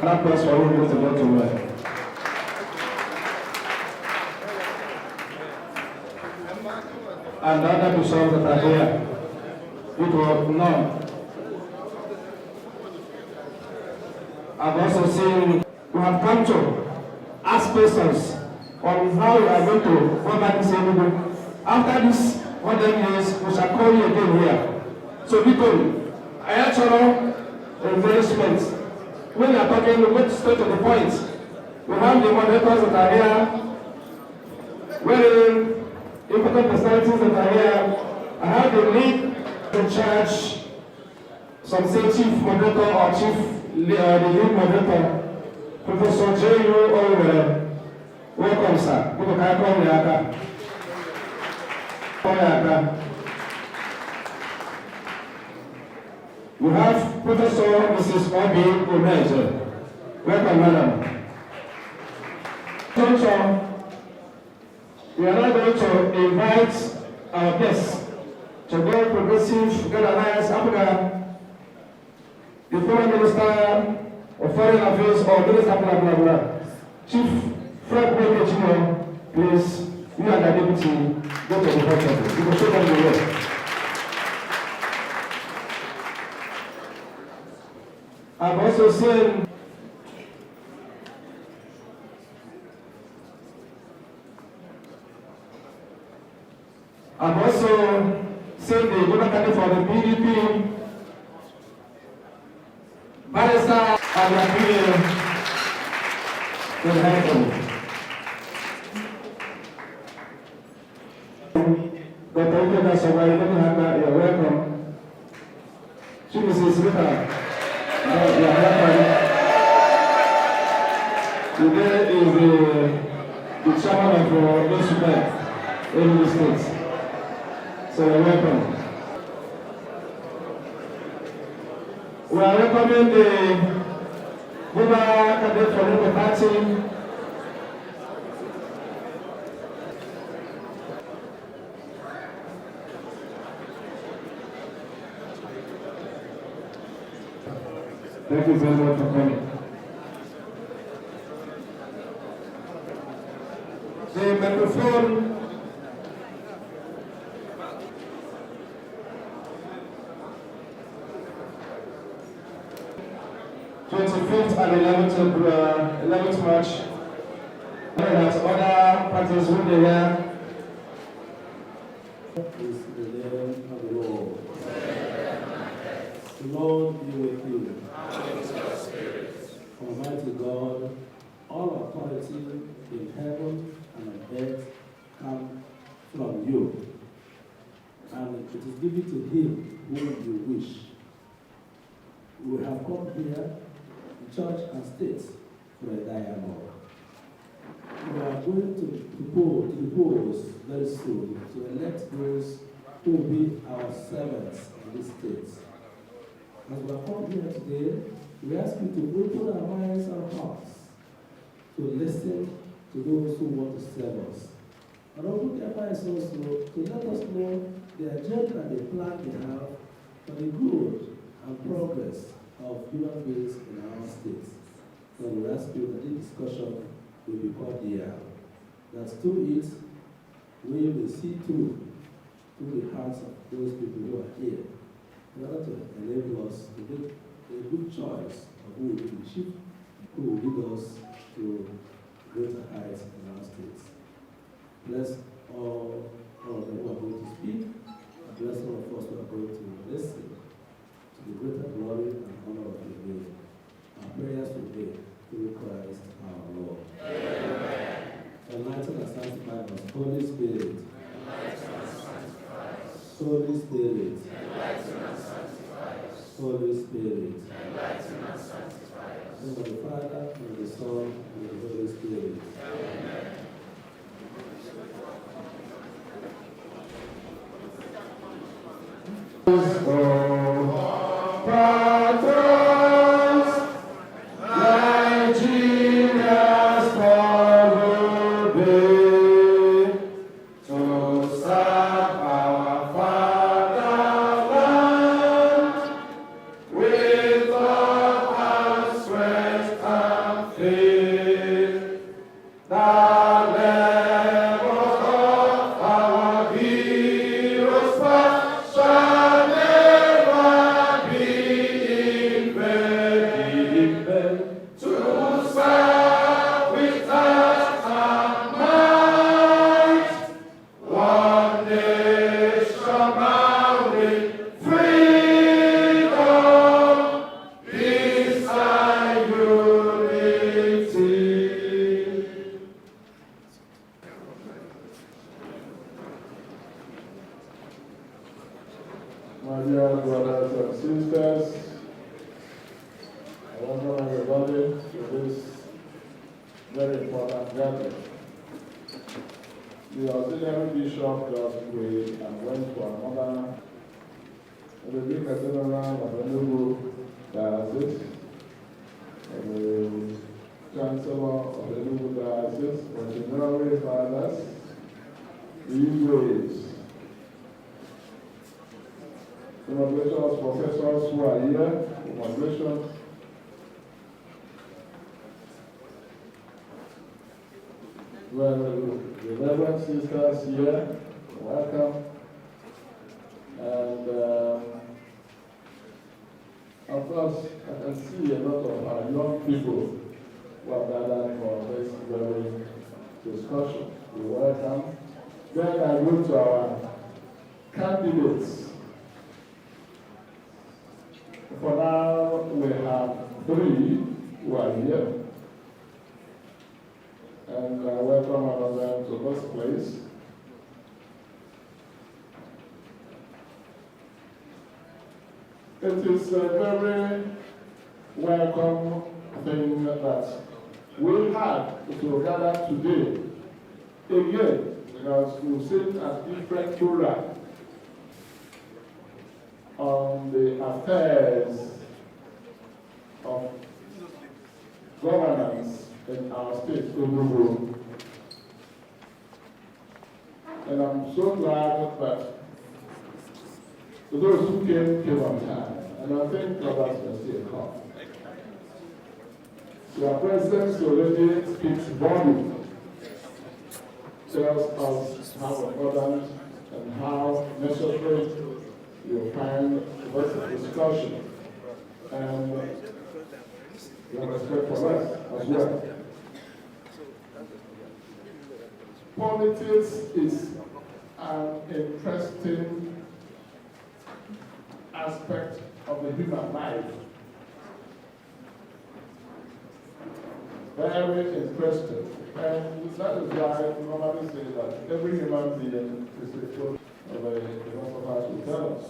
That place for you goes a lot to work. And the other bishops that are here, people know. I've also seen we have come to ask questions on how we are going to go back to Enugu. After this 100 years, we shall call you again here. So people, I actually embellishment. When we are talking, we go straight to the point. We have the moderators that are here, very important personalities that are here. I have the lead in charge, some say chief moderator or the lead moderator, Professor J.U. Owe. Welcome, sir. People can come here. We have Professor Mrs. Obi Omeje. Welcome, madam. So, we are now going to invite our guests to go Progressive God Alliance APGA, the Foreign Minister of Foreign Affairs or Minister blah blah blah. Chief Fred Jr., please, you and the deputy go to the front. You can show them the way. I've also seen the Guber candidate for the PDP, Barrister and you're welcome. She is Rita. Today is the chairman of Ghost Cathedral, Enugu State. So you're welcome. We are welcoming the Guber candidate for the party. Thank you very much for coming. The microphone. And 11th March. That other parties will be here. Is the name of the Lord. The Lord be with you. And with your spirit. Almighty God, all authority in heaven and on earth come from you. And it is given to him whom you wish. We have come here, church and state, for a dialogue. We are going to propose very soon to elect those who will be our servants in this state. As we have come here today, we ask you to open our minds and hearts to listen to those who want to serve us. And open their minds also to let us know the agenda and the plan they have for the good and progress of human beings in our state. So we ask you that this discussion will be cordial, that through it we will see through the hearts of those people who are here, in order to enable us to make a good choice of who will be the chief, who will lead us to greater heights in our states. Bless all of them who are going to speak, and bless all of us who are going to listen to the greater glory and honor of your name. Our prayers today through Christ our Lord. Amen. Enlighten and sanctify us, Holy Spirit. Enlighten and sanctify us. Holy Spirit. Enlighten and sanctify us. Holy Spirit. Enlighten and sanctify us. In the name of the Father, and of the Son, and of the Holy Spirit. Amen. With all our strength. welcome everybody to this very important gathering. The auxiliary bishop just prayed and went to another, the Jubilee Cathedral of Enugu Diocese, the Chancellor of the Enugu Diocese, the General Fathers, the Israelis, congratulations professors who are here, congratulations. Well, the Reverend sisters here, welcome. And of course, I can see a lot of our young people who are gathered for this very discussion. We welcome. Then I go to our candidates. For now, we have 3 who are here. And I welcome all of them to this place. It is a very welcome thing that we have to gather today again, because we've seen a different program on the affairs of governance in our state, Enugu. And I'm so glad that those who came on time. And I think others will see a call. Your presence already speaks volume. Tells us how important and how necessary you find this discussion. And your respect for us as well. Politics is an interesting aspect of the human life. Very interesting. And that is why we normally say that every human being is the fruit of a philosophers will tell us.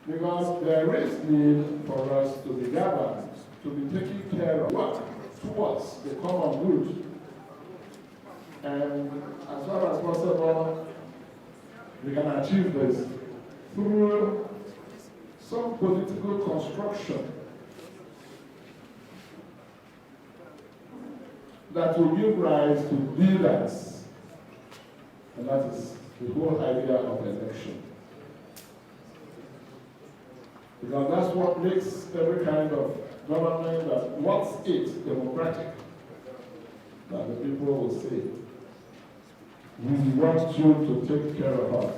Because there is need for us to be governed, to be taking care of what towards the common good. And as far as possible, we can achieve this through some political construction that will give rise to leaders. And that is the whole idea of election. Because that's what makes every kind of government that wants it democratic. That the people will say, we want you to take care of us.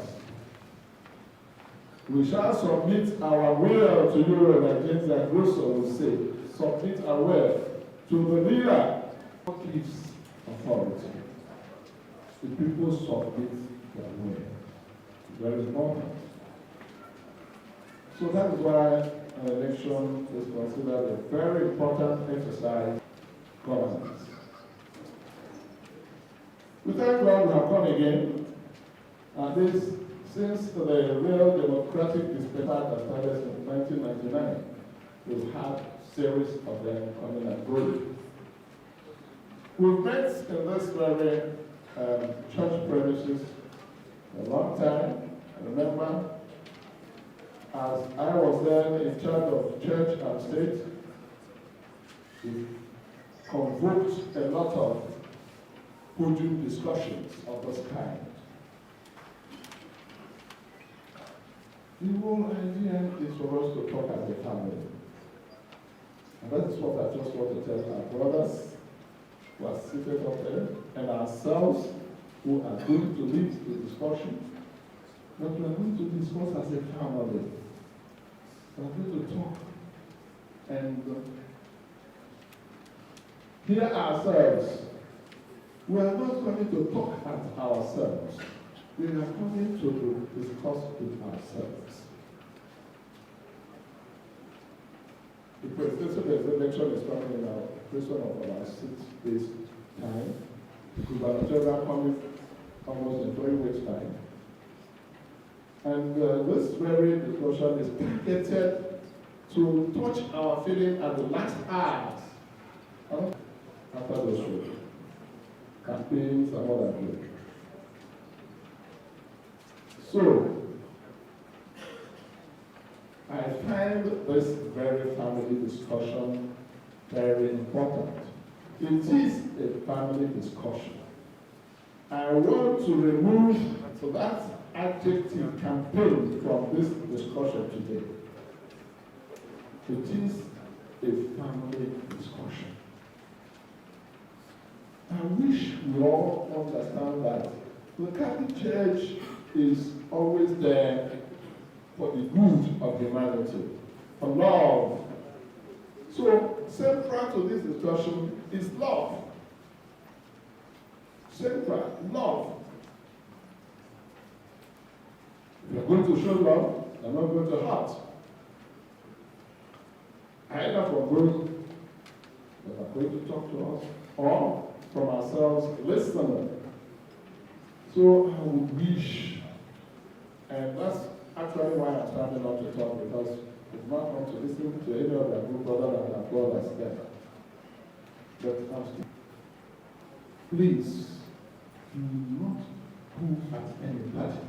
We shall submit our will to you, and James and Russo will say, submit our will to the leader who gives authority. The people submit their will. Very important. So that is why an election is considered a very important exercise governance. We thank God we have come again, and this since the real democratic dispensation that started in 1999, we've had a series of them coming and going. We've met in this very church premises a long time. I remember as I was then in charge of church and state, we convoked a lot of podium discussions of this kind. The whole idea is for us to talk as a family. And that is what I just want to tell our brothers who are seated up there and ourselves who are going to lead the discussion. But we are going to discuss as a family. We are going to talk and hear ourselves. We are not going to talk at ourselves. We are coming to discuss with ourselves. The presidential election is coming in a question of about 6 days' time. The gubernatorial coming almost in 3 weeks' time. And this very discussion is targeted to touch our feeling at the last hours after the show, campaigns and all that. So, I find this very family discussion very important. It is a family discussion. I want to remove that adjective campaign from this discussion today. It is a family discussion. I wish we all understand that the Catholic Church is always there for the good of humanity, for love. So, central to this discussion is love. Central, love. If you're going to show love, you're not going to hurt. Either from those that are going to talk to us, or from ourselves listening. So I would wish, and that's actually why I'm starting not to talk, because it's not want to listen to any of their group other than our brothers there. But please, do not go at any party.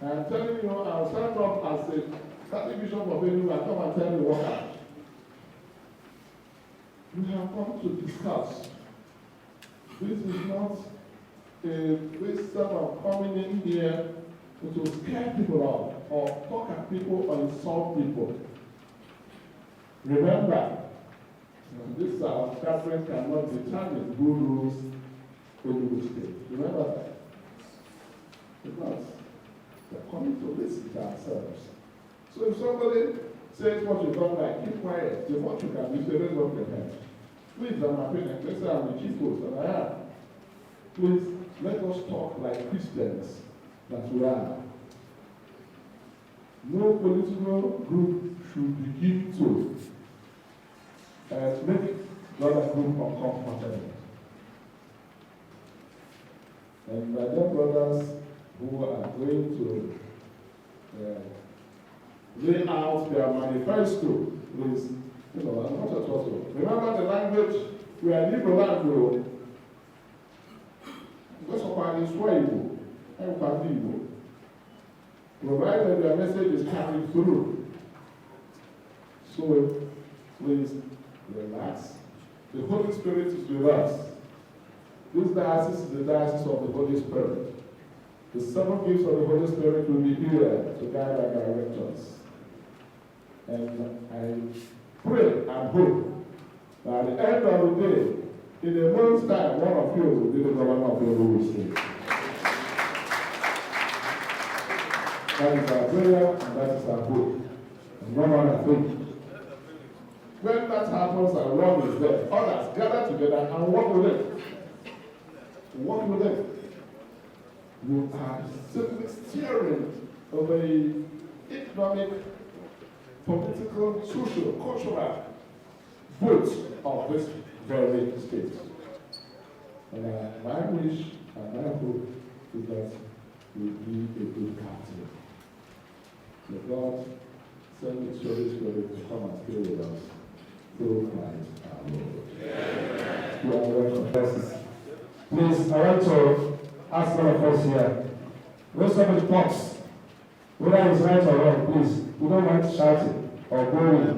I'm telling you, I'll stand up as a Catholic Bishop of Enugu and come and tell you what happened. We have come to discuss. This is not a question of coming in here to scare people off or talk at people or insult people. Remember, this Catholic cannot determine who rules Enugu State. Remember that. Because we're coming to listen to ourselves. So if somebody says what you don't like, keep quiet. The what you can do, say, raise up your hand. Please, I'm a opinion. Let's say I'm a chief host, and I am. Please, let us talk like Christians that we are. No political group should begin to make the other group uncomfortable. And my dear brothers who are going to lay out their manifesto, please, I'm not a total. Remember the language, we are liberal language. Because of our Israel, and Padium, provided their message is carried through. So, please relax. The Holy Spirit is with us. This diocese is the diocese of the Holy Spirit. The 7 gifts of the Holy Spirit will be here to guide and direct us. And I pray and hope that at the end of the day, in a month's time, one of you will be the governor of Enugu State. That is our prayer and that is our hope. And no one has faith. When that happens and one is there, others gather together and work with them. Work with them. You are simply steering over the economic, political, social, cultural vote of this very state. And my wish and my hope is that we be a good captain. May God send His Holy Spirit to come and stay with us through Christ our Lord. You are welcome. Please, I want to ask one of us here. When somebody talks, whether it's right or wrong, please, we don't mind shouting or going.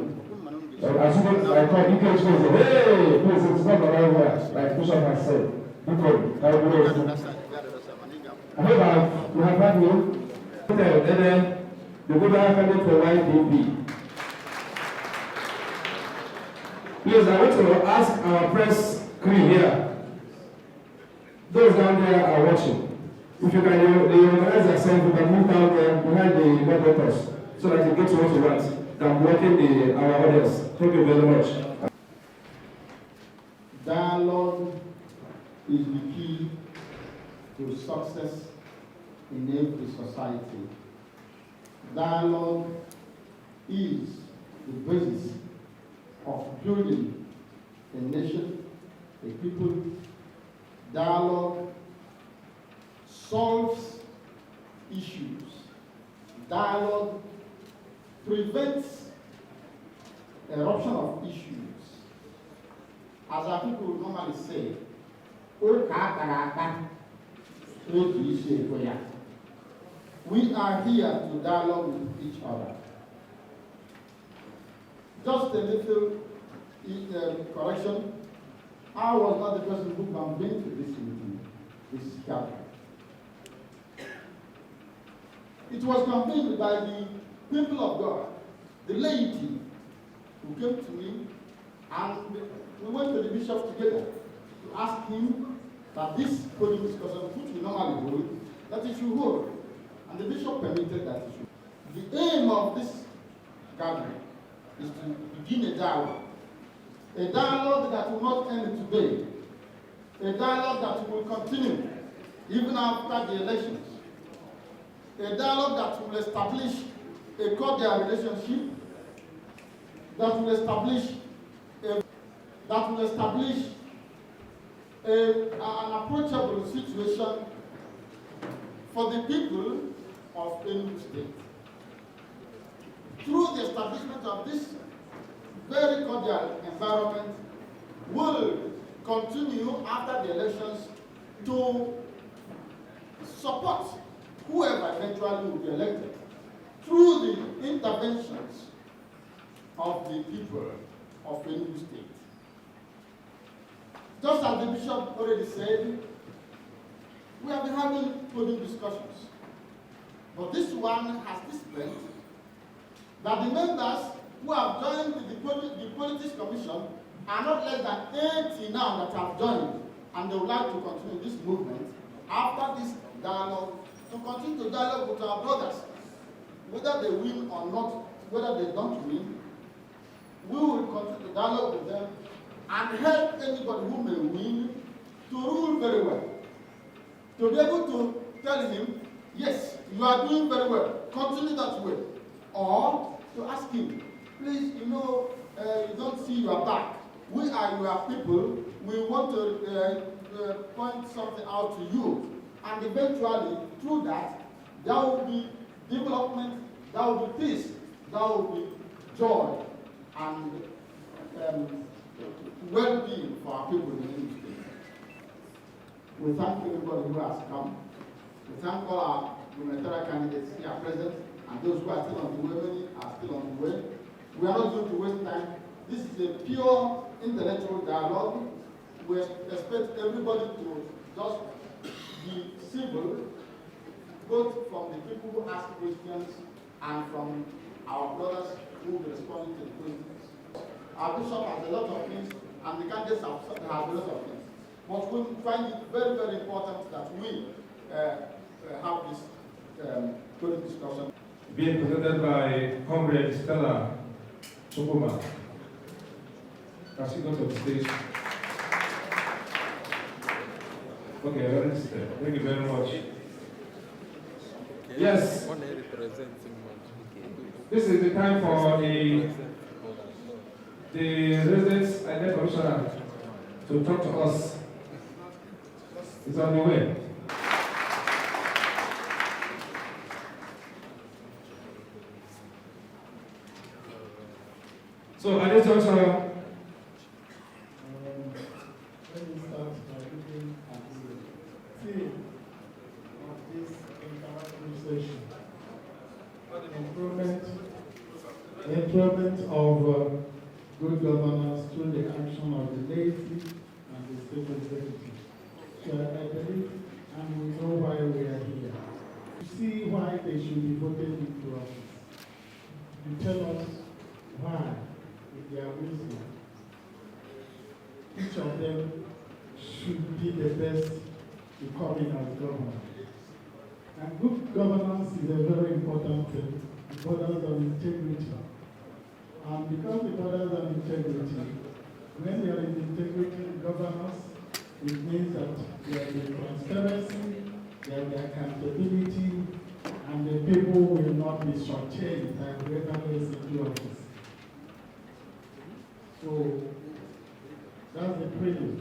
As soon as I call, you can say, hey, please, it's not the right way, like Bishop has said. You can, I hope you have had me. And then the Guber candidate for YDP. Please, I want to ask our press crew here. Those down there are watching. If you can organize yourself, you can move down there behind the moderators so that you get to what you want. I'm blocking our audience. Thank you very much. Dialogue is the key to success in every society. Dialogue is the basis of building a nation, a people. Dialogue solves issues. Dialogue prevents eruption of issues. As our people normally say, we are here to dialogue with each other. Just a little correction. I was not the person who campaigned to this meeting, this gathering. It was campaigned by the people of God, the laity, who came to me, and we went to the bishop together to ask him that this podium discussion, which we normally hold, that he should hold. And the bishop permitted that he should. The aim of this gathering is to begin a dialogue that will not end today, a dialogue that will continue even after the elections, a dialogue that will establish a cordial relationship, that will establish an approachable situation for the people of Enugu State. Through the establishment of this very cordial environment, will continue after the elections to support whoever eventually will be elected through the interventions of the people of Enugu State. Just as the bishop already said, we have been having podium discussions. But this one has this strength that the members who have joined the Politics Commission are not less than 80 now that have joined, and they would like to continue this movement after this dialogue, to continue to dialogue with our brothers. Whether they win or not, whether they don't win, we will continue to dialogue with them and help anybody who may win to rule very well. To be able to tell him, yes, you are doing very well, continue that way. Or to ask him, please, you don't see your back. We are your people. We want to point something out to you. And eventually, through that, there will be development, there will be peace, there will be joy, and well-being for our people in Enugu State. We thank everybody who has come. We thank all our gubernatorial candidates here present, and those who are still on the way, many are still on the way. We are not going to waste time. This is a pure intellectual dialogue. We expect everybody to just be civil, both from the people who ask questions and from our brothers who will be responding to the questions. Our bishop has a lot of things, and the candidates have a lot of things. But we find it very, very important that we have this podium discussion. Being presented by Comrade Stella Chukuma. Can she go to the stage? Okay, very step. Thank you very much. Yes. This is the time for the residents and the commissioner to talk to us. It's on the way. So at this juncture, let me start by looking at the theme of this interactive session. Enthronement of good governance through the action of the laity and the state executive. So I believe, and we know why we are here. You see why they should be voted into office. You tell us why, with their wisdom, each of them should be the best to come in as governor. And good governance is a very important thing. It borders on integrity. And because it borders on integrity, when you are in integrity in governance, it means that there will be transparency, there will be accountability, and the people will not be shortchanged by whoever is into office. So that's the prelude.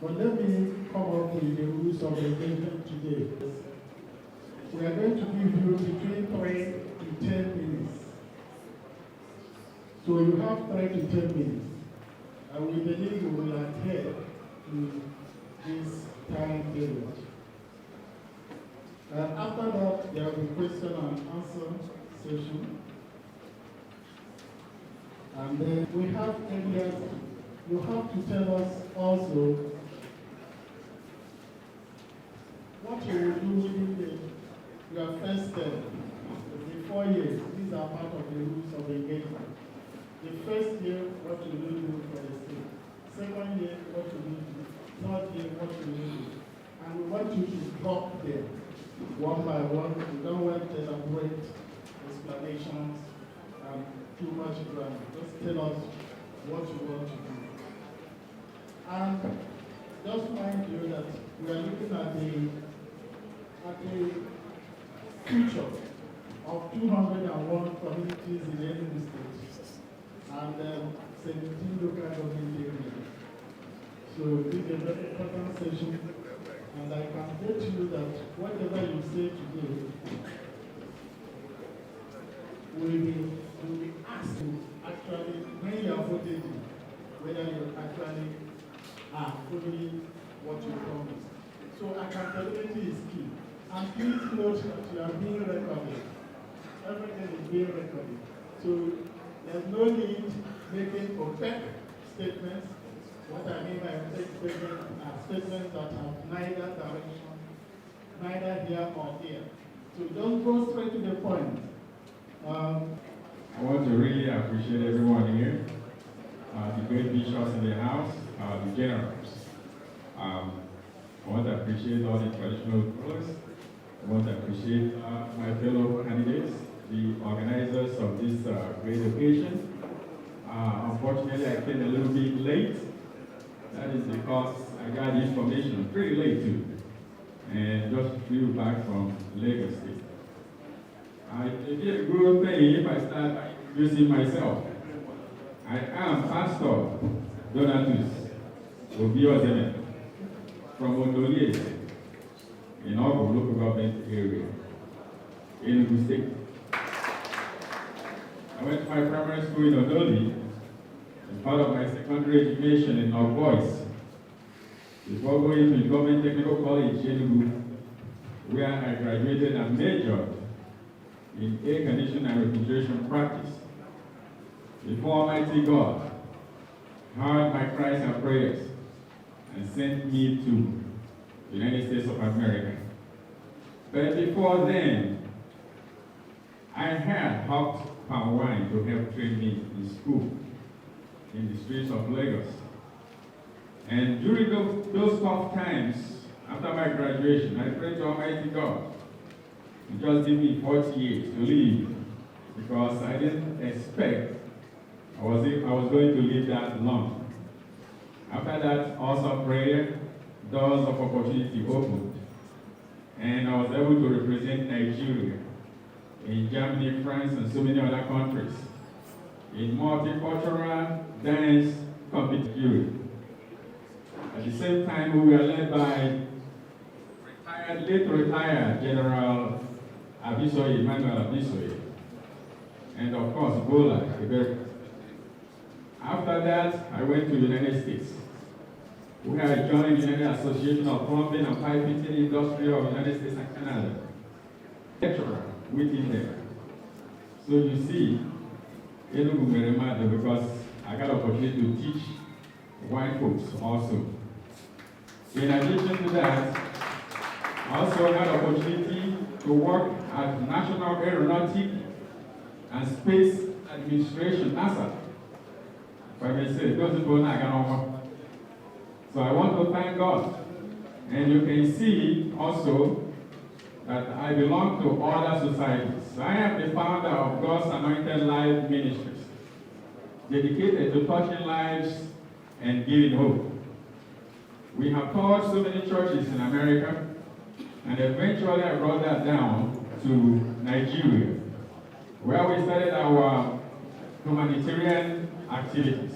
But let me come up with the rules of engagement today. We are going to give you between 3 to 10 minutes So you have 3 to 10 minutes. And we believe you will adhere to this time period. After that, there will be question and answer session. And then we have areas, you have to tell us also what you will do within your first term. The 4 years, these are part of the rules of engagement. The first year, what you will do for the state. Second year, what you will do. Third year, what you will do. And we want you to drop them one by one. We don't want elaborate explanations and too much grammar. Just tell us what you want to do. And just mind you that we are looking at the future of 201 communities in Enugu State and 17 local government areas. So this is a very important session, and I can bet you that whatever you say today will be asked to actually, when you are voting, whether you actually are following what you promised. So accountability is key. And please note that you are being recorded. Everything is being recorded. So there's no need making opaque statements. What I mean by opaque statements are statements that have neither direction, neither here or there. So just go straight to the point. I want to really appreciate everyone here, the great bishops in the house, the generals. I want to appreciate all the traditional rulers. I want to appreciate my fellow candidates, the organizers of this great occasion. Unfortunately, I came a little bit late. That is because I got information pretty late too, and just flew back from Lagos State. It'd be a good thing if I start by introducing myself. I am Pastor Donatus Obiozeme from Odolie in Enugu local government area, Enugu State. I went to my primary school in Odoli and part of my secondary education in Ogbois before going to Government Technical College, Enugu, where I graduated and majored in air conditioning and refrigeration practice. Before Almighty God heard my cries and prayers and sent me to the United States of America. But before then, I had hawked palm wine to help train me in school in the streets of Lagos. And during those tough times, after my graduation, I prayed to Almighty God to just give me 40 years to live, because I didn't expect I was going to live that long. After that awesome prayer, doors of opportunity opened, and I was able to represent Nigeria in Germany, France, and so many other countries in multicultural dance competition. At the same time, we were led by late retired General Abisoye, Emmanuel Abisoye, and of course, Bola, Guber. After that, I went to the United States, where I joined the United Association of Plumbing and Pipe Fitting Industry of the United States and Canada. Lecturer within there. So you see, Enugu Meremado, because I got opportunity to teach white folks also. In addition to that, I also had opportunity to work at National Aeronautic and Space Administration, NASA. If I may say, those people now got on. So I want to thank God. And you can see also that I belong to other societies. I am the founder of God's Anointed Life Ministries, dedicated to touching lives and giving hope. We have toured so many churches in America, and eventually I brought that down to Nigeria, where we started our humanitarian activities.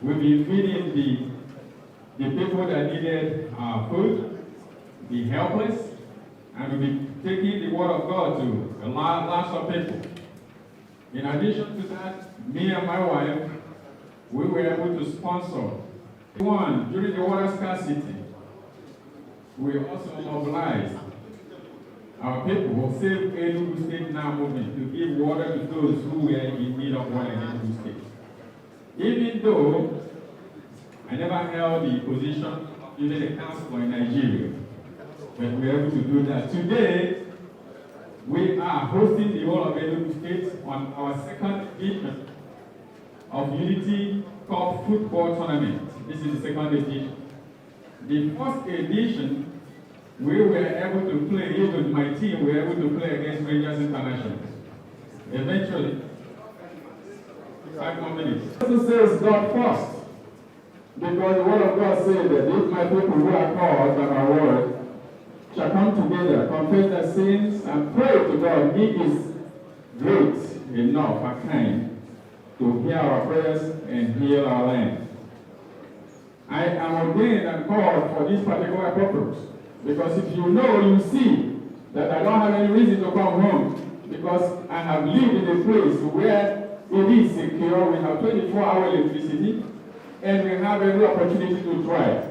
We've been feeding the people that needed food, the helpless, and we've been taking the word of God to a lot of people. In addition to that, me and my wife, we were able to sponsor one during the water scarcity. We also mobilized our people, Save Enugu State Now movement, to give water to those who were in need of water in Enugu State. Even though I never held the position in the council in Nigeria, but we were able to do that. Today, we are hosting the whole of Enugu State on our second edition of Unity Cup football tournament. This is the second edition. The first edition, we were able to play, even my team were able to play against Rangers International. Eventually, 5 more minutes. This says God first. Because the word of God says that if my people who are called by my word shall come together, confess their sins, and pray to God, He is great enough and kind to hear our prayers and heal our land. I am ordained and called for this particular purpose. Because if you know, you see that I don't have any reason to come home, because I have lived in a place where it is secure. We have 24-hour electricity, and we have every opportunity to thrive.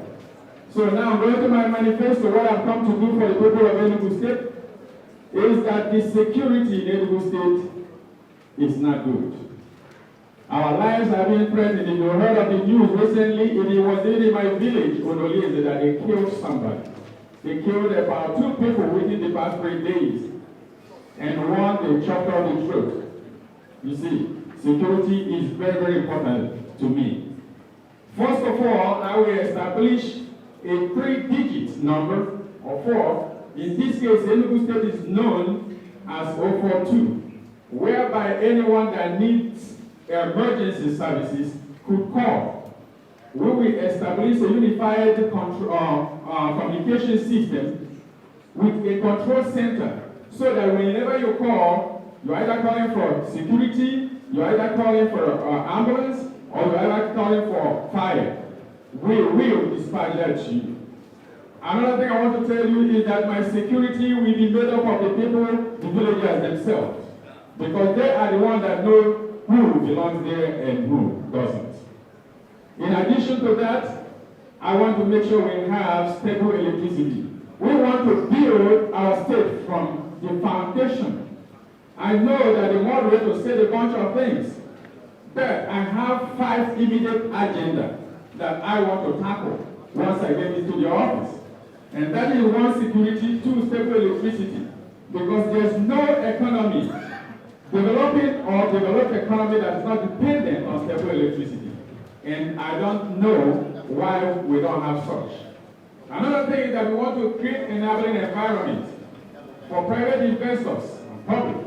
So now I'm going to my manifesto. What I've come to do for the people of Enugu State is that the security in Enugu State is not good. Our lives have been threatened. If you heard of the news recently, it was in my village, Odolese, that they killed somebody. They killed about 2 people within the past 3 days, and one they chopped off the throat. You see, security is very, very important to me. First of all, I will establish a 3-digit number, or 4. In this case, Enugu State is known as 042, whereby anyone that needs emergency services could call. We will establish a unified communication system with a control center, so that whenever you call, you're either calling for security, you're either calling for ambulance, or you're either calling for fire. We will dispatch that to you. Another thing I want to tell you is that my security will be made up of the people, the villagers themselves, because they are the ones that know who belongs there and who doesn't. In addition to that, I want to make sure we have stable electricity. We want to build our state from the foundation. I know that the moderator said a bunch of things, but I have 5 immediate agendas that I want to tackle once I get into the office. And that is 1, security, 2, stable electricity. Because there's no economy, developing or developed economy that is not dependent on stable electricity. And I don't know why we don't have such. Another thing is that we want to create an enabling environment for private investors and public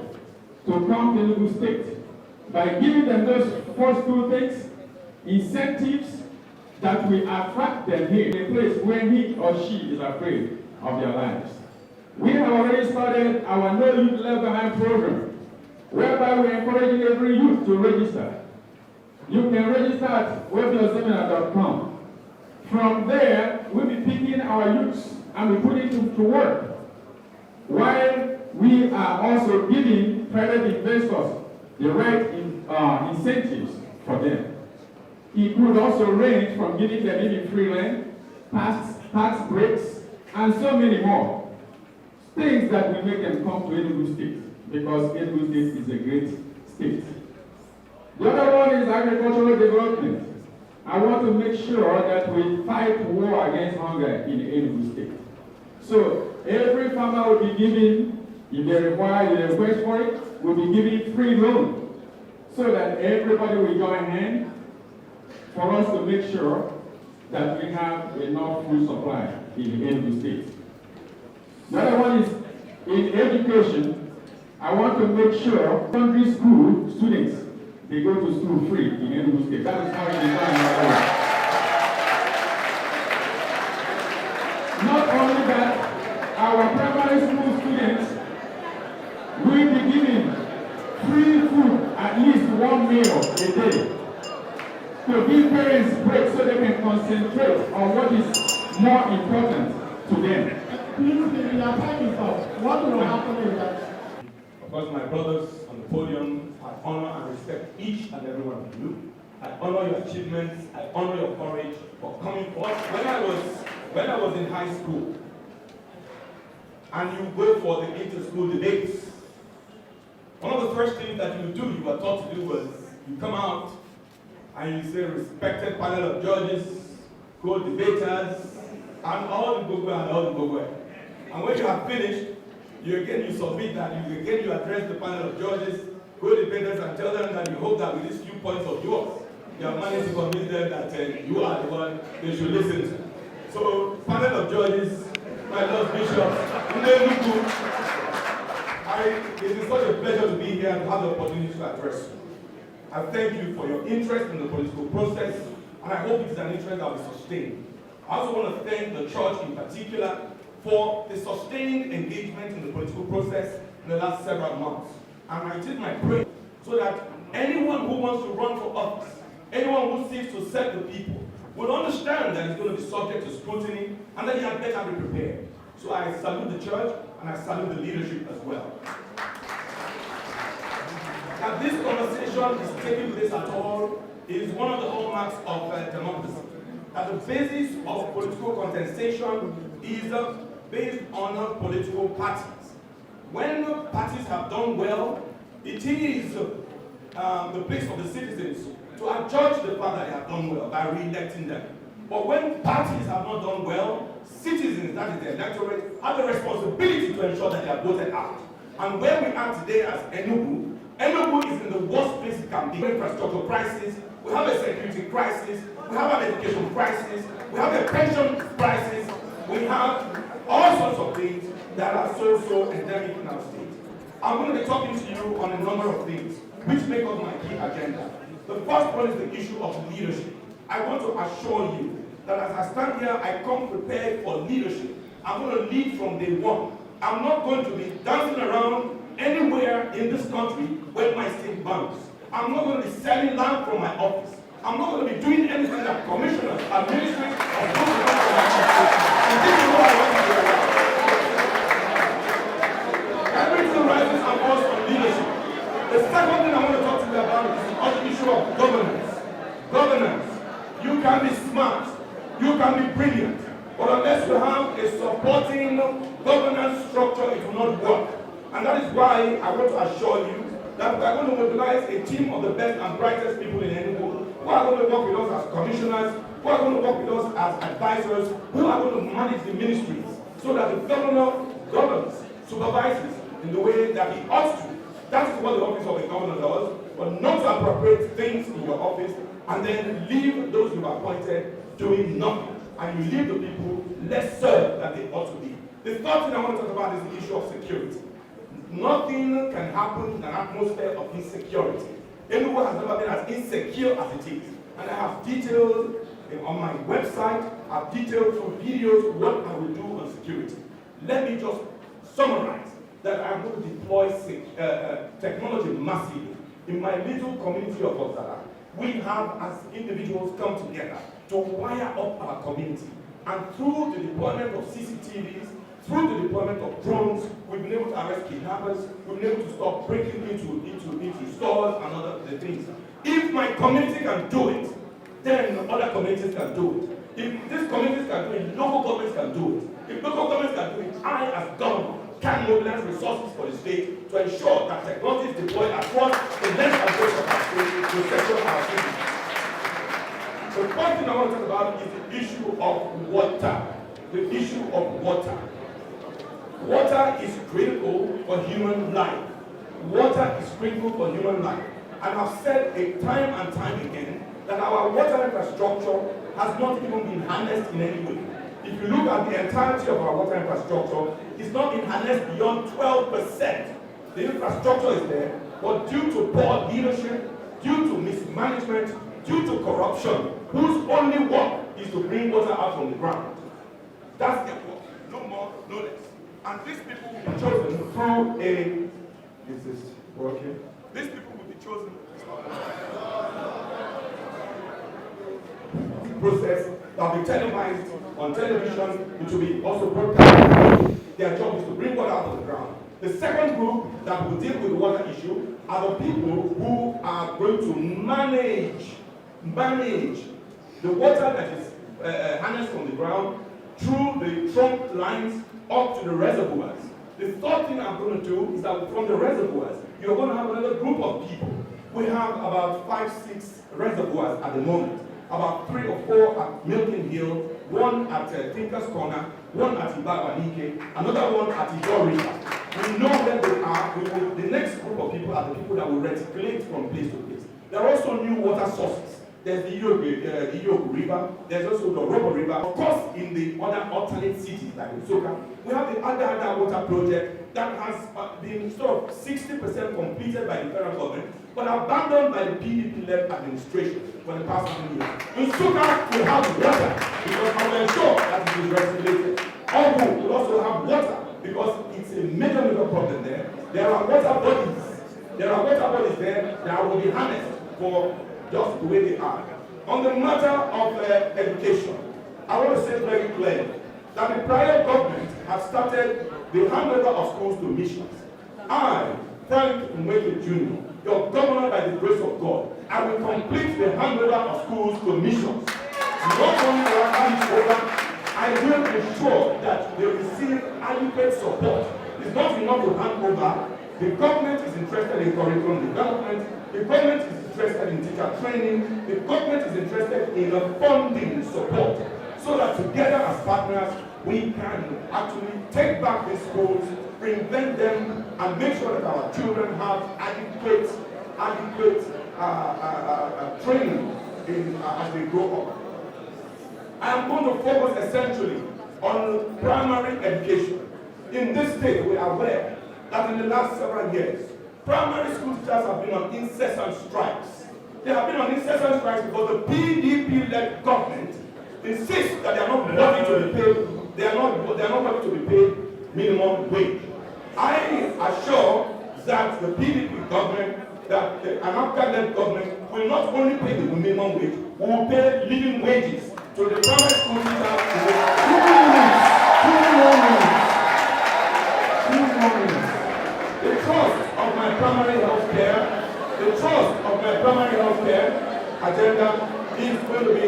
to come to Enugu State by giving them those first 2 things, incentives that will attract them here in a place where he or she is afraid of their lives. We have already started our No Youth Left Behind program, whereby we're encouraging every youth to register. You can register at webyourseminar.com. From there, we'll be picking our youths and we put it to work, while we are also giving private investors the right incentives for them. It could also range from giving them maybe free land, tax breaks, and so many more. Things that will make them come to Enugu State, because Enugu State is a great state. The other one is agricultural development. I want to make sure that we fight war against hunger in Enugu State. So every farmer will be given, if they require a request for it, will be given free loan, so that everybody will join hands for us to make sure that we have enough food supply in Enugu State. The other one is in education. I want to make sure secondary school students, they go to school free in Enugu State. That is how it is done in our area. Not only that, our primary school students will be given free food, at least 1 meal a day, to give parents breaks so they can concentrate on what is more important to them. Please, if your time is up, what will happen is that of course, my brothers on the podium I honor and respect each and every one of you. I honor your achievements. I honor your courage for coming forth. When I was in high school, and you go for the inter-school debates, one of the first things that you do, you were taught to do, was you come out and you say, respected panel of judges, co-debaters, and all the Guber and all the Guber. And when you have finished, you submit that, you address the panel of judges, co-debaters, and tell them that you hope that with these few points of yours, you have managed to convince them that you are the one they should listen to. So, panel of judges, my Lord Bishop, Enugu, it is such a pleasure to be here and have the opportunity to address you. I thank you for your interest in the political process, and I hope it is an interest that will sustain. I also want to thank the church in particular for the sustained engagement in the political process in the last several months. And it is my prayer so that anyone who wants to run for office, anyone who seeks to serve the people, will understand that it's going to be subject to scrutiny and that you had better be prepared. So I salute the church and I salute the leadership as well. That this conversation is taking place at all is one of the hallmarks of democracy. That the basis of political contestation is based on political parties. When parties have done well, it is the place of the citizens to adjudge the fact that they have done well by re-electing them. But when parties have not done well, citizens, that is the electorate, have the responsibility to ensure that they are voted out. And where we are today as Enugu is in the worst place it can be. Infrastructure crisis, we have a security crisis, we have an education crisis, we have a pension crisis, we have all sorts of things that are so endemic in our state. I'm going to be talking to you on a number of things which make up my key agenda. The first one is the issue of leadership. I want to assure you that as I stand here, I come prepared for leadership. I'm going to lead from day one. I'm not going to be dancing around anywhere in this country when my state bounds. I'm not going to be selling land from my office. I'm not going to be doing anything that commissioners, administrators, or those and this is what I want to do. Everything rises and falls on leadership. The second thing I want to talk to you about is the issue of governance. Governance. You can be smart, you can be brilliant, but unless you have a supporting governance structure, it will not work. And that is why I want to assure you that we are going to mobilize a team of the best and brightest people in Enugu who are going to work with us as commissioners, who are going to work with us as advisors, who are going to manage the ministries so that the governor governs, supervises in the way that he ought to. That is what the office of a governor does, but not to appropriate things in your office and then leave those you appointed doing nothing. And you leave the people less served than they ought to be. The third thing I want to talk about is the issue of security. Nothing can happen in an atmosphere of insecurity. Enugu has never been as insecure as it is. And I have detailed on my website, I've detailed through videos what I will do on security. Let me just summarize that I'm going to deploy technology massively. In my little community of Otsara, we have, as individuals, come together to wire up our community. And through the deployment of CCTVs, through the deployment of drones, we've been able to arrest kidnappers, we've been able to stop breaking into stores and other things. If my community can do it, then other communities can do it. If these communities can do it, local governments can do it. If local governments can do it, I, as governor, can mobilize resources for the state to ensure that technology is deployed across the length and breadth of our state to secure our citizens. The first thing I want to talk about is the issue of water. The issue of water. Water is critical for human life. Water is critical for human life. And I've said time and time again that our water infrastructure has not even been harnessed in any way. If you look at the entirety of our water infrastructure, it's not been harnessed beyond 12%. The infrastructure is there, but due to poor leadership, due to mismanagement, due to corruption, whose only work is to bring water out from the ground. That's their work, no more, no less. And these people will be chosen through a... Is this working? These people will be chosen process that will be televised on television, which will be also broadcast. Their job is to bring water out of the ground. The second group that will deal with the water issue are the people who are going to manage the water that is harnessed from the ground through the trunk lines up to the reservoirs. The third thing I'm going to do is that from the reservoirs, you're going to have another group of people. We have about 5-6 reservoirs at the moment. About 3 or 4 at Milton Hill, one at Tinker's Corner, one at Ibabanike, another one at Igor River. We know where they are. The next group of people are the people that will reticulate from place to place. There are also new water sources. There's the Enugu River, there's also the Robo River. Of course, in the other alternate cities like Nsukka, we have the Ada water project that has been sort of 60% completed by the federal government, but abandoned by the PDP-led administration for the past 1 year. In Nsukka, we have water because I will ensure that it is regulated. Ogu will also have water because it's a major problem there. There are water bodies. There are water bodies there that will be harnessed for just the way they are. On the matter of education, I want to say very clearly that the prior government has started the handover of schools to missions. I, Frank Mweke Jr., your governor by the grace of God, I will complete the handover of schools to missions. Not only will I hand it over, I will ensure that they receive adequate support. It's not enough to hand over. The government is interested in curriculum development. The government is interested in teacher training. The government is interested in funding support so that together as partners, we can actually take back these schools, reinvent them, and make sure that our children have adequate training as they grow up. I am going to focus essentially on primary education. In this state, we are aware that in the last several years, primary school teachers have been on incessant strikes. They have been on incessant strikes because the PDP-led government insists that they are not worthy to be paid. They are not worthy to be paid minimum wage. I assure that the PDP government, that the APGA-led government will not only pay the minimum wage, we will pay living wages to the primary school teachers. 2 minutes. The trust of my primary health care, agenda is going to be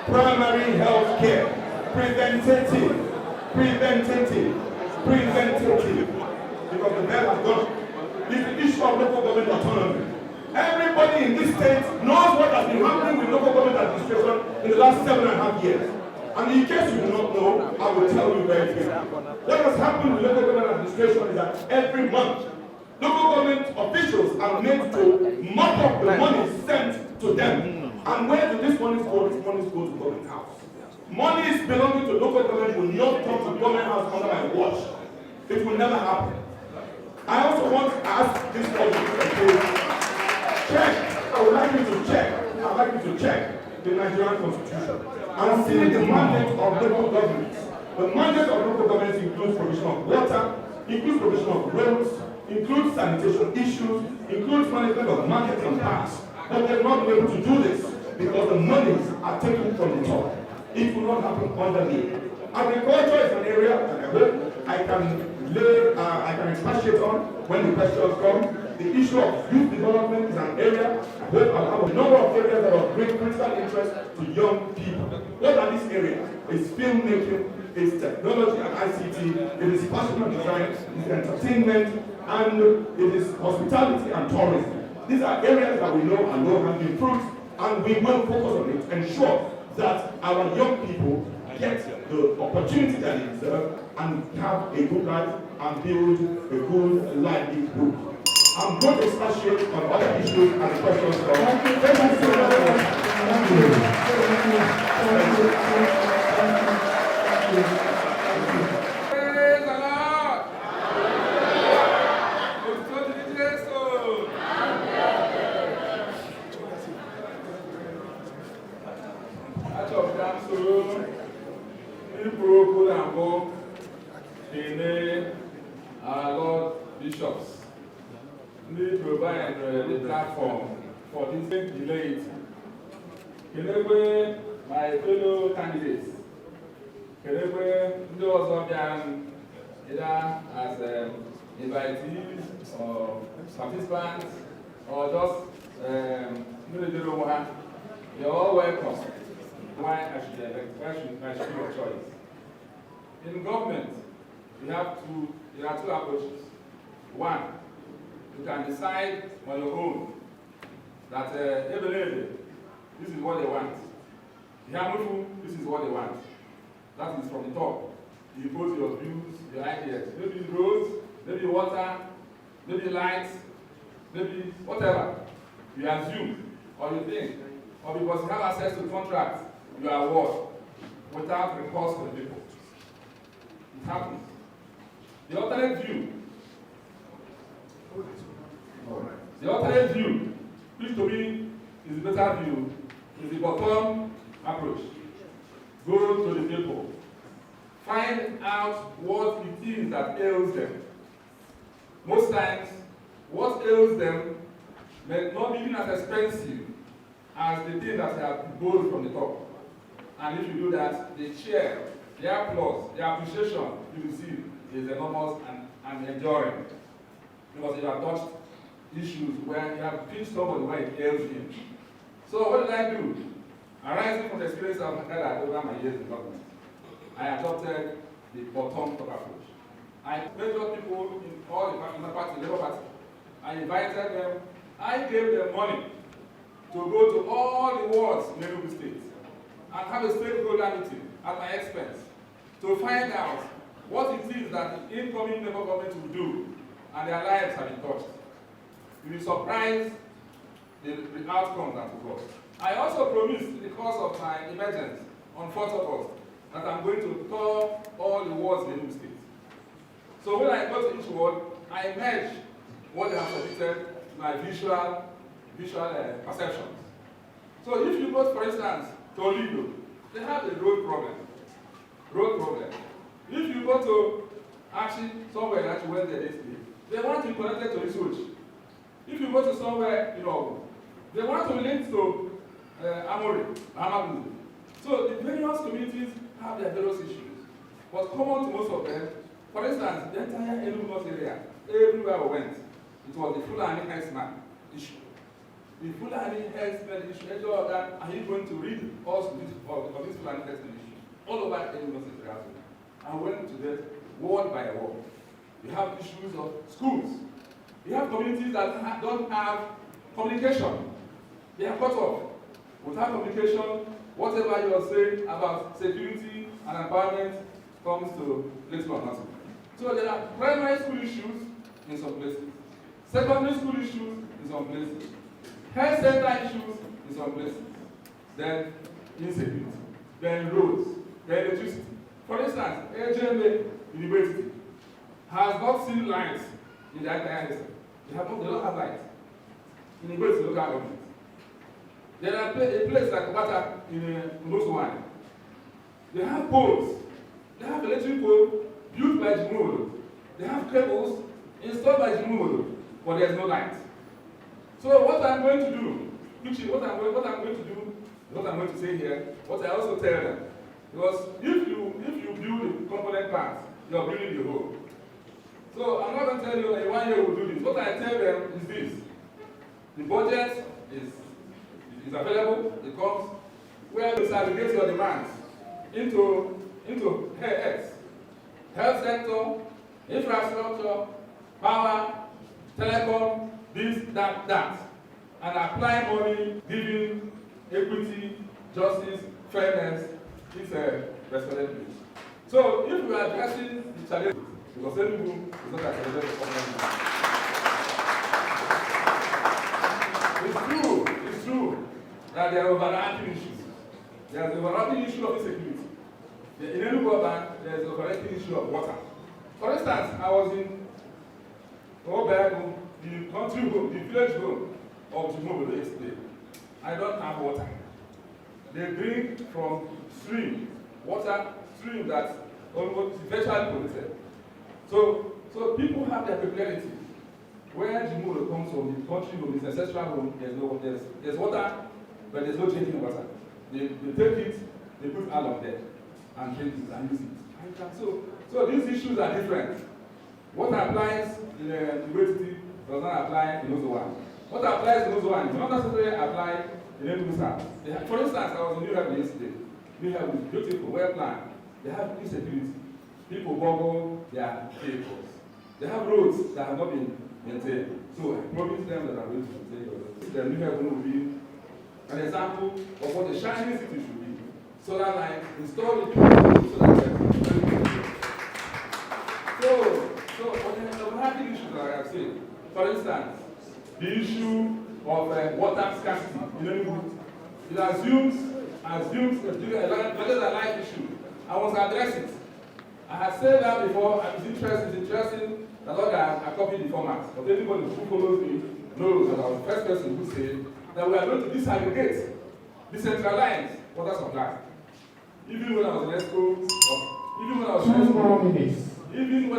primary health care. Preventative. Because the bell has gone. It's the issue of local government autonomy. Everybody in this state knows what has been happening with local government administration in the last 7.5 years. And in case you do not know, I will tell you very clearly. What has happened with local government administration is that every month, local government officials are made to mop up the money sent to them. And where do these monies go? These monies go to government house. Monies belonging to local government will not come to government house under my watch. It will never happen. I also want to ask this audience to check. I would like you to check the Nigerian Constitution and see the mandate of local governments. The mandate of local governments includes provision of water, includes provision of roads, includes sanitation issues, includes management of markets and parks. But they're not able to do this because the monies are taken from the top. It will not happen underneath. Agriculture is an area that I hope I can expatiate on when the questions come. The issue of youth development is an area I hope I'll have a number of areas that are of great critical interest to young people. What are these areas? It's filmmaking, it's technology and ICT, it is fashion and design, it's entertainment, and it is hospitality and tourism. These are areas that we know are low-hanging fruits, and we will focus on it, ensure that our young people get the opportunity that they deserve and have a good life and build a good livelihood. I'm going to expatiate on other issues and the questions from. Thank you so much. Praise the Lord. Our Lord Bishops, they provide the platform for this debate. Kelebe my fellow candidates, Kelebe those of them either as invitees or participants or just you're all welcome. Why I should be your choice. In government, there are two approaches. One, you can decide on your own that this is what they want. This is what they want. That is from the top. You put your views, your ideas. Maybe roads, maybe water, maybe lights, maybe whatever. You assume, or you think, or because you have access to contracts, you award without recourse to the people. It happens. The alternate view, which to me is the better view, is the bottom approach. Go to the people. Find out what it is that ails them. Most times, what ails them may not be even as expensive as the thing that they have borrowed from the top. And if you do that, the cheer, the applause, the appreciation you receive is enormous and enduring. Because you have touched issues where you have pinched somebody where it ails him. So what did I do? Arising from the experience I've had over my years in government, I adopted the bottom-up approach. I measured people in all the party, Labour Party. I invited them. I gave them money to go to all the wards in Enugu State and have a stakeholder meeting at my expense to find out what it is that the incoming Labour government will do, and their lives have been touched. You will be surprised the outcomes that will go. I also promised in the course of my emergence on 4th of August that I'm going to tour all the wards in Enugu State. So when I go to each ward, I merge what they have submitted to my visual perceptions. So if you go, for instance, to Lido, they have a road problem. If you go to actually somewhere that you went there this day, they want to be connected to the switch. If you go to somewhere, they want to link to Amori, Amabu. So the various communities have their various issues. But common to most of them, for instance, the entire Enugu area, everywhere we went, it was the Fulani herdsman issue. The Fulani herdsman issue, are you going to read us of this Fulani herdsman issue? All over Enugu State. I went to them ward by ward. We have issues of schools. We have communities that don't have communication. They are cut off. Without communication, whatever you are saying about security and empowerment comes to little or nothing. So there are primary school issues in some places, secondary school issues in some places, health center issues in some places, then insecurity, then roads, then electricity. For instance, AJMA University has not seen lights in the entire system. They don't have lights. University local government. There are a place like Obata in Noswan. They have poles. They have electric poles built by Jimodo. They have cables installed by Jimodo, but there's no light. So what I'm going to do, what I'm going to say here, what I also tell them, because if you build the component parts, you're building the whole. So I'm not going to tell you in 1 year we'll do this. What I tell them is this: the budget is available, it comes, where you segregate your demands into health sector, infrastructure, power, telecom, this, that, and apply money, giving equity, justice, fairness, it's a responsibility. So if we are addressing the challenge, because Enugu is not accelerated for It's true that there are overlapping issues. There is the overlapping issue of insecurity. In Enugu urban, there is the overlapping issue of water. For instance, I was in Obergo, the country home, the village home of Jimobo yesterday. I don't have water. They drink from water stream that's almost virtually polluted. So people have their peculiarity. Where Jimobo comes from, the country home, his ancestral home, there's water, but there's no drinking water. They take it, they put alum there, and drink it and use it. So these issues are different. What applies in the university does not apply in those one. What applies in those ones not necessarily apply in Enugu State. For instance, I was in New York yesterday. New York is beautiful, well planned. They have insecurity. People boggle their vehicles. They have roads that have not been maintained. So I promise them that I'm going to maintain those. The New York will be an example of what a shining city should be. Solar lines installed in solar lines. So on the having issues that I have said, for instance, the issue of water scarcity in Enugu, it assumes a life issue. I must address it. I have said that before, and it's interesting that I copied the format. But anybody who follows me knows that I was the first person who said that we are going to disaggregate, decentralize water supply. Even when I was in ESCO, even when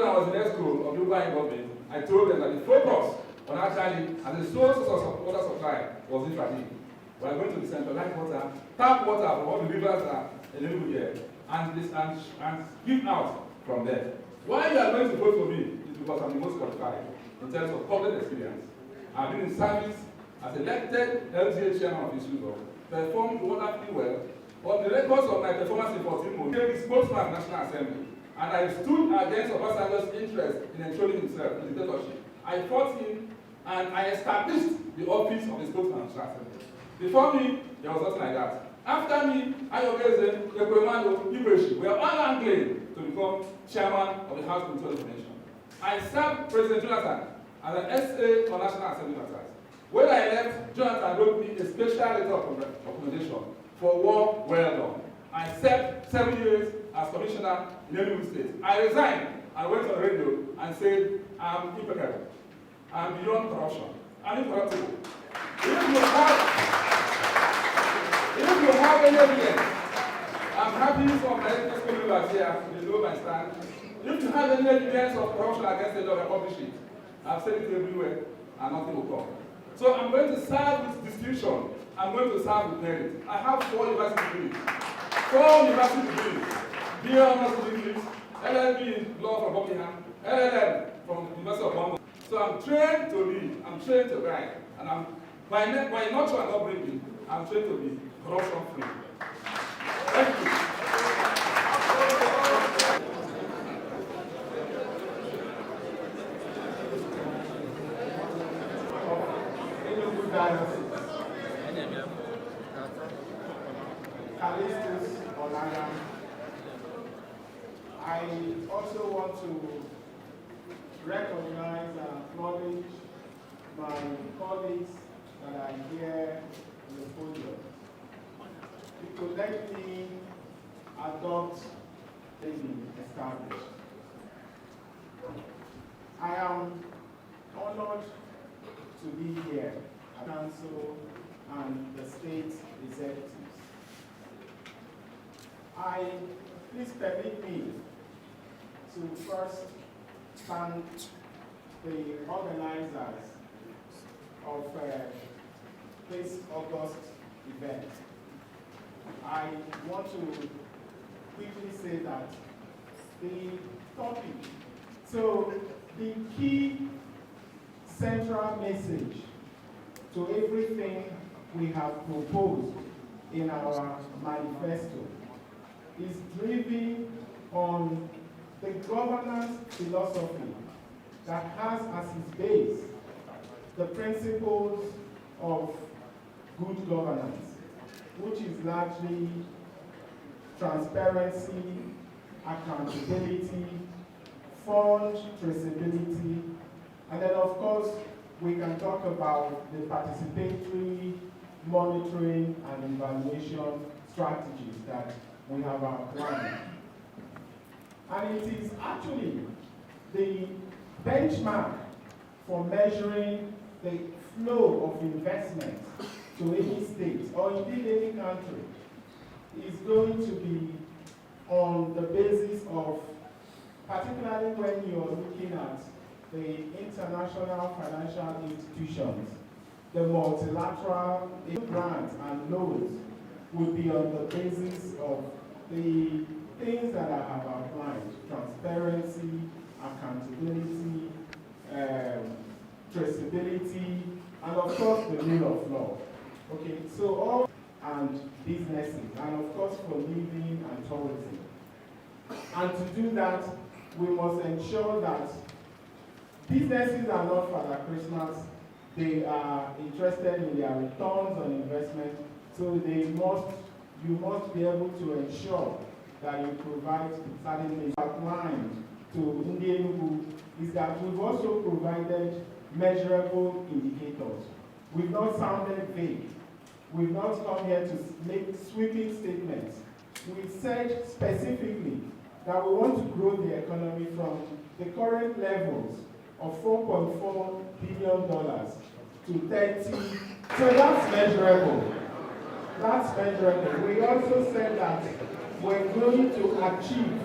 I was in ESCO of Jubilee government, I told them that the focus on actually as a source of water supply was infrastructure. We are going to decentralize water, tap water from all the rivers that are in Enugu here, and give out from there. Why you are going to vote for me is because I'm the most qualified in terms of public experience. I've been in service as elected LGA chairman of Isugo, performed wonderfully well. On the records of my performance in 14 became the spokesman of National Assembly, and I stood against Obasanjo's interest in enthroning himself in dictatorship. I fought him, and I established the office of the spokesman of National Assembly. Before me, there was nothing like that. After me, Ayogeze, Ekwemando, Ibeshi were all angling to become chairman of the House Committee on Information. I served President Jonathan as an SA on National Assembly matters. When I left, Jonathan wrote me a special letter of recommendation for work well done. I served 7 years as commissioner in Enugu State. I resigned and went on the radio and said, I'm impeccable. I'm beyond corruption. I'm incorruptible. If you have any evidence, I'm happy some of my school members here, they know my stand. If you have any evidence of corruption against the law, I publish it. I've said it everywhere, and nothing will come. So I'm going to serve with distinction. I'm going to serve with merit. I have 4 university degrees. 4 university degrees. BA Honours in English, LLB in Law from Buckingham, LLM from the University of London. So I'm trained to lead, I'm trained to guide, and I'm by nature and upbringing, I'm trained to be corruption free. Thank you. Enugu Diocese. I also want to recognize and acknowledge my colleagues that are here in the podium. It could let me adopt the established. I am honored to be here at Council and the state executives. Please permit me to first thank the organizers of this August event. I want to quickly say that the topic, so the key central message to everything we have proposed in our manifesto is driven on the governance philosophy that has as its base the principles of good governance, which is largely transparency, accountability, fund traceability, and then of course we can talk about the participatory monitoring and evaluation strategies that we have outlined. And it is actually the benchmark for measuring the flow of investment to any state or indeed any country is going to be on the basis of, particularly when you're looking at the international financial institutions, the multilateral grants and loans would be on the basis of the things that I have outlined: transparency, accountability, traceability, and of course the rule of law. Okay, so all and businesses, and of course for living and tourism. And to do that, we must ensure that businesses are not Father Christmas. They are interested in their returns on investment, so you must be able to ensure that you provide certain outlined to Enugu is that we've also provided measurable indicators. We've not sounded vague. We've not come here to make sweeping statements. We said specifically that we want to grow the economy from the current levels of $4.4 billion to 30. So that's measurable. That's measurable. We also said that we're going to achieve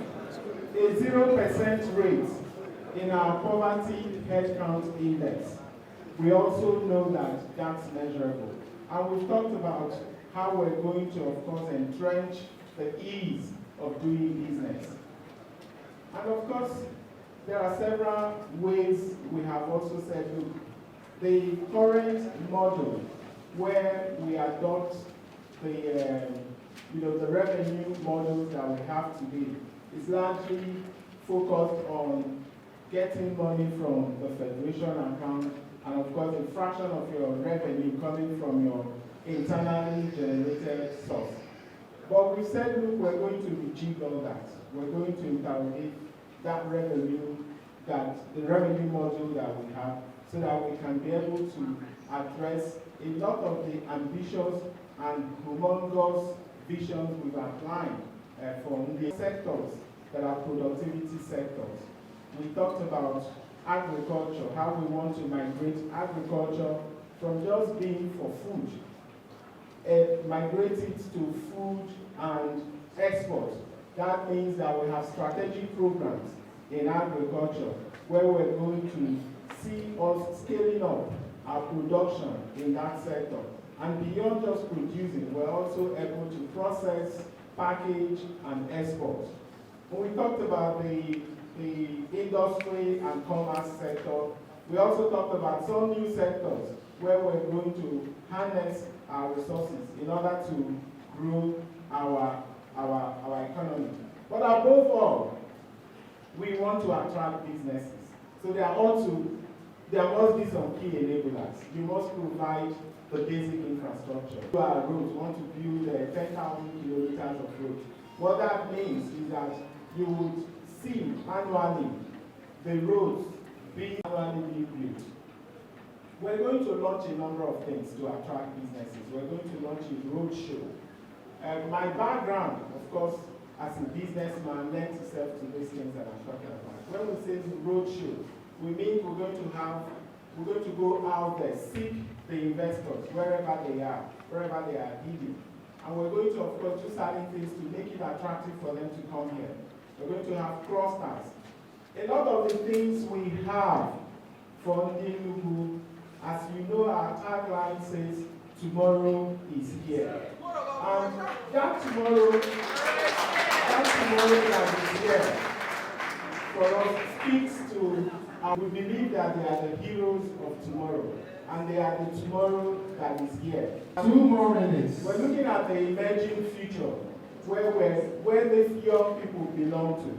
a 0% rate in our poverty headcount index. We also know that that's measurable. And we've talked about how we're going to, of course, entrench the ease of doing business. And of course, there are several ways we have also said, look, the current model where we adopt the revenue models that we have today is largely focused on getting money from the federation account, and of course a fraction of your revenue coming from your internally generated source. But we said, look, we're going to rejig all that. We're going to interrogate that revenue, the revenue model that we have, so that we can be able to address a lot of the ambitious and humongous visions we've outlined for the sectors that are productivity sectors. We talked about agriculture, how we want to migrate agriculture from just being for food, migrate it to food and export. That means that we have strategic programs in agriculture where we're going to see us scaling up our production in that sector. And beyond just producing, we're also able to process, package, and export. When we talked about the industry and commerce sector, we also talked about some new sectors where we're going to harness our resources in order to grow our economy. But above all, we want to attract businesses. So there must be some key enablers. You must provide the basic infrastructure. Our roads, we want to build 10,000 kilometers of road. What that means is that you would see annually the roads being annually built. We're going to launch a number of things to attract businesses. We're going to launch a road show. My background, of course, as a businessman, lends itself to these things that I'm talking about. When we say road show, we mean we're going to go out there, seek the investors wherever they are hidden. And we're going to, of course, do certain things to make it attractive for them to come here. We're going to have clusters. A lot of the things we have for Enugu, as you know, our tagline says, tomorrow is here. And that tomorrow that is here for us speaks to, we believe that they are the heroes of tomorrow. And they are the tomorrow that is here. 2 more minutes. We're looking at the emerging future where these young people belong to.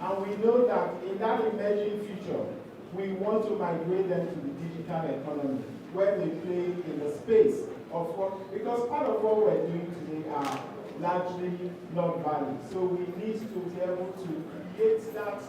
And we know that in that emerging future, we want to migrate them to the digital economy, where they play in the space of what, because part of what we're doing today are largely not valid. So we need to be able to create that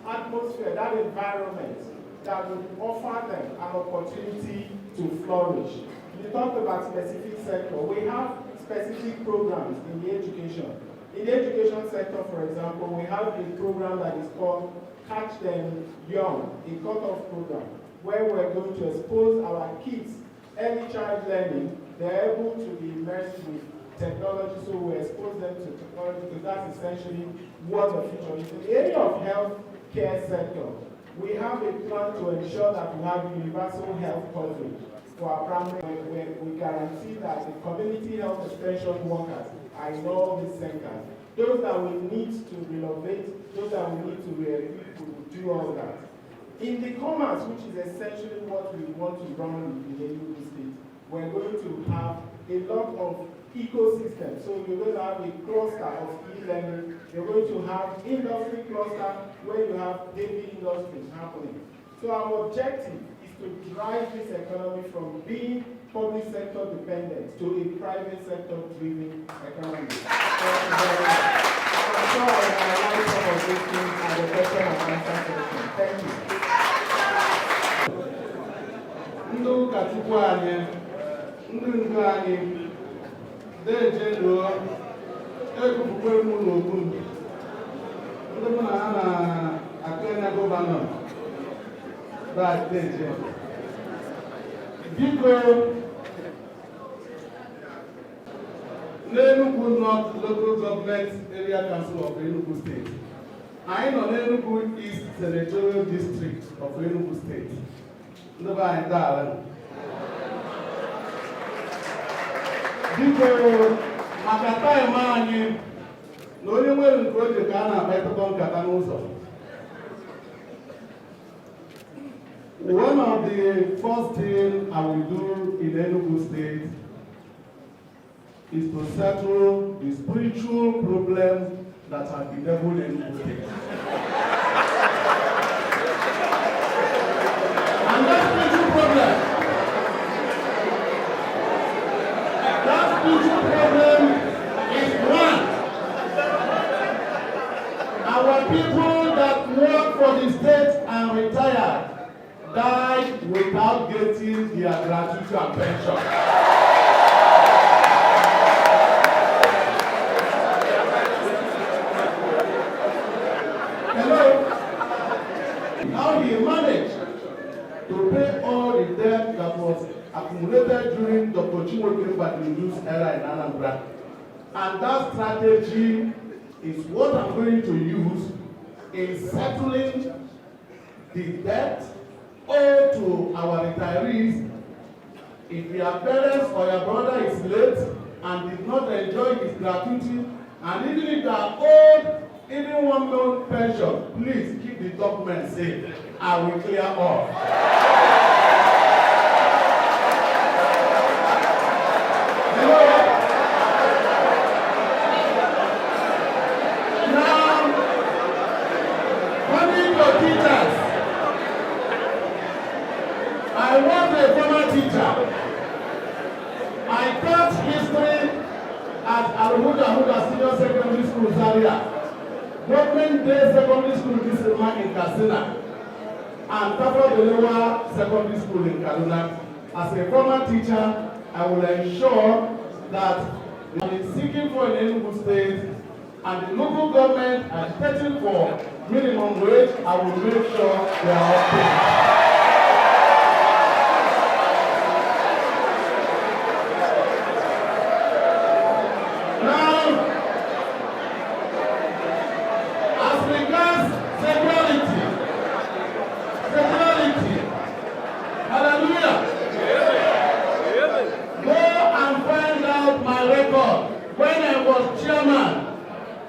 atmosphere, that environment that will offer them an opportunity to flourish. You talked about specific sector. We have specific programs in the education. In the education sector, for example, we have a program that is called Catch Them Young, a cutoff program, where we're going to expose our kids early child learning. They're able to be immersed with technology, so we expose them to technology because that's essentially what the future is. In the area of health care sector, we have a plan to ensure that we have universal health coverage for our primary, where we guarantee that the community health extension workers are in all these centers. Those that we need to renovate, those that we need to re-equip, we will do all that. In the commerce, which is essentially what we want to run in the Enugu State, we're going to have a lot of ecosystems. So you're going to have a cluster of e-learning. You're going to have industry cluster where you have heavy industries happening. So our objective is to drive this economy from being public sector dependent to a private sector driven economy. Thank you very much. I'm sure I will highlight some of these things at the question and answer session. Thank you. Ndị ụka Chukwu anyị, ndị ndu anyị, deje lụọ, ekupukwe mụ n'okwu m. Ndị mụ na ha na-akenya gọvanọ, that deje. Biko, Enugu North Local Government Area Council of Enugu State. I know Enugu East Senatorial District of Enugu State. Nobody darling. Biko, makata imani, no only way we go to Ghana, better than Katanoso. One of the first things I will do in Enugu State is to settle the spiritual problems that have bedeviled Enugu State. And that spiritual problem, is one. Our people that work for the state and retired died without getting their gratuity and pension. Hello? How he managed to pay all the debt that was accumulated during Dr. Chinwoke Badilu's era in Anambra. And that strategy is what I'm going to use in settling the debt owed to our retirees. If your parents or your brother is late and did not enjoy his gratuity, and even if they are owed even 1 month pension, please keep the document safe. I will clear off. Now, coming to teachers, I was a former teacher. I taught history at Al-Huda Senior Secondary School, Zaria, Government Day Secondary School in Katsina, and Tafa Belewa Secondary School in Kaduna. As a former teacher, I will ensure that I am seeking for an Enugu State and the local government agitating for minimum wage. I will make sure they are all paid.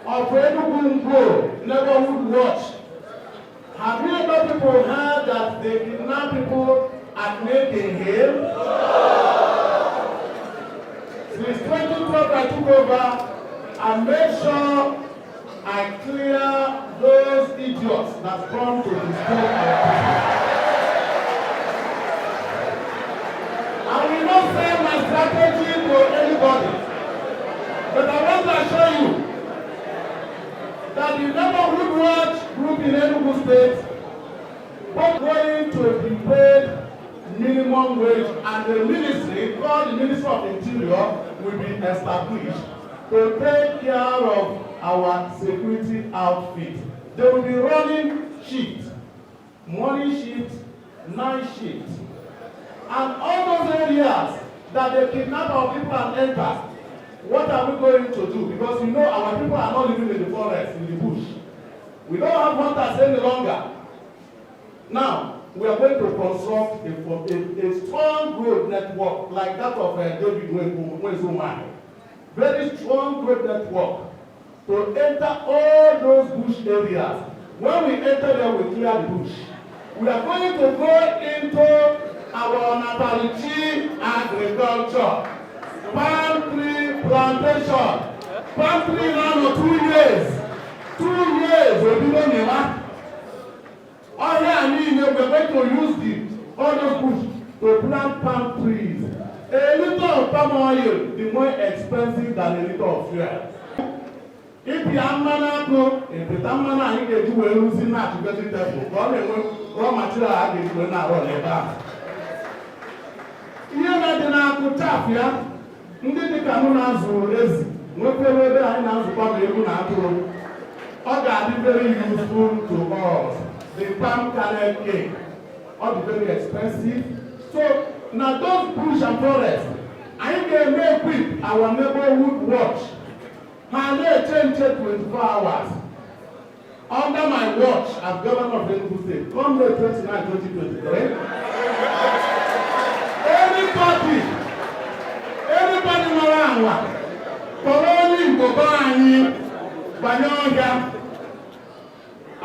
Of Enugu Neighborhood Watch. Have you ever people heard that they kidnap people at Making Hill? Since 2012 I took over and made sure I clear those idiots that come to disturb our people. I will not say my strategy to anybody, but I want to assure you that the Neighborhood Watch group in Enugu State was going to be paid minimum wage, and the ministry, called the Ministry of Interior, will be established to take care of our security outfit. They will be running shifts, morning shifts, night shifts, and all those areas that they kidnap our people and enter. What are we going to do? Because you know our people are not living in the forest, in the bush. We don't have hunters any longer. Now, we are going to construct a strong road network like that of David Wezuma. Very strong road network to enter all those bush areas. When we enter there, we clear the bush. We are going to go into our natality agriculture, palm tree plantation. Palm tree now for 2 years. 2 years will be done in that. All here I mean, we are going to use all those bush to plant palm trees. A liter of palm oil is more expensive than a liter of fuel. If you have money, if you have money, you can do well using that to get it there. Raw material I can do now on the back. Here na the na kutapia, ndi di kanuna zurezi. Mwepelebe anyị na-azụkwa ma egwu na atụrụ. Ọ ga-adị very useful to us. The palm kernel cake. Ọ dị very expensive. So, na those bush and forest, anyị ga-eme equip our neighborhood watch. Ha na-change 24 hours. Under my watch as governor of Enugu State, come May 29, 2023. Everybody around. Kọ̀rọ̀lì ìgbòbá anyị banye ọhịa,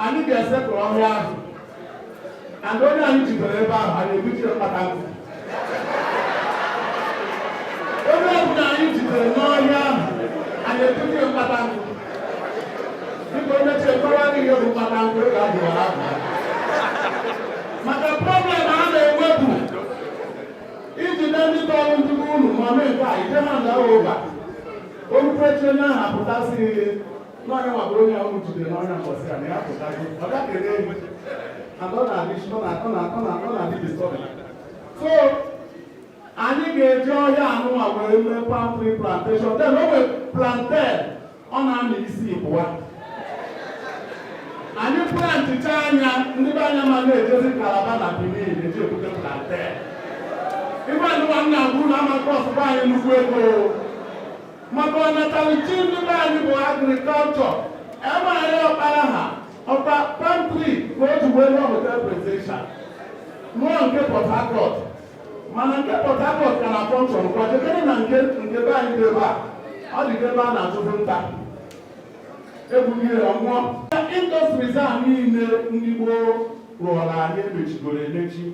anyị ga-esepụ ọhịa ahụ, and onye anyị jidere ebe ahụ, anyị ebuchi mkpata nkụ. Onye ọbụla anyị jidere n'ọhịa ahụ, anyị ebuchi mkpata nkụ. Dịka onye chekwara ihe bụ mkpata nkụ, ị ga-ajụwara ahụ. Maka problem a na-enwepụ ijide ndị tọrọ ndị unu ma mee nke a, ije ha nda ụga. Onye president ahụ apụtasị n'ọnya nwabụrụ onye ahụ jide n'ọnya mbọsị a na ya apụtasị ọ dakere egwu and ọ na-adị disturbing. So anyị ga-eji ọhịa anụnwa wee mee palm tree plantation. Then o nwere plantain ọ na-amị isi pụwa. Anyị planticha anya ndị be anya ma na-ejezi Kalaba na Benin eji ebute plantain. Ibe anụnwa m na-agwụ na ama kọsụba anyị nnukwu ego. Maka natality ndị be anyị bụ agriculture. Ebe anyị ọkpara ha ọkpa palm tree ka o ji wee rụọ hotel presentation. Rụọ nke Port Harcourt. Mana nke Port Harcourt ka na function kwa jekere na nke be anyị dị ebe a. Ọ dị ebe a na-atụrụ nta. Ebughị ọnwụọ. Industries a niile ndị gboo rụọrọ anyị emechigoro emechi.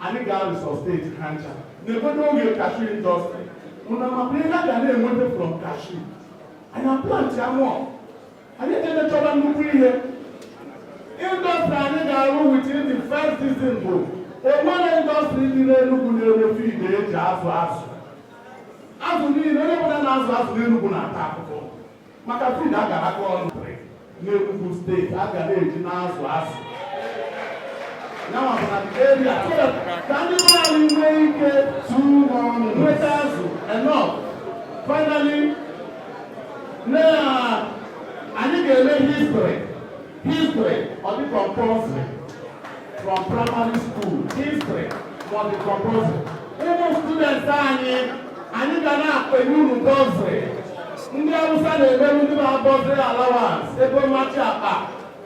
Anyị ga-resuscitate ha ncha. N'ebodo oge cashew industry. Una mapinga gane enwete from cashew. Anyị plant ya more. Anyị ejede chọba nnukwu ihe. Industry anyị ga-arụ within the first season bụ enwere industry dị n'Enugu na-ere feed eji azụ azụ. Azụ niile onye ọbụla na-azụ azụ n'Enugu na-ata akụkọ. Maka feed a ga-akọ ọnụ n'Enugu State a ga na-eji na-azụ azụ. Now I'm at the area. Can you make it too long? Enough. Finally, now I need to learn history of the compulsory from primary school. History was the compulsory. Even students are I need to know a new compulsory. Ndị Hausa na-eme ndị na-abọziri allowance ego mmachi akpa.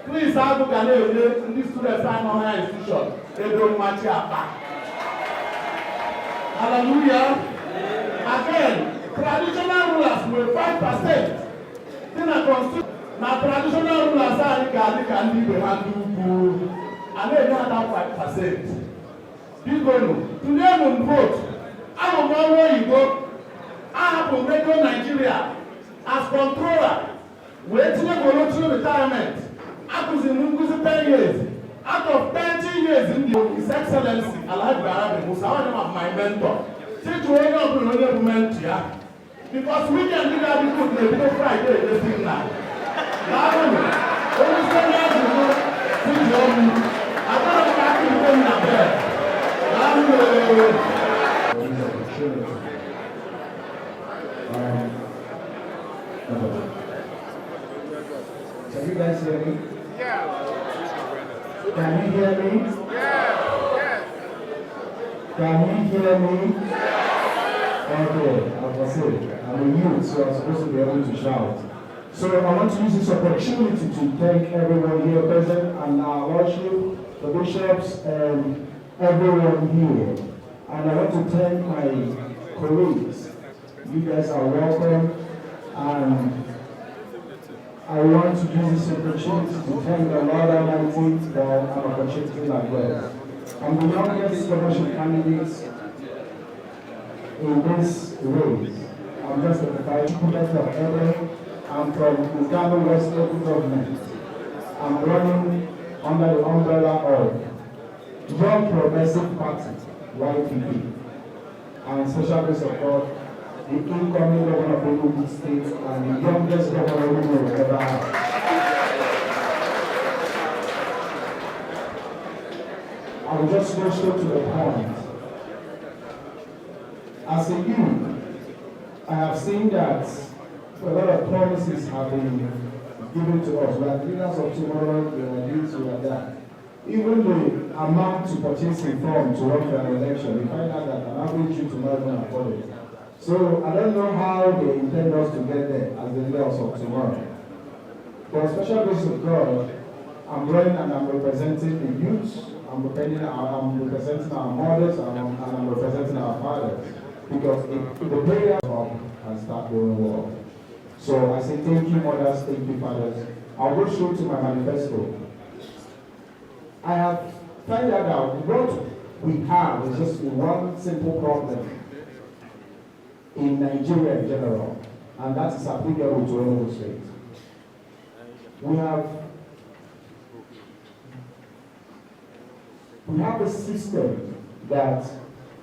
Please, I look at the students are not high institution. They don't match up. Hallelujah. Again, traditional rulers were 5%. Then a constitution. Now, traditional rulers are can live and do good. And they don't have 5%. People know. Today, we vote. I don't know where you go. I have to make Nigeria as controller. Waiting for retirement. After 10 years, out of 30 years in His Excellency, Alhaji Barabe Musa, one of my mentor, since we are not going to because we can do that because Friday, this thing now. Only 7 years ago, I thought I could go in Can you guys hear me? Yeah. Can you hear me? Yeah. Yes. Can you hear me? Yes. Okay, as I said, I'm a youth, so I'm supposed to be able to shout. So I want to use this opportunity to thank everyone here present and our worship, the bishops, and everyone here. And I want to thank my colleagues. You guys are welcome. And I want to use this opportunity to thank the Lord Almighty for an opportunity like that. I'm the youngest governorship candidate in this race. I'm just a student of Ede. I'm from Enugu West Local Government. I'm running under the umbrella of Young Progressive Party, YPP, and Special Grace of God, the incoming governor of Enugu State and the youngest governor we will ever have. I will just go straight to the point. As a youth, I have seen that a lot of promises have been given to us. We are leaders of tomorrow, we are youth, we are that. Even the amount to purchasing from to run for an election, we find out that an average youth tomorrow can afford it. So I don't know how they intend us to get there as the leaders of tomorrow. For special grace of God, I'm running and I'm representing the youth. I'm representing our mothers and I'm representing our fathers. Because if the prayer can start going well. So I say thank you mothers, thank you fathers. I'll go straight to my manifesto. I have found out what we have is just one simple problem in Nigeria in general, and that is applicable to Enugu State. We have a system that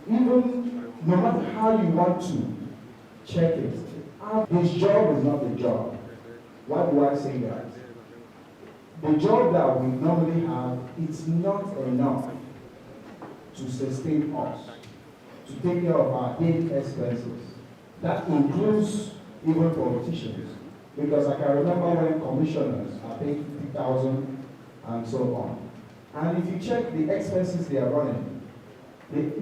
even no matter how you want to check it, this job is not the job. Why do I say that? The job that we normally have, it's not enough to sustain us, to take care of our daily expenses. That includes even politicians. Because I can remember when commissioners are paid 50,000 and so on. And if you check the expenses they are running,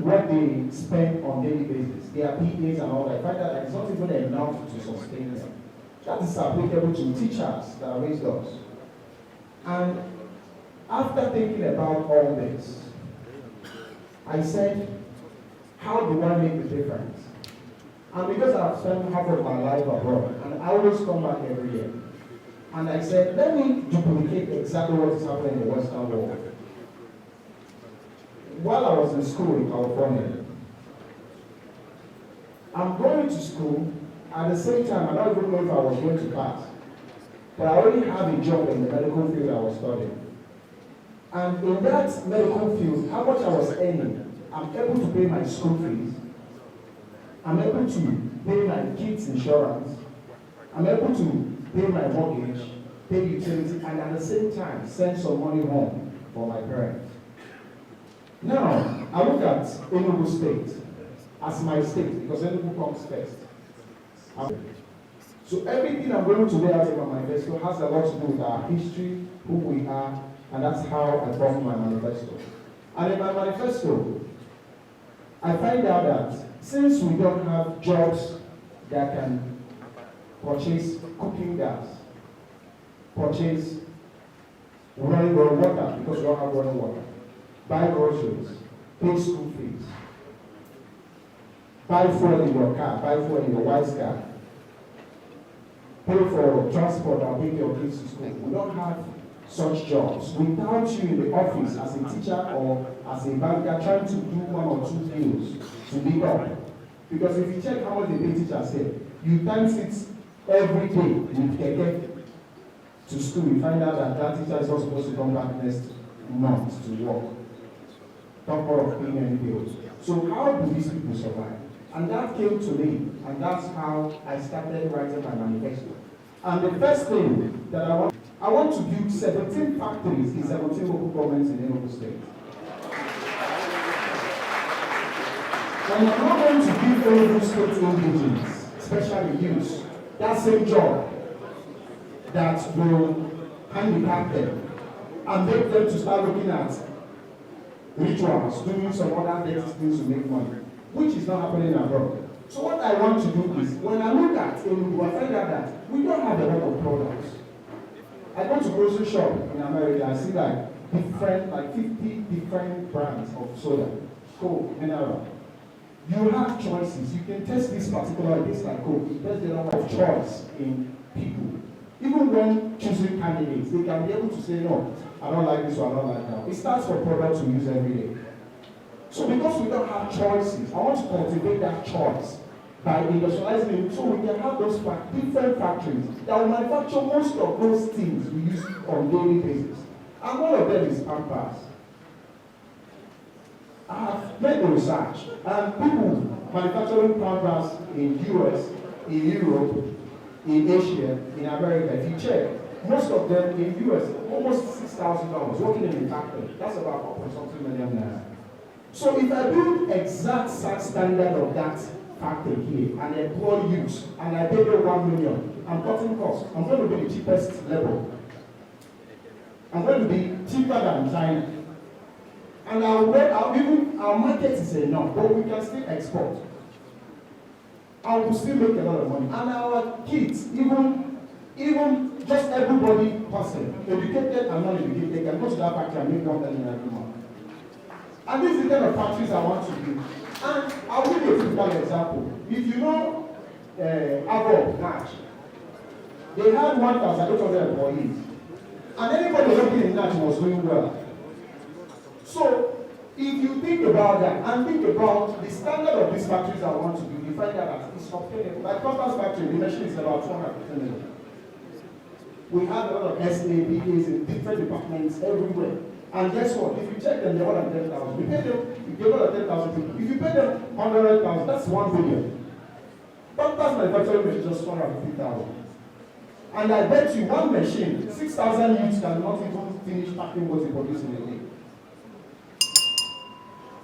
what they spend on daily basis, their PAs and all that, I find that it's not even enough to sustain them. That is applicable to teachers that raised us. And after thinking about all this, I said, how do I make the difference? And because I've spent half of my life abroad, and I always come back every year, and I said, let me duplicate exactly what is happening in the Western world. While I was in school in California, I'm going to school at the same time. I don't even know if I was going to pass, but I already have a job in the medical field I was studying. And in that medical field, how much I was earning, I'm able to pay my school fees. I'm able to pay my kids' insurance. I'm able to pay my mortgage, pay utilities, and at the same time send some money home for my parents. Now, I look at Enugu State as my state because Enugu comes first. So everything I'm going to lay out in my manifesto has a lot to do with our history, who we are, and that's how I formed my manifesto. And in my manifesto, I find out that since we don't have jobs that can purchase cooking gas, purchase running water because we don't have running water, buy groceries, pay school fees, buy fuel in your car, buy fuel in your wife's car, pay for transport and take your kids to school. We don't have such jobs. Without you in the office as a teacher or as a banker trying to do one or two deals to live up. Because if you check how much the pay teachers say, you times it every day with keke to school, you find out that that teacher is not supposed to come back next month to work. Talk more of paying any bills. So how do these people survive? And that came to me, and that's how I started writing my manifesto. And the first thing that I want to build 17 factories in 17 local governments in Enugu State. And I'm not going to give Enugu State indigenous, especially youth, that same job that will handicap them and make them to start looking at rituals, doing some other dirty things to make money, which is not happening abroad. So what I want to do is, when I look at Enugu, I find out that we don't have a lot of products. I go to grocery shop in America, I see like 50 different brands of soda, Coke, mineral. You have choices. You can test this particular, this like Coke, you test the number of choice in people. Even when choosing candidates, they can be able to say, no, I don't like this or I don't like that. It starts for products we use every day. So because we don't have choices, I want to cultivate that choice by industrializing it so we can have those different factories that will manufacture most of those things we use on daily basis. And one of them is Pampers. I have made the research, and people manufacturing Pampers in US, in Europe, in Asia, in America, if you check, most of them in US, almost $6,000 working in the factory. That's about 4.something million naira. So if I build exact standard of that factory here and employ youth and I pay them 1 million, I'm cutting costs. I'm going to be the cheapest level. I'm going to be cheaper than China. And our market is enough, but we can still export. And we'll still make a lot of money. And our kids, even just everybody person, educated and non-educated, they can go to that factory and make 1 million every month. And this is the kind of factories I want to do. And I'll give you a typical example. If you know Avo Natch, they had 1,800 employees. And anybody working in Natch was doing well. So, if you think about that and think about the standard of these factories I want to do, you find that it's obtainable. Like Pampers factory, the machine is about 250 million. We have a lot of APGAs in different departments everywhere. And guess what? If you check them, they're more than 10,000. You pay them, you give them 10,000 people. If you pay them 100,000, that's 1 billion. Pampers manufacturing machine is just 250,000. And I bet you one machine, 6,000 youths cannot even finish packing what they produce in a day.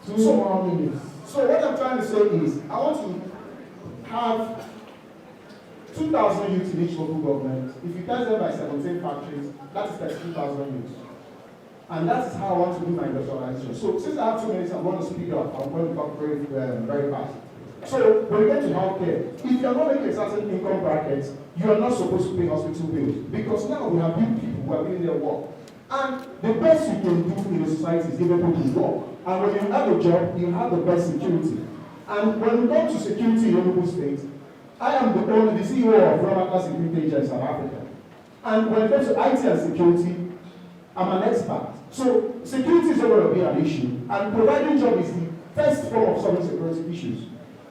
2 more minutes. So what I'm trying to say is, I want to have 2,000 youths in each local government. If you times them by 17 factories, that is 32,000 youths. And that is how I want to do my industrialization. So since I have 2 minutes, I'm going to speed up. I'm going to talk very fast. So when we get to healthcare, if you're not making a certain income bracket, you are not supposed to pay hospital bills. Because now we have big people who are doing their work. And the best you can do in a society is give people work. And when you have a job, you have the best security. And when we come to security in Enugu State, I am the CEO of Ramaka Security Agency in South Africa. And when it comes to IT and security, I'm an expert. So security is not going to be an issue. And providing job is the first form of solving security issues.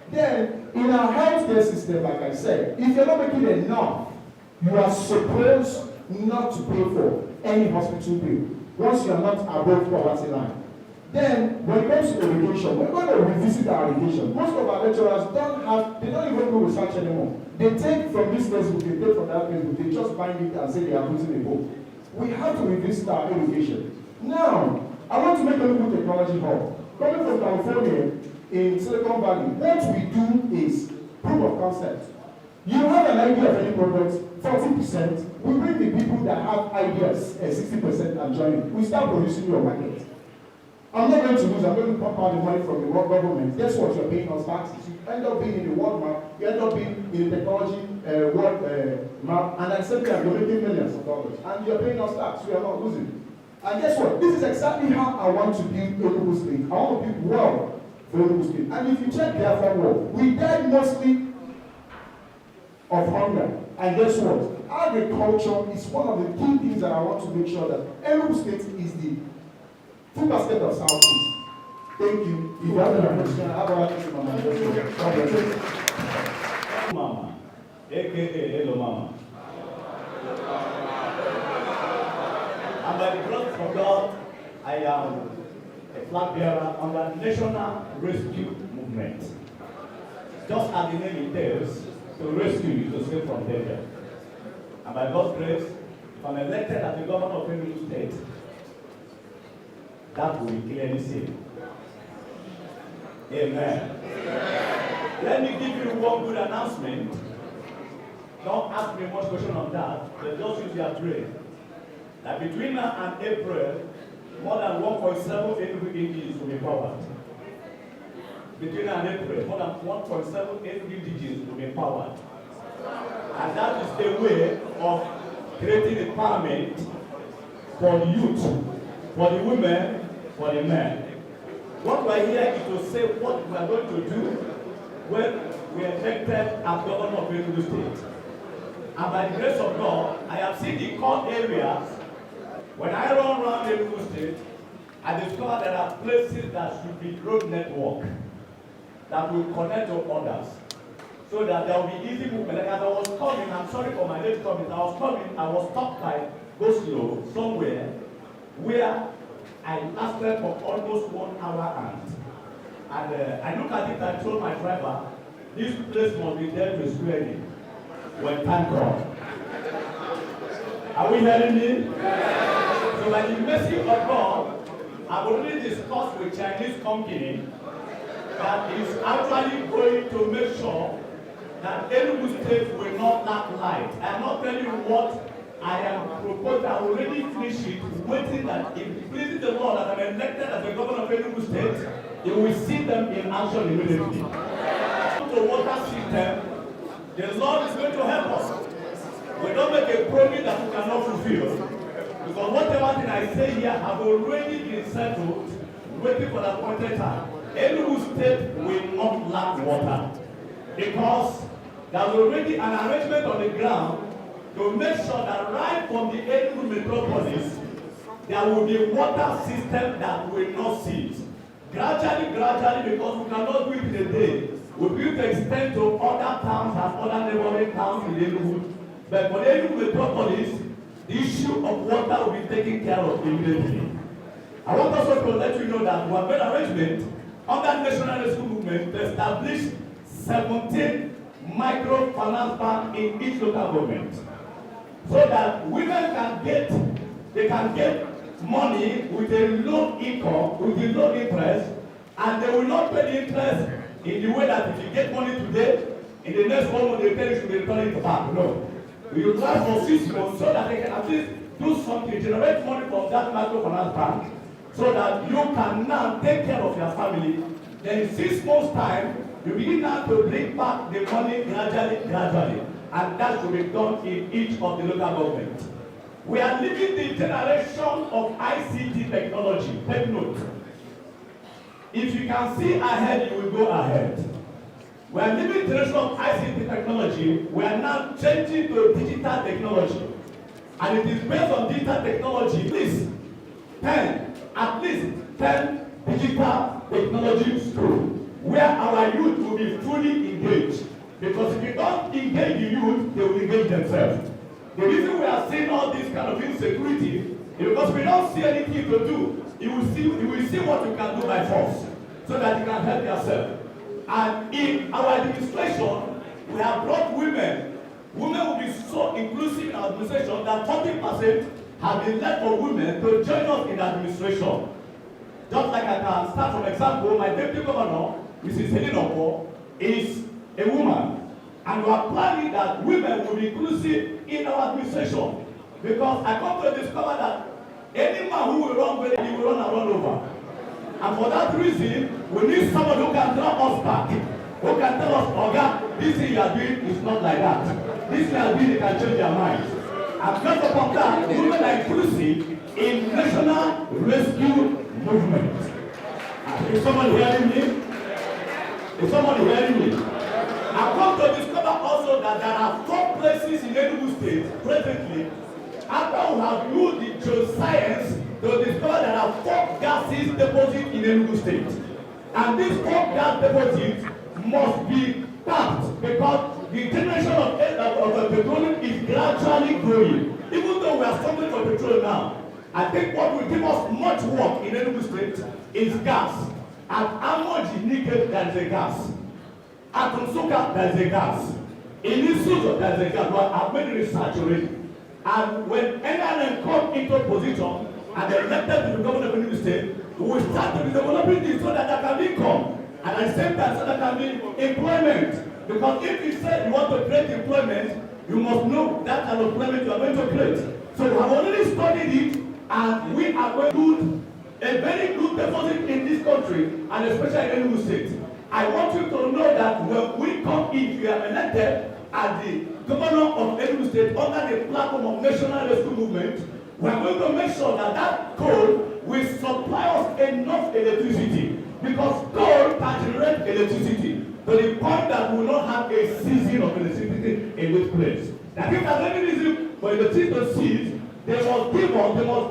Then, in our healthcare system, like I said, if you're not making enough, you are supposed not to pay for any hospital bill once you are not above poverty line. Then, when it comes to education, we're going to revisit our education. Most of our lecturers they don't even do research anymore. They take from this textbook, they take from that textbook, they just bind it and say they are putting a book. We have to revisit our education. Now, I want to make a little technology hub. Coming from California, in Silicon Valley, what we do is proof of concept. You have an idea of any product, 40%. We bring the people that have ideas, 60% and join it. We start producing your market. I'm not going to lose, I'm going to pump out the money from the world government. Guess what? You're paying us taxes. You end up being in the world map, you end up being in the technology world map, and at the same time, you're making millions of dollars. And you're paying us tax, we are not losing. And guess what? This is exactly how I want to build Enugu State. I want to build well for Enugu State. And if you check the Afghan war, we died mostly of hunger. And guess what? Agriculture is one of the key things that I want to make sure that Enugu State is the full basket of Southeast. Thank you. If you have any question, I have a question on my question. Mama, aka Hello Mama. And by the grace of God, I am a flag bearer on the National Rescue Movement. Just as the name entails, to rescue you to save from danger. And by God's grace, if I'm elected as the governor of Enugu State, that will be clearly seen. Amen. Amen. Let me give you one good announcement. Don't ask me much question on that, but just use your brain. That between now and April, more than 1.7 Enugu DGs will be powered. Between now and April, more than 1.7 Enugu DGs will be powered. And that is the way of creating empowerment for the youth, for the women, for the men. What we are here is to say what we are going to do when we are elected as governor of Enugu State. And by the grace of God, I have seen the core areas. When I run around Enugu State, I discovered there are places that should be road network that will connect to others, so that there will be easy movement. Like as I was coming, I'm sorry for my late comment, I was stopped by go slow somewhere where I lasted for almost 1 hour and I look at it and told my driver, this place must be there to square when time comes. Are we hearing me? So by the mercy of God, I've already discussed with Chinese company that is actually going to make sure that Enugu State will not lack light. I am not telling you what I am proposing. I already finished it, waiting that if it pleases the Lord that I'm elected as the governor of Enugu State, you will see them in action immediately. The water system, the Lord is going to help us. We don't make a promise that we cannot fulfill. Because whatever thing I say here have already been settled, waiting for the appointed time. Enugu State will not lack water. Because there's already an arrangement on the ground to make sure that right from the Enugu metropolis, there will be a water system that will not cease. Gradually, because we cannot do it in a day, we will extend to other towns and other neighboring towns in Enugu. But for the Enugu metropolis, the issue of water will be taken care of immediately. I want also to let you know that we have made arrangement under National Rescue Movement to establish 17 microfinance banks in each local government, so that women can get money with a low income, with a low interest, and they will not pay the interest in the way that if you get money today, in the next 1 month they tell you to return it back. No. You try for 6 months so that they can at least do something, generate money from that microfinance bank, so that you can now take care of your family. Then in 6 months' time, you begin now to bring back the money gradually. And that should be done in each of the local governments. We are living the generation of ICT technology. Take note. If you can see ahead, you will go ahead. We are living the generation of ICT technology. We are now changing to digital technology. And it is based on digital technology. At least 10 digital technology schools where our youth will be fully engaged. Because if you don't engage the youth, they will engage themselves. The reason we are seeing all this kind of insecurity is because we don't see anything to do. You will see what you can do by force, so that you can help yourself. And in our administration, we have brought women. Women will be so inclusive in our administration that 40% have been left for women to join us in the administration. Just like I can start from example, my deputy governor, Mrs. Helena, is a woman. And we are planning that women will be inclusive in our administration. Because I come to discover that any man who will run very, he will run and run over. And for that reason, we need someone who can draw us back. Who can tell us, Oga, this thing you are doing is not like that. This thing you are doing, you can change your mind. And based upon that, women are inclusive in national rescue movement. Is someone hearing me? Is someone hearing me? I've come to discover also that there are 4 places in Enugu State presently, after we have used the geoscience to discover there are 4 gases deposits in Enugu State. And these 4 gas deposits must be tapped because the generation of petroleum is gradually growing. Even though we are struggling for petrol now, I think what will give us much work in Enugu State is gas. At Amoji Nickel, there is a gas. At Nsuka, there is a gas. In Isuzu, there is a gas. But I've made research already. And when NRM come into position and they elected to the governor of Enugu State, we will start to be developing this so that there can be income. And at the same time, so there can be employment. Because if you say you want to create employment, you must know that kind of employment you are going to create. So we have already studied it, and we are going to do a very good deposit in this country, and especially in Enugu State. I want you to know that when we come in, we are elected as the governor of Enugu State under the platform of National Rescue Movement. We are going to make sure that that coal will supply us enough electricity, because coal can generate electricity to the point that we will not have a season of electricity in this place. That if there's any reason for electricity to cease, they must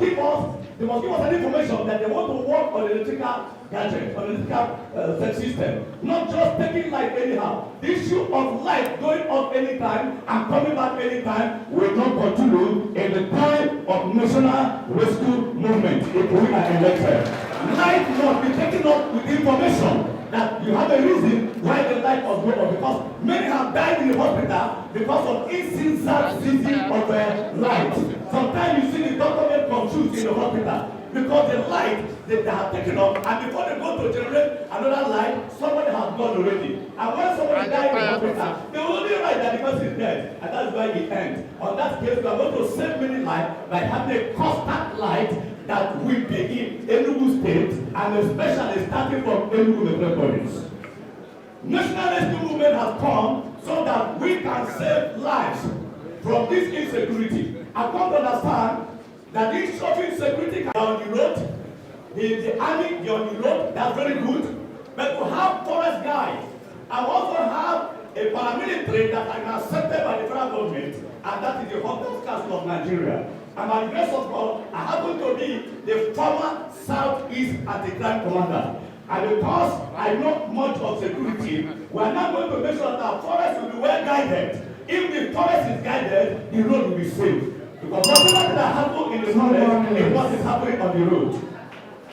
give us They must give us an information that they want to work on electrical gadget, on electrical system, not just taking light anyhow. The issue of light going off anytime and coming back anytime will not continue in the time of national rescue movement if we are elected. Light must be taken up with information that you have a reason why the light was going off, because many have died in the hospital because of insensitivity of light. Sometimes you see the doctor get confused in the hospital because the light they have taken up, and before they go to generate another light, somebody has gone already. And when somebody dies in the hospital, they will only write that the person is dead, and that's why it ends. On that case, we are going to save many lives by having a constant light that will be in Enugu State, and especially starting from Enugu metropolis. National rescue movement has come so that we can save lives from this insecurity. I come to understand that this shopping security can be on the road, the army be on the road, that's very good. But to have forest guys, I also have a paramilitary that I am accepted by the federal government, and that is the Hunters Council of Nigeria. And by the grace of God, I happen to be the former Southeast Anti-Crime Commander. And because I know much of security, we are now going to make sure that our forest will be well guided. If the forest is guided, the road will be safe. Because whatever that happens in the forest is what is happening on the road.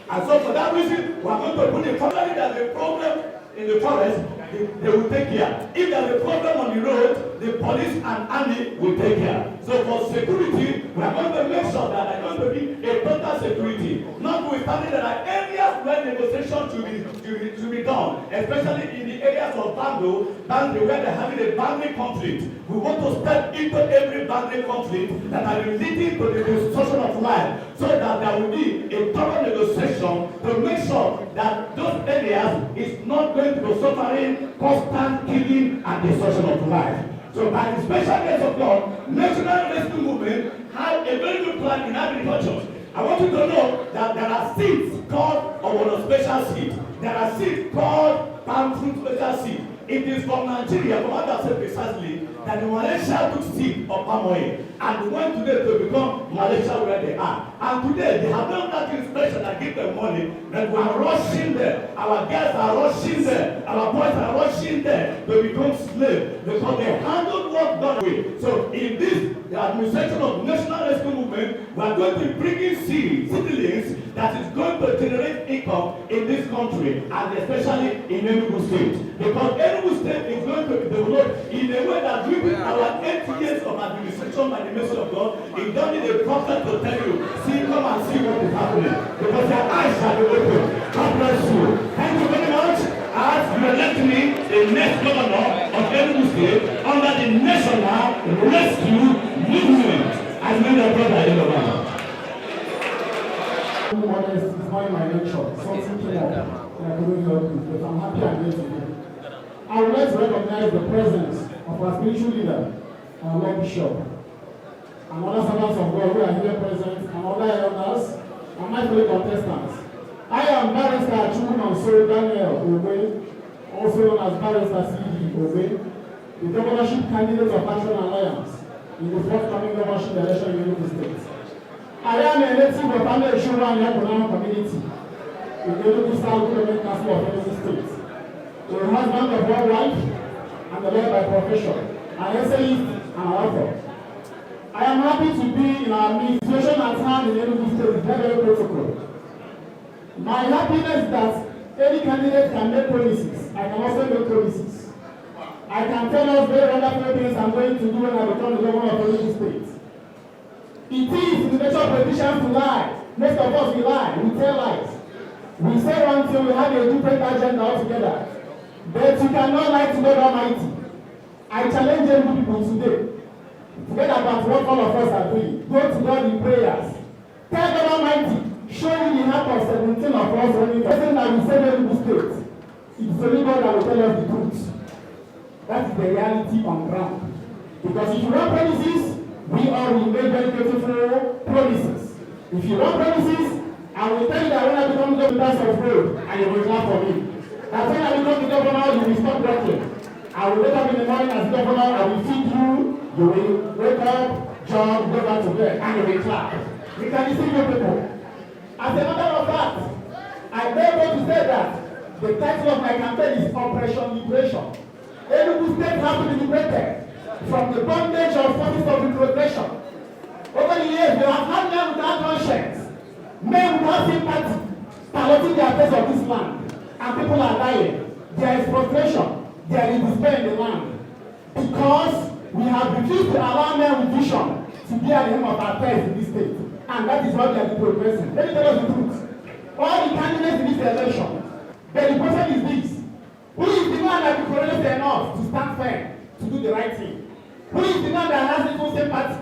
And so for that reason, we are going to put the forest that the problem in the forest, they will take care. If there is a problem on the road, the police and army will take care. So for security, we are going to make sure that there is going to be a total security. Notwithstanding that there are areas where negotiation should be done, especially in the areas of boundary where they are having a boundary conflict. We want to step into every boundary conflict that are leading to the destruction of life, so that there will be a thorough negotiation to make sure that those areas is not going to be suffering constant killing and destruction of life. So by the special grace of God, National Rescue Movement had a very good plan in agriculture. I want you to know that there are seeds called Owono special seed. There are seeds called palm fruit special seed. It is from Nigeria, from what I said precisely, that the Malaysia took seed of palm oil and went today to become Malaysia where they are. And today they have done that inspection and give them money, that we are rushing there. Our girls are rushing there. Our boys are rushing there to become slaves because they handled what done away. So in this, the administration of National Rescue Movement, we are going to bring in seedlings that is going to generate income in this country, and especially in Enugu State. Because Enugu State is going to be developed in a way that we, our 8 years of administration by the mercy of God, it don't need a prophet to tell you, see, come and see what is happening. Because your eyes shall be open. God bless you. Thank you very much. As you elect me the next governor of Enugu State under the National Rescue Movement. I made a brother in the world. It's not in my nature. Something came up and I couldn't help it, but I'm happy I'm here today. I would like to recognize the presence of our spiritual leader, our Lord Bishop, and other servants of God who are here present, and other elders, and my fellow contestants. I am Barrister Chukwumanso Daniel Owe, also known as Barrister C.D. Owe, the governorship candidate of Action Alliance in the forthcoming governorship election in Enugu State. I am a native of Ameshura and Yakunama community in the Enugu State Council of Enugu State. A husband of one wife and a lawyer by profession, an essayist and an author. I am happy to be in our midst. The situation at hand in Enugu State is very protocol. My happiness is that any candidate can make promises. I can also make promises. I can tell us very wonderful things I'm going to do when I become the governor of Enugu State. It is in the nature of politicians to lie. Most of us we lie, we tell lies. We say one thing, we have a different agenda altogether. But you cannot lie to God Almighty. I challenge every people today. Forget about what all of us are doing. Go to God in prayers. Tell God Almighty, show you the heart of 17 of us running. The person that will save Enugu State. It's only God that will tell us the truth. That is the reality on ground. Because if you want promises, we all will make very beautiful promises. If you want promises, I will tell you that when I become the governor of road, and you will clap for me. That when I become the governor, you will stop working. I will wake up in the morning as governor, I will feed you, you will wake up, jog, go back to bed, and you will clap. We can deceive your people. As a matter of fact, I beg you to say that the title of my campaign is Operation Liberation. Enugu State has to be liberated from the bondage of forces of retrogression. Over the years, we have had men without conscience, men without sympathy, piloting the affairs of this land, and people are dying. There is frustration, there is despair in the land, because we have refused to allow men with vision to be at the helm of our affairs in this state, and that is why we are progressing. Let me tell us the truth. All the candidates in this election, the question is this: who is the man that is courageous enough to stand firm, to do the right thing? Who is the man that has little sympathy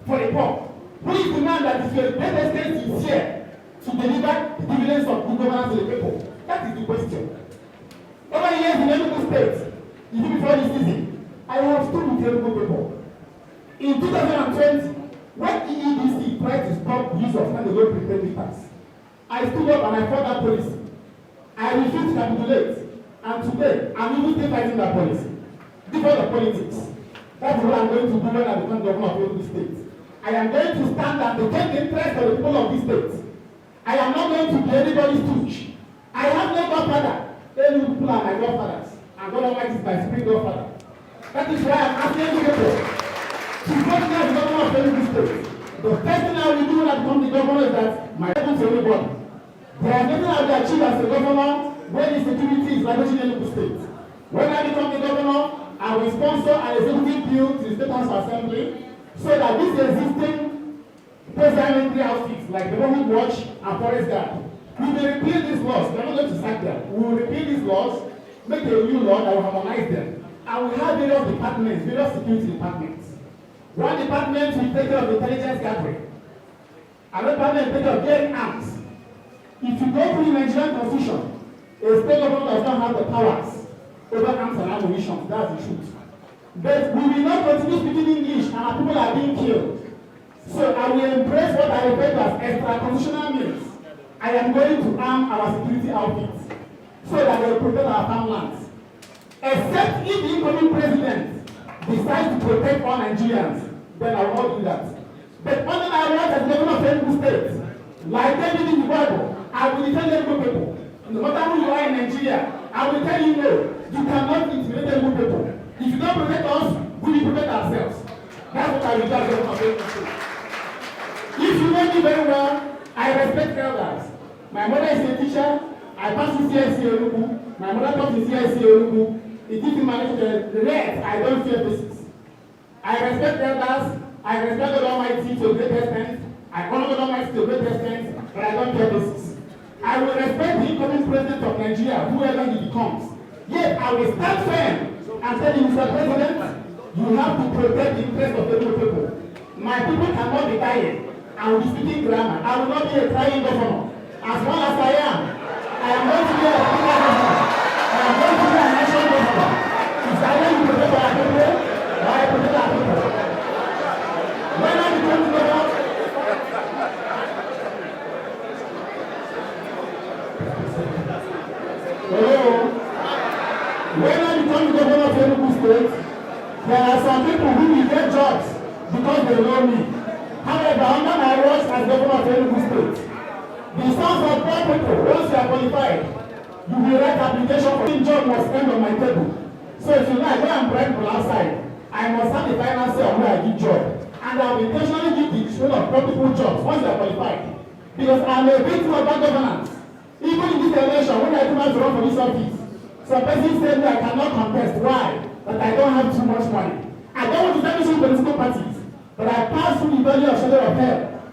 for the poor? Who is the man that is to a great extent sincere to deliver the dividends of good governance to the people? That is the question. Over the years in Enugu State, even before the season, I have stood with Enugu people. In 2020, when EEDC tried to stop the use of standalone prepaid meters, I stood up and I fought that policy. I refused to capitulate, and today I'm even still fighting that policy. Different of politics. That's what I'm going to do when I become governor of Enugu State. I am going to stand and defend the interest of the people of this state. I am not going to be anybody's stooge. I have no godfather. Enugu people are my godfathers, and God Almighty is my spiritual godfather. That is why I'm asking you people to vote me as the governor of Enugu State. The first thing I will do when I become the governor is that my heaven to everybody. There is nothing I will achieve as a governor when insecurity is ravaging Enugu State. When I become the governor, I will sponsor an executive bill to the State House Assembly so that this existing parliamentary outfits like the Neighborhood Watch and Forest Guard, we will repeal these laws. We are not going to sack them. We will repeal these laws, make a new law that will harmonize them. And we have various departments, various security departments. One department will take care of intelligence gathering. Another department will take care of getting arms. If you go through the Nigerian Constitution, a state government does not have the powers over arms and ammunition. That's the truth. But we will not continue speaking English and our people are being killed. So I will embrace what I refer to as extra-constitutional means. I am going to arm our security outfits so that they will protect our farmlands. Except if the incoming president decides to protect all Nigerians, then I will not do that. But under my right as governor of Enugu State, like David in the Bible, I will defend Enugu people. No matter who you are in Nigeria, I will tell you no, you cannot intimidate Enugu people. If you don't protect us, we will protect ourselves. That's what I will do as governor of Enugu State. If you know me very well, I respect elders. My mother is a teacher. I pass to CSC Enugu. My mother comes to CSC Enugu. It is managed the rest. I don't fear physics. I respect elders. I respect God Almighty to a great extent. I honor God Almighty to a great extent, but I don't fear physics. I will respect the incoming president of Nigeria, whoever he becomes. Yet I will stand firm and tell him, Mr. President, you have to protect the interest of the people. My people cannot be dying. I will be speaking grammar. I will not be a trying governor. As long as I am going to be a speaker governor. I am going to be a national governor. It's either you protect our people or I protect our people. When I become governor, when I become the governor of Enugu State, there are some people who will get jobs because they know me. However, under my watch as governor of Enugu State, the sons of poor people, once you are qualified, you will write application for any job must end on my table. So if you like, when I'm bribe people outside, I must have the finance say where I give job. And I will intentionally give the children of poor people jobs once you are qualified. Because I'm a victim of bad governance. Even in this election, when I do not run for this office, some person said that I cannot contest. Why? That I don't have too much money. I don't want to establish political parties. But I pass through the valley of shadow of hell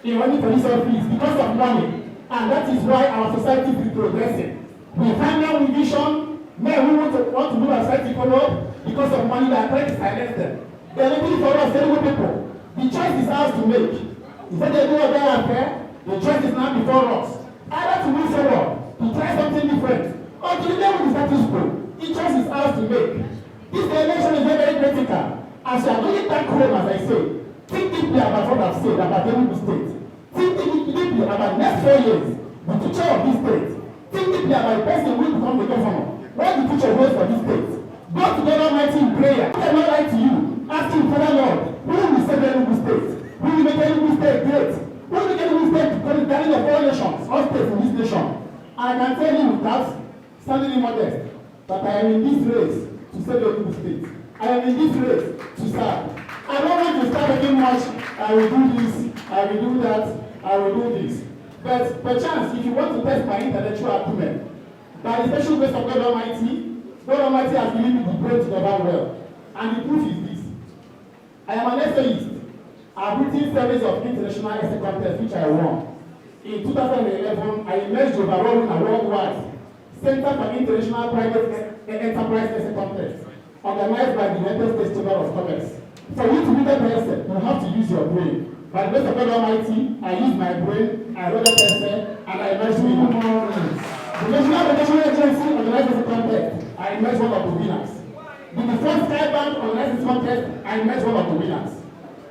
in running for this office because of money. And that is why our society is progressing. We find men with vision, men who want to move our society forward because of money that are trying to silence them. They are looking for us, terrible people. The choice is ours to make. Is that they do what they are fair? The choice is now before us. Either to move forward, to try something different, or to remain with the status quo. The choice is ours to make. This election is very, very critical. As you are going back home, as I say, think deeply about what I've said about Enugu State. Think deeply about next 4 years, the future of this state. Think deeply about the person who will become the governor. What the future holds for this state. Go to God Almighty in prayer. I cannot lie to you. Ask him, Father Lord, who will save Enugu State? Who will make Enugu State great? Who will make Enugu State to the guardian of all nations? all states in this nation. I can tell you without standing in modest that I am in this race to save Enugu State. I am in this race to serve. I don't want to start making much, I will do this, I will do that, I will do this. But perchance, if you want to test my intellectual acumen, by the special grace of God Almighty has given me the brain to govern well. And the proof is this. I am an essayist. I've written series of international essay contests which I won. In 2011, I emerged overall in a worldwide Center for International Private Enterprise Essay Contest, organized by the United States Chamber of Commerce. For you to read that essay, you have to use your brain. By the grace of God Almighty, I use my brain, I wrote that essay, and I emerged winner. The National Education Agency organized this contest. I emerged one of the winners. The first Sky Bank organized this contest. I emerged one of the winners.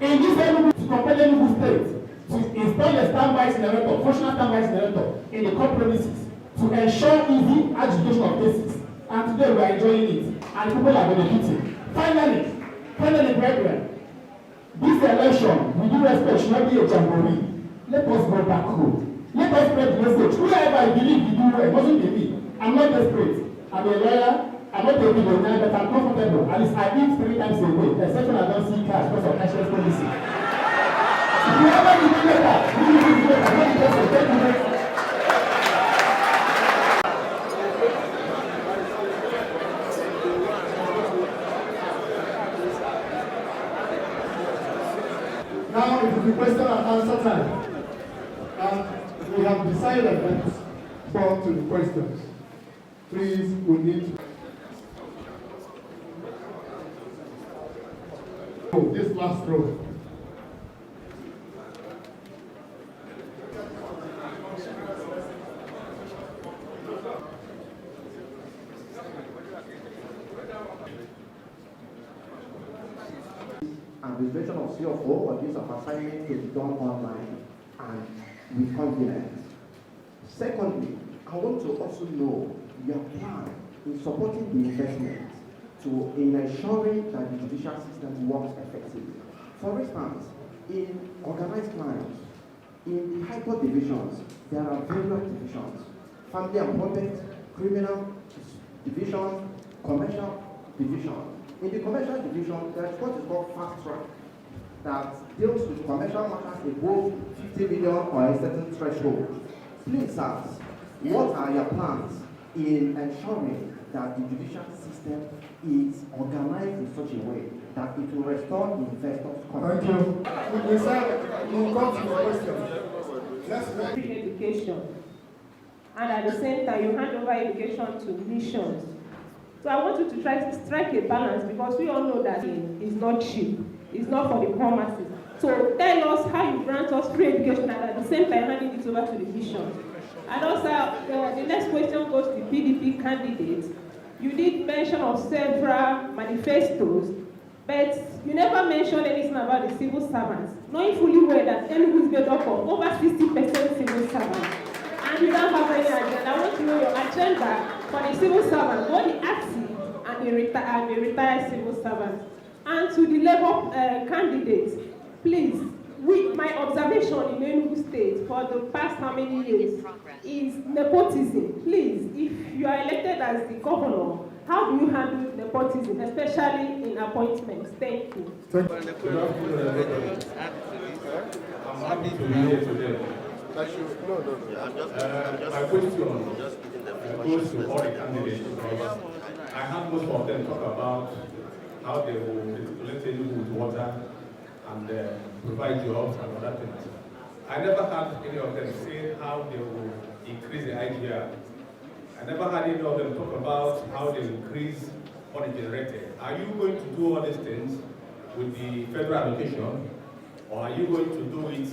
In this Enugu, to compel Enugu State to install a standby generator, functional standby generator in the court premises to ensure easy adjudication of cases. And today we are enjoying it, and people are benefiting. Finally, brethren, this election, with due respect, should not be a jamboree. Let us go back home. Let us spread the message. Whoever I believe you do well, it mustn't be me. I'm not desperate. I'm a lawyer. I'm not a millionaire, but I'm comfortable. At least I eat 3 times a day, except when I don't see cash because of cashless policy. Whoever you do better, you do better. I'm not interested. Thank you very much. Now it is the question and answer time. And we have decided that to respond to the questions. Please, we need to. Oh, this last row. Administration of CFO or use of assignment to be done online and with confidence. Secondly, I want to also know your plan in supporting the investment in ensuring that the judicial system works effectively. For instance, in organized crimes, in the high court divisions, there are various divisions: family and public, criminal division, commercial division. In the commercial division, there is what is called fast track that deals with commercial matters above 50 million or a certain threshold. Please ask, what are your plans in ensuring that the judicial system is organized in such a way that it will restore investors' confidence? Thank you. We'll come to your question. Let's make education, and at the same time, you hand over education to missions. So I want you to try to strike a balance, because we all know that it's not cheap. It's not for the poor masses. So tell us how you grant us free education and at the same time handing it over to the missions. And also, the next question goes to PDP candidates. You did mention of several manifestos, but you never mentioned anything about the civil servants, knowing fully well that Enugu is made up of over 60% civil servants. And you don't have any agenda. I want to know your agenda for the civil servants, both the active and the retired civil servants. And to the Labour candidates, please, my observation in Enugu State for the past how many years is nepotism. Please, if you are elected as the governor, how do you handle nepotism, especially in appointments? Thank you. I'm happy to be here today. My question goes to all the candidates, because I have most of them talk about how they will manipulate Enugu with water and provide jobs and other things. I never had any of them say how they will increase the IGR. I never had any of them talk about how they will increase money generated. Are you going to do all these things with the federal allocation, or are you going to do it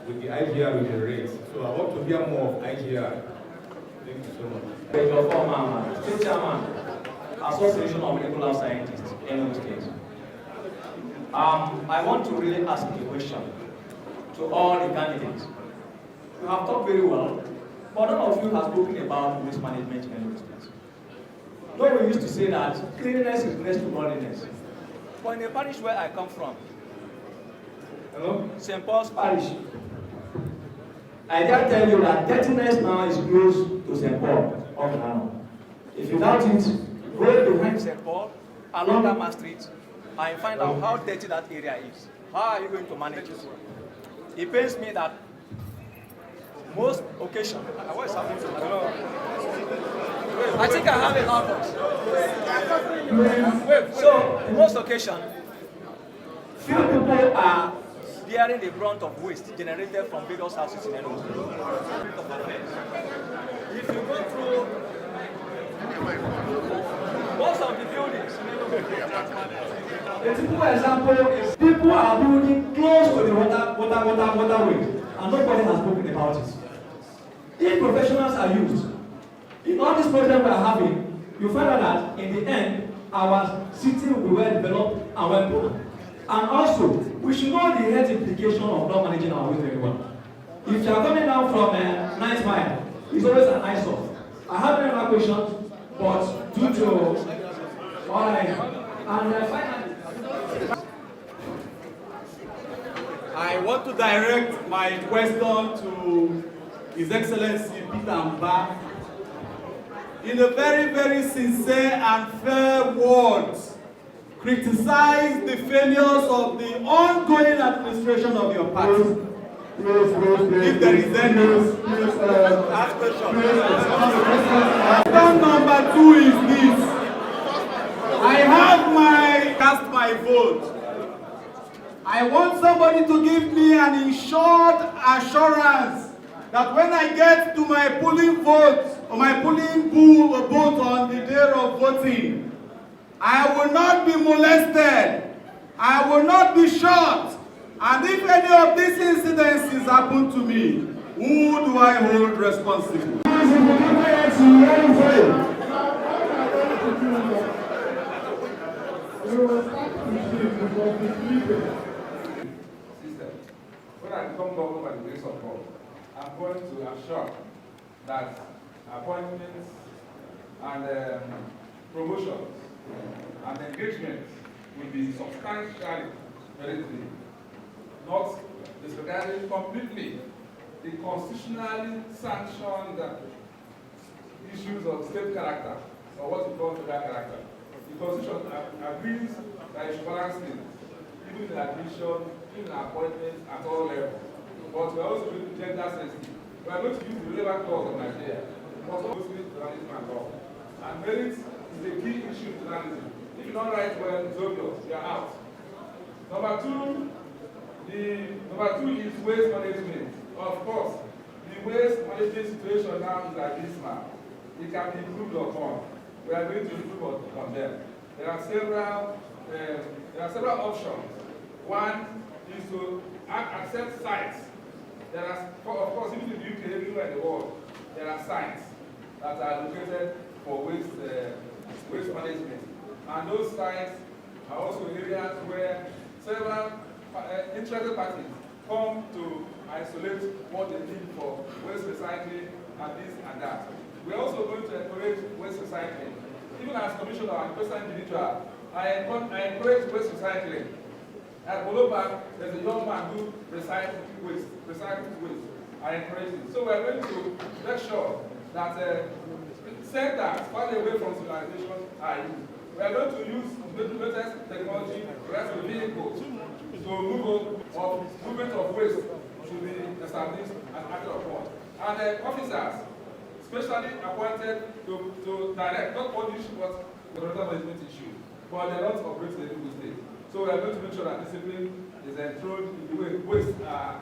with the IGR we generate? So I want to hear more of IGR. Thank you so much. Your former State Chairman, Association of Medical Scientists, Enugu State. I want to really ask a question to all the candidates. You have talked very well, but none of you have spoken about waste management in Enugu State. Though we used to say that cleanliness is next to godliness. But in the parish where I come from, St. Paul's Parish, I can tell you that dirtiness now is close to St. Paul of Nano. If you doubt it, go behind St. Paul along that street and find out how dirty that area is. How are you going to manage it? It pains me that most occasions, what is happening to my I think I have a lot. So, in most occasions, few people are bearing the brunt of waste generated from various houses in Enugu. If you go through most of the buildings in Enugu, a typical example is people are building close to the waterways, and nobody has spoken about it. If professionals are used, in all these projects we are having, you find out that in the end, our city will be well developed and well planned. And also, we should know the health implication of not managing our waste very well. If you are coming down from 9th Mile, it's always an eyesore. I have another question, but due to all finally, I want to direct my question to His Excellency Peter Mba in a very, very sincere and fair words. Criticize the failures of the ongoing administration of your party. If there is any, ask question. Question number 2 is this. I have cast my vote. I want somebody to give me an insured assurance that when I get to my polling vote or my polling booth on the day of voting, I will not be molested, I will not be shot, and if any of these incidences happen to me, who do I hold responsible? When I become governor by the grace of God, I'm going to assure that appointments and promotions and engagement will be substantially relative, not disregarding completely the constitutionally sanctioned issues of state character, or what we call federal character. The Constitution agrees that it should balance things, even in admission, even in appointments at all levels. But we are also going to gender sensitive. We are going to use the relevant laws of Nigeria, but also journalism and law. And merit is the key issue in journalism. If you don't write well, it's obvious, you are out. Number two is waste management. Of course, the waste management situation now is like this now. It can be improved upon. We are going to improve on them. There are several options. One is to accept sites. There are, of course, even in the UK, everywhere in the world, there are sites that are located for waste management. And those sites are also areas where several interested parties come to isolate what they need for waste recycling and this and that. We're also going to encourage waste recycling. Even as commissioner and personal individual, I encourage waste recycling. At Boloba, there's a young man who recycles waste. I encourage it. So we're going to make sure that centers far away from civilization are used. We are going to use the latest technology, rest of vehicles, to movement of waste to be established and acted upon. And officers, specially appointed to direct, not punish what the water management issue, but they don't operate in the Enugu State. So we are going to make sure that discipline is enthroned in the way waste are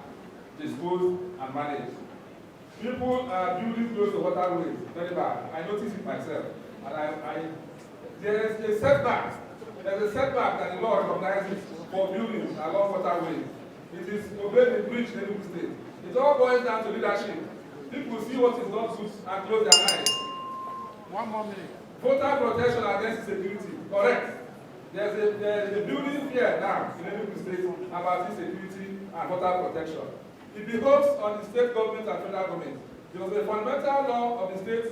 disposed and managed. People are building close to waterways, very bad. I noticed it myself. And there is a setback. There's a setback that the law recognizes for buildings along waterways. It is obeyed in breach in the Enugu State. It all boils down to leadership. People see what is not good and close their eyes. 1 more minute. Voter protection against insecurity. Correct. There's a building here now in Enugu State about insecurity and voter protection. It behoves on the state government and federal government. There was a fundamental law of the state,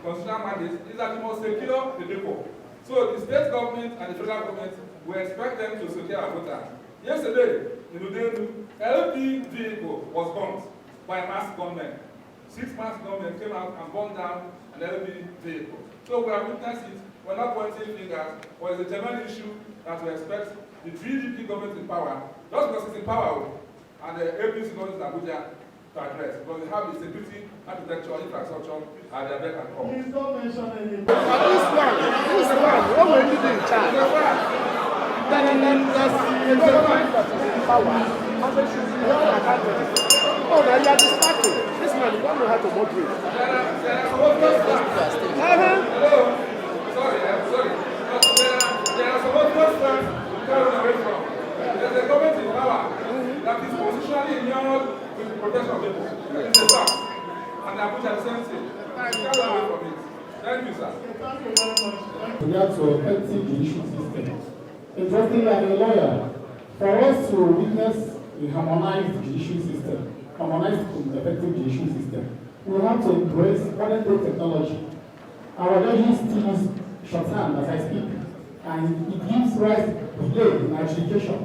constitutional mandate, is that you must secure the people. So the state government and the federal government, we expect them to secure our voters. Yesterday, in Udenu, LP vehicle was burnt by a masked gunmen. 6 masked gunmen came out and burned down an LP vehicle. So we have witnessed it. We're not pointing fingers, but it's a genuine issue that we expect the JDPC government in power, just because it's in power, and the APGA government in Abuja to address, because they have the security, architecture, infrastructure, and their beck and call. Please don't mention anything. This one, what will you do in charge? Then there's a government that is in power. How they should be held accountable. Oh, now you are distracted. This man, you don't know how to moderate. Sorry. There are some other things to carry away from. There's a government in power that is positionally inured with the protection of people. It's a fact. And Abuja the same thing. Carry away from it. Thank you, sir. Thank you very much. Regards to effective judicial system. Interestingly, as a lawyer, for us to witness a harmonized judicial system, harmonized effective judicial system, we have to embrace modern day technology. Our judges still use shorthand as I speak, and it gives rise to delay in adjudication.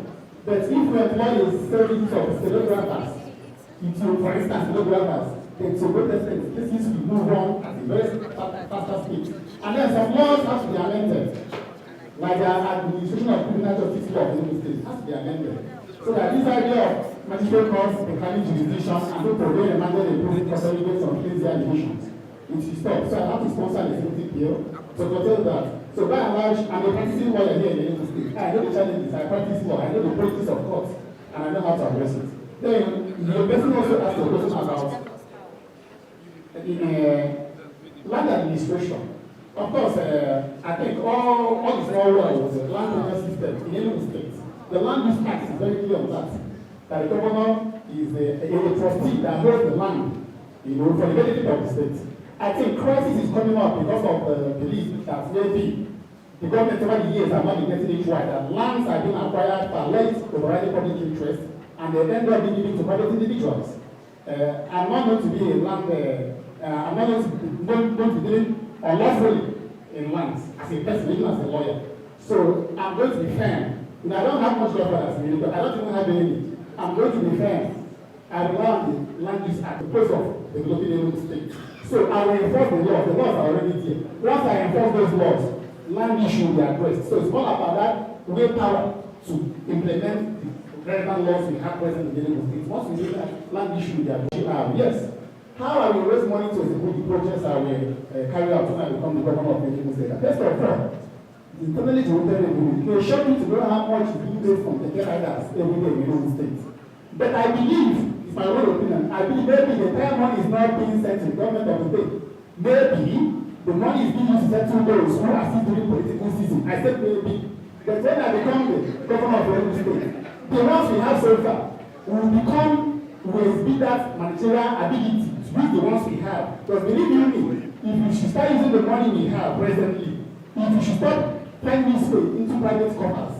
But if we employ a series of stenographers, for instance, stenographers, then to great extent, cases will move on at a very faster speed. And then some laws have to be amended, like the administration of criminal justice law in the state has to be amended. So that this idea of magistrate courts declining jurisdiction and people being remanded and proving custody based on crazy allegations, it should stop. So I have to sponsor a legislative bill to curtail that. So by and large, I'm a practicing lawyer here in the Enugu State. I know the challenges, I practice law, I know the politics of courts, and I know how to address it. Then the person also asked a question about land administration. Of course, I think all is well with the land owner system in Enugu State. The Land Use Act is very clear on that. That the governor is a trustee that holds the land, for the benefit of the state. I think crisis is coming up because of the belief that maybe the government over the years have not been getting it right, that lands are being acquired for late overriding public interest, and they end up being given to private individuals. I'm not going to be a land, I'm not going to be dealing unlawfully in lands as a person, even as a lawyer. So I'm going to be firm. I don't have much love for that, but I don't even have any. I'm going to be firm. I rely on the Land Use Act, the place of developing Enugu State. So I will enforce the laws. The laws are already there. Once I enforce those laws, land issue will be addressed. So it's all about that willpower to implement the relevant laws we have present in Enugu State. Once we do that, land issue will be addressed. Yes. How I will raise money to execute the projects I will carry out when I become the governor of Enugu State? First of all, the internally generated revenue. It will show you to know how much you do from the riders every day in Enugu State. But I believe, it's my own opinion, I believe maybe the entire money is not being sent to the government of the state. Maybe the money is being used to settle those who are still doing political season. I said maybe. But when I become the governor of Enugu State, the ones we have so far will become, will be that managerial ability to use the ones we have. Because believe you me, if you should start using the money we have presently, if you should start finding this way into private coffers,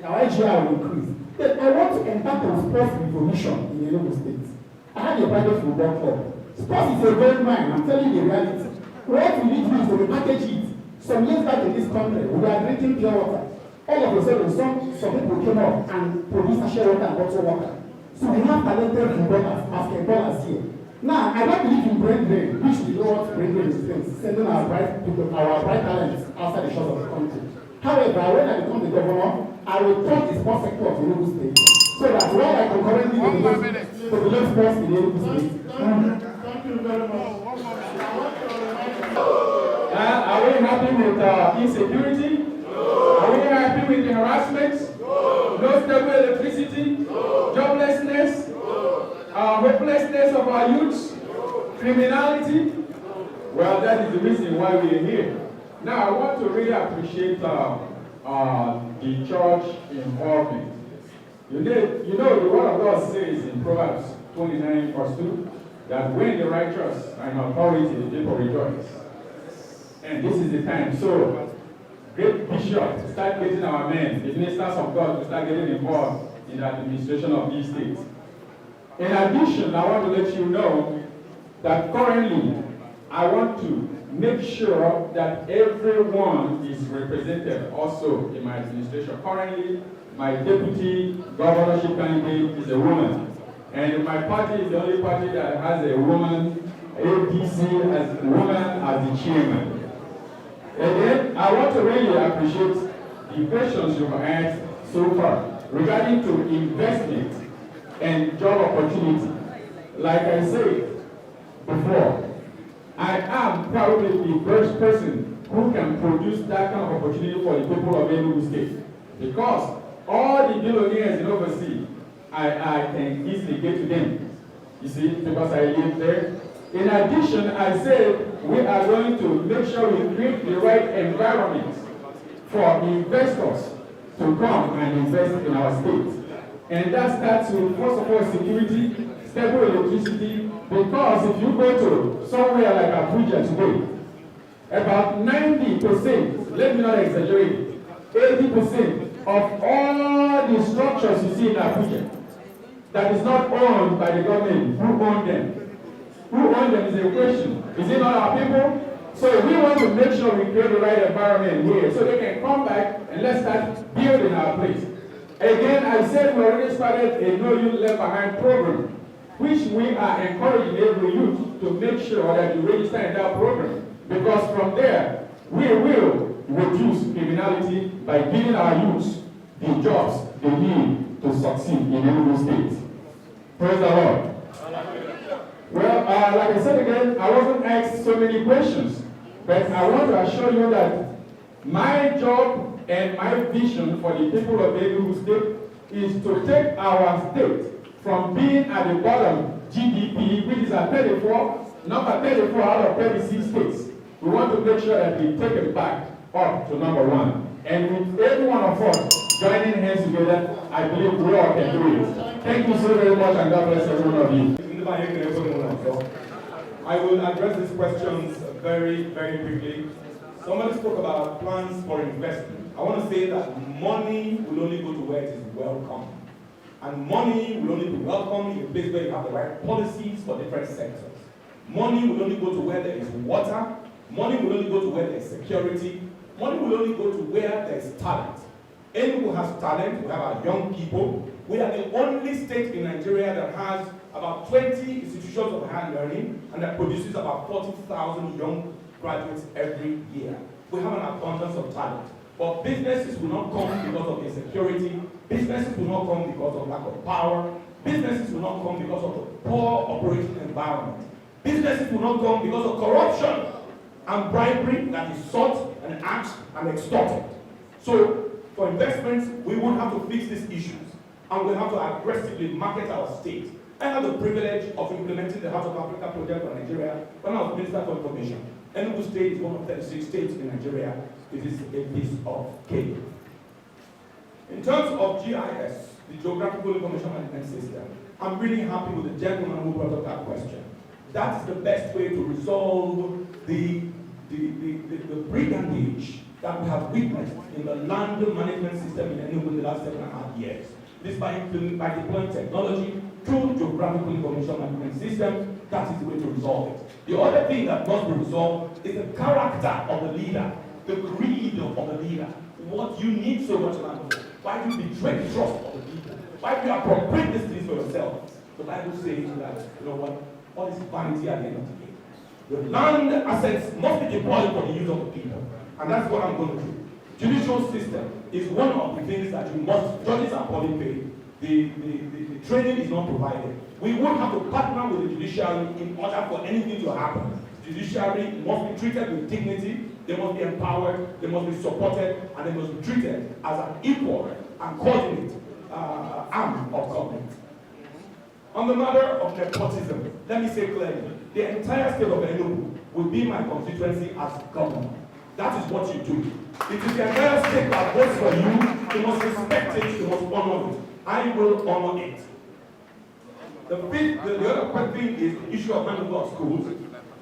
our AGR will increase. But I want to embark on sports revolution in Enugu State. I had a private football club. Sports is a gold mine. I'm telling you the reality. What we need to do is to repackage it. Some years back in this country, we were drinking pure water. All of a sudden, some people came up and produced sachet water and bottled water. So we have talented footballers, basketballers here. Now, I don't believe in brain drain, which we know what brain drain is, sending our bright people, our bright talents outside the shores of the country. However, when I become the governor, I will touch the sports sector of Enugu State, so that while I concurrently develop sports in Enugu State. Thank you very much. Are we happy with insecurity? Are we happy with the harassment? No stable electricity? Joblessness? Hopelessness of our youth? Criminality? Well, that is the reason why we are here. Now, I want to really appreciate the church involvement. You know, the word of God says in Proverbs 29 verse 2, that when the righteous are in authority, the people rejoice. And this is the time. So, great bishops start getting our men, the ministers of God, to start getting involved in the administration of these states. In addition, I want to let you know that currently, I want to make sure that everyone is represented also in my administration. Currently, my deputy governorship candidate is a woman. And my party is the only party that has a woman, APC as a woman as the chairman. And then I want to really appreciate the questions you've asked so far regarding to investment and job opportunity. Like I said before, I am probably the first person who can produce that kind of opportunity for the people of Enugu State. Because all the billionaires in overseas, I can easily get to them. You see, because I live there. In addition, I said we are going to make sure we create the right environment for investors to come and invest in our state. And that starts with, first of all, security, stable electricity, because if you go to somewhere like APGA today, about 90%, let me not exaggerate, 80% of all the structures you see in APGA that is not owned by the government, who own them? Who own them is a question. Is it not our people? So we want to make sure we create the right environment here so they can come back and let's start building our place. Again, I said we already started a No Youth Left Behind program, which we are encouraging every youth to make sure that you register in that program. Because from there, we will reduce criminality by giving our youth the jobs they need to succeed in Enugu State. Praise the Lord. Well, like I said again, I wasn't asked so many questions, but I want to assure you that my job and my vision for the people of Enugu State is to take our state from being at the bottom GDP, which is at 34, number 34 out of 36 states. We want to make sure that we take it back up to number 1. And with every one of us joining hands together, I believe we all can do it. Thank you so very much, and God bless every one of you. I will address these questions very, very quickly. Somebody spoke about plans for investment. I want to say that money will only go to where it is welcome. And money will only be welcome in a place where you have the right policies for different sectors. Money will only go to where there is water. Money will only go to where there is security. Money will only go to where there is talent. Enugu has talent. We have our young people. We are the only state in Nigeria that has about 20 institutions of higher learning and that produces about 40,000 young graduates every year. We have an abundance of talent. But businesses will not come because of insecurity. Businesses will not come because of lack of power. Businesses will not come because of the poor operating environment. Businesses will not come because of corruption and bribery that is sought and asked and extorted. So, for investments, we will have to fix these issues and we have to aggressively market our state. I have the privilege of implementing the House of Africa project for Nigeria when I was Minister for Information. Enugu State is one of 36 states in Nigeria. It is a piece of cake. In terms of GIS, the Geographical Information Management System, I'm really happy with the gentleman who brought up that question. That is the best way to resolve the brigandage that we have witnessed in the land management system in Enugu in the last 7.5 years. This by deploying technology through geographical information management system, that is the way to resolve it. The other thing that must be resolved is the character of the leader, the greed of the leader. What you need so much land for. Why do you betray the trust of the people? Why do you appropriate these things for yourself? The Bible says that, you know what, all is vanity at the end of the day. The land assets must be deployed for the use of the people. And that's what I'm going to do. Judicial system is one of the things that you must, judges are poorly paid. The training is not provided. We would have to partner with the judiciary in order for anything to happen. The judiciary must be treated with dignity, they must be empowered, they must be supported, and they must be treated as an equal and coordinate arm of government. On the matter of nepotism, let me say clearly, the entire state of Enugu will be my constituency as governor. That is what you do. It is the entire state that votes for you. You must respect it, you must honor it. I will honor it. The other thing is the issue of handover of schools.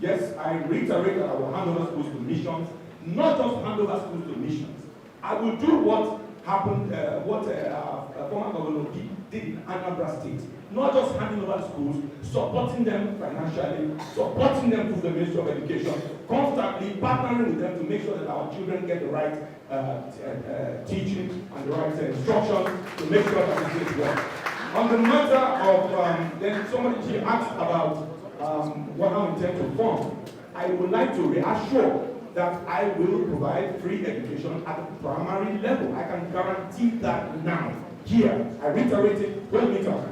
Yes, I reiterate that I will hand over schools to missions, not just hand over schools to missions. I will do what happened, former Governor did in Anambra State. Not just handing over schools, supporting them financially, supporting them through the Ministry of Education, constantly partnering with them to make sure that our children get the right teaching and the right instruction to make sure that it is well. On the matter of, then somebody asked about what I intend to form. I would like to reassure that I will provide free education at the primary level. I can guarantee that now. Here, I reiterate it, don't meet up.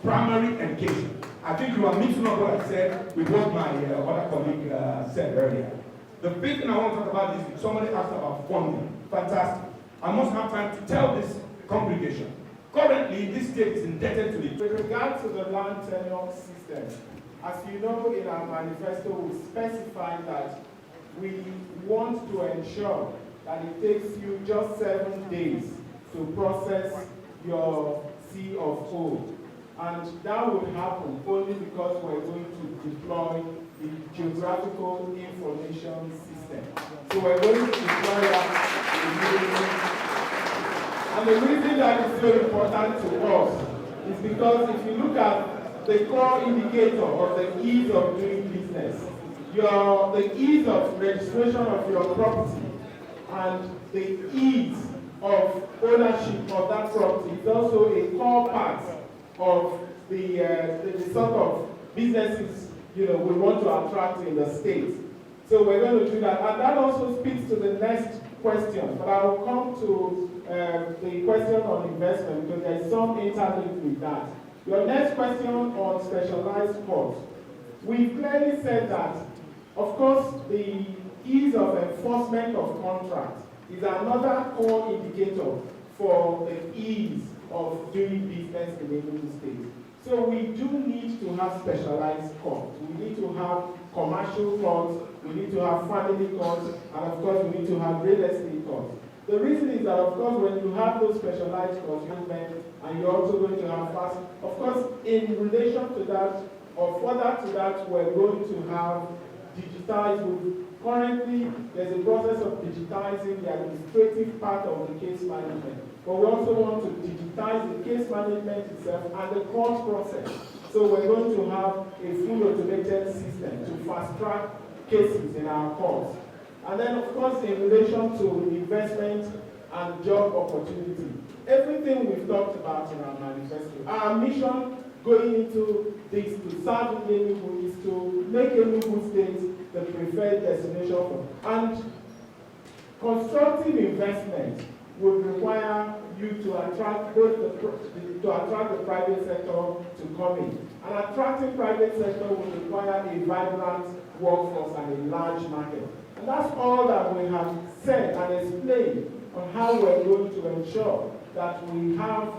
Primary education. I think you are mixing up what I said with what my other colleague said earlier. The big thing I want to talk about is somebody asked about funding. Fantastic. I must have time to tell this congregation. Currently, this state is indebted to the... With regard to the land tenure system, as you know, in our manifesto, we specify that we want to ensure that it takes you just 7 days to process your C of O. And that would happen only because we're going to deploy the geographical information system. So we're going to deploy that. And the reason that is so important to us is because if you look at the core indicator of the ease of doing business, the ease of registration of your property and the ease of ownership of that property is also a core part of the sort of businesses we want to attract in the state. So we're going to do that. And that also speaks to the next question. But I will come to the question on investment because there's some interlink with that. Your next question on specialized courts. We've clearly said that, of course, the ease of enforcement of contracts is another core indicator for the ease of doing business in the Enugu State. So we do need to have specialized courts. We need to have commercial courts, we need to have family courts, and of course we need to have real estate courts. The reason is that, of course, when you have those specialized courts, and you're also going to have fast, of course, in relation to that, or further to that, we're going to have digitized. Currently, there's a process of digitizing the administrative part of the case management. But we also want to digitize the case management itself and the court process. So we're going to have a full automated system to fast-track cases in our courts. And then, of course, in relation to investment and job opportunity, everything we've talked about in our manifesto, our mission going into this to serve Enugu is to make Enugu State the preferred destination for. And constructive investment would require you to attract the private sector to come in. An attractive private sector would require a vibrant workforce and a large market. And that's all that we have said and explained on how we're going to ensure that we have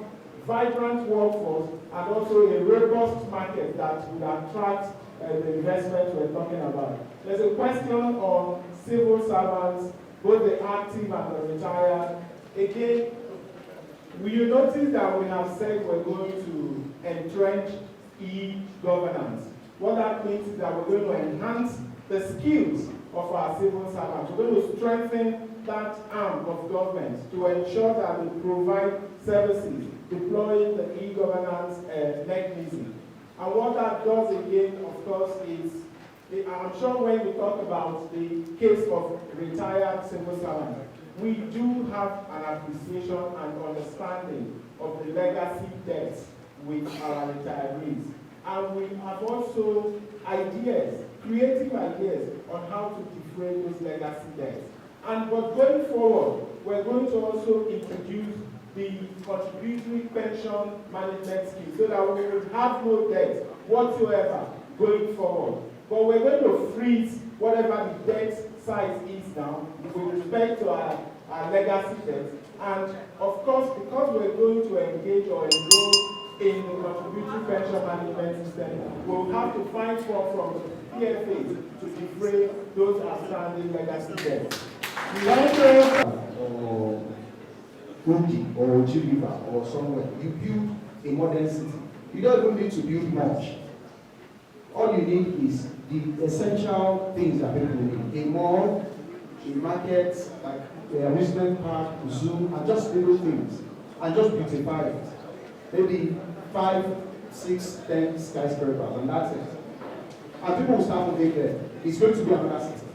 vibrant workforce and also a robust market that would attract the investment we're talking about. There's a question on civil servants, both the active and the retired. Again, will you notice that we have said we're going to entrench e-governance? What that means is that we're going to enhance the skills of our civil servants. We're going to strengthen that arm of government to ensure that we provide services, deploying the e-governance mechanism. And what that does again, of course, is, I'm sure when we talk about the case of retired civil servants, we do have an appreciation and understanding of the legacy debts with our retirees. And we have also ideas, creative ideas on how to defray those legacy debts. But going forward, we're going to also introduce the contributory pension management scheme so that we will have no debt whatsoever going forward. But we're going to freeze whatever the debt size is now with respect to our legacy debt. And of course, because we're going to engage or enroll in the contributory pension management system, we'll have to find funds from the PFAs to defray those outstanding legacy debts. Or Kogi or Jubilee or somewhere, you build a modern city. You don't even need to build much. All you need is the essential things that people need. A mall, a market, like the amusement park, Zoom, and just little things. and just beautify it. Maybe 5, 6, 10 skyscrapers, and that's it. And people will start moving there. It's going to be another city.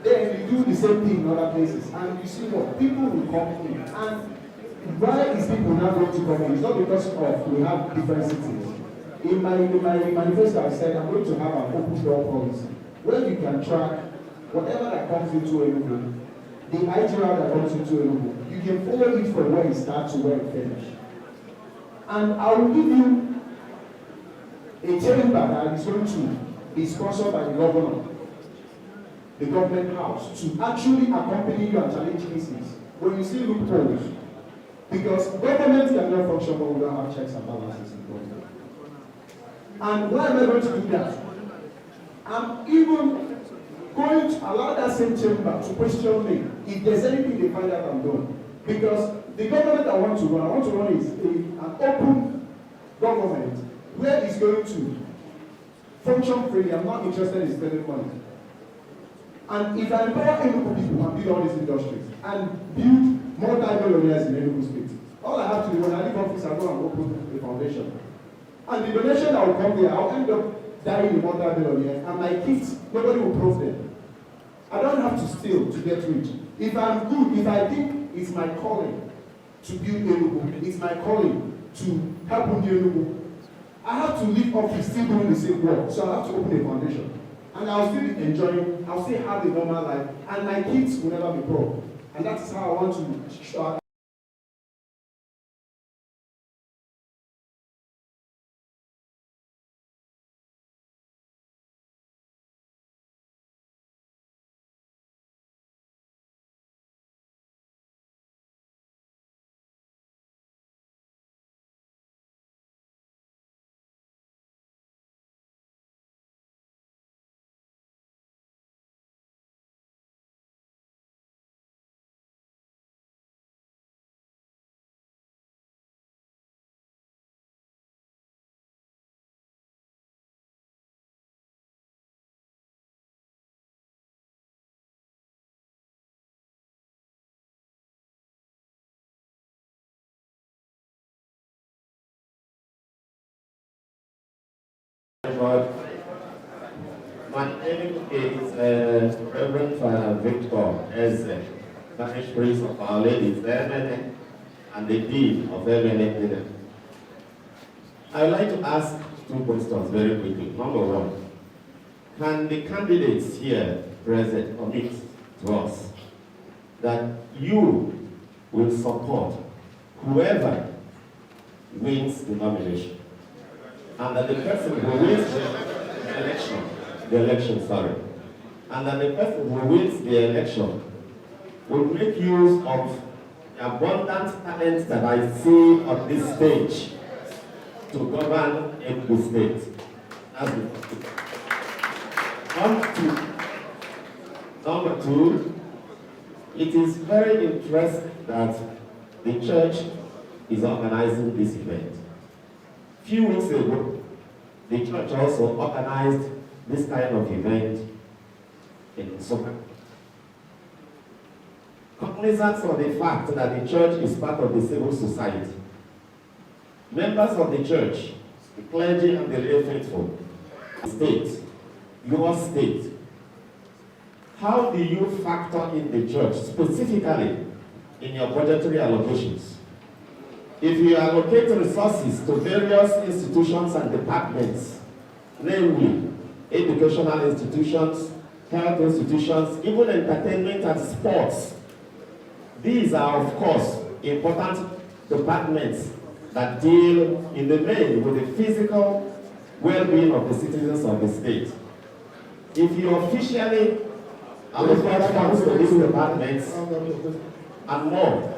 Then you do the same thing in other places, and you see what people will come in. And why is people not going to come in? It's not because of we have different cities. In my manifesto, I said I'm going to have an open door policy where you can track whatever that comes into Enugu, the itinerary that comes into Enugu. You can follow it from where it starts to where it finishes. And I will give you a chamber that is going to be sponsored by the governor, the government house, to actually accompany you and challenge cases when you see loopholes. Because government cannot function when we don't have checks and balances in government. And why am I going to do that? I'm even going to allow that same chamber to question me if there's anything they find out I'm doing. Because the government I want to run is an open government where it's going to function freely. I'm not interested in spending money. And if I empower Enugu people and build all these industries and build multi-millionaires in Enugu State, all I have to do when I leave office, I go and open a foundation. And the donation that will come there, I'll end up dying a multi-millionaire, and my kids, nobody will prove them. I don't have to steal to get rich. If I'm good, if I think it's my calling to build Enugu, it's my calling to help on the Enugu, I have to leave office still doing the same work, so I have to open a foundation. And I'll still be enjoying, I'll still have a normal life, and my kids will never be poor. And that is how I want to show. My name is Reverend Father Victor Eze, Parish Priest of Our Lady of Emene and the Dean of Emene. I would like to ask 2 questions very quickly. Number 1, can the candidates here present commit to us that you will support whoever wins the nomination, and that the person who wins the election, and that the person who wins the election will make use of the abundant talents that I see on this stage to govern Enugu State. Number 2, it is very interesting that the church is organizing this event. A few weeks ago, the church also organized this kind of event in summer. Cognizant of the fact that the church is part of the civil society, members of the church, the clergy and the lay faithful, state, your state, how do you factor in the church specifically in your budgetary allocations? If you allocate resources to various institutions and departments, namely educational institutions, health institutions, even entertainment and sports, these are, of course, important departments that deal in the main with the physical well-being of the citizens of the state. If you officially allocate funds to these departments and more,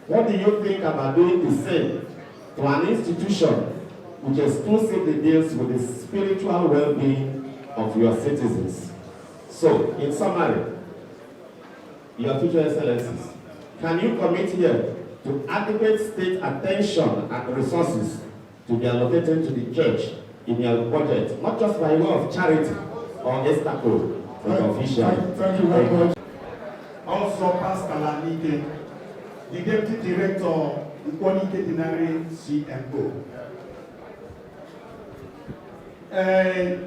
what do you think about doing the same to an institution which exclusively deals with the spiritual well-being of your citizens? So, in summary, your future excellencies, can you commit here to adequate state attention and resources to be allocated to the church in your budget, not just by way of charity or estaco, but officially? Thank you very much. Also, Pastor Lanike, the Deputy Director, Ikwani Ketinari, CMO.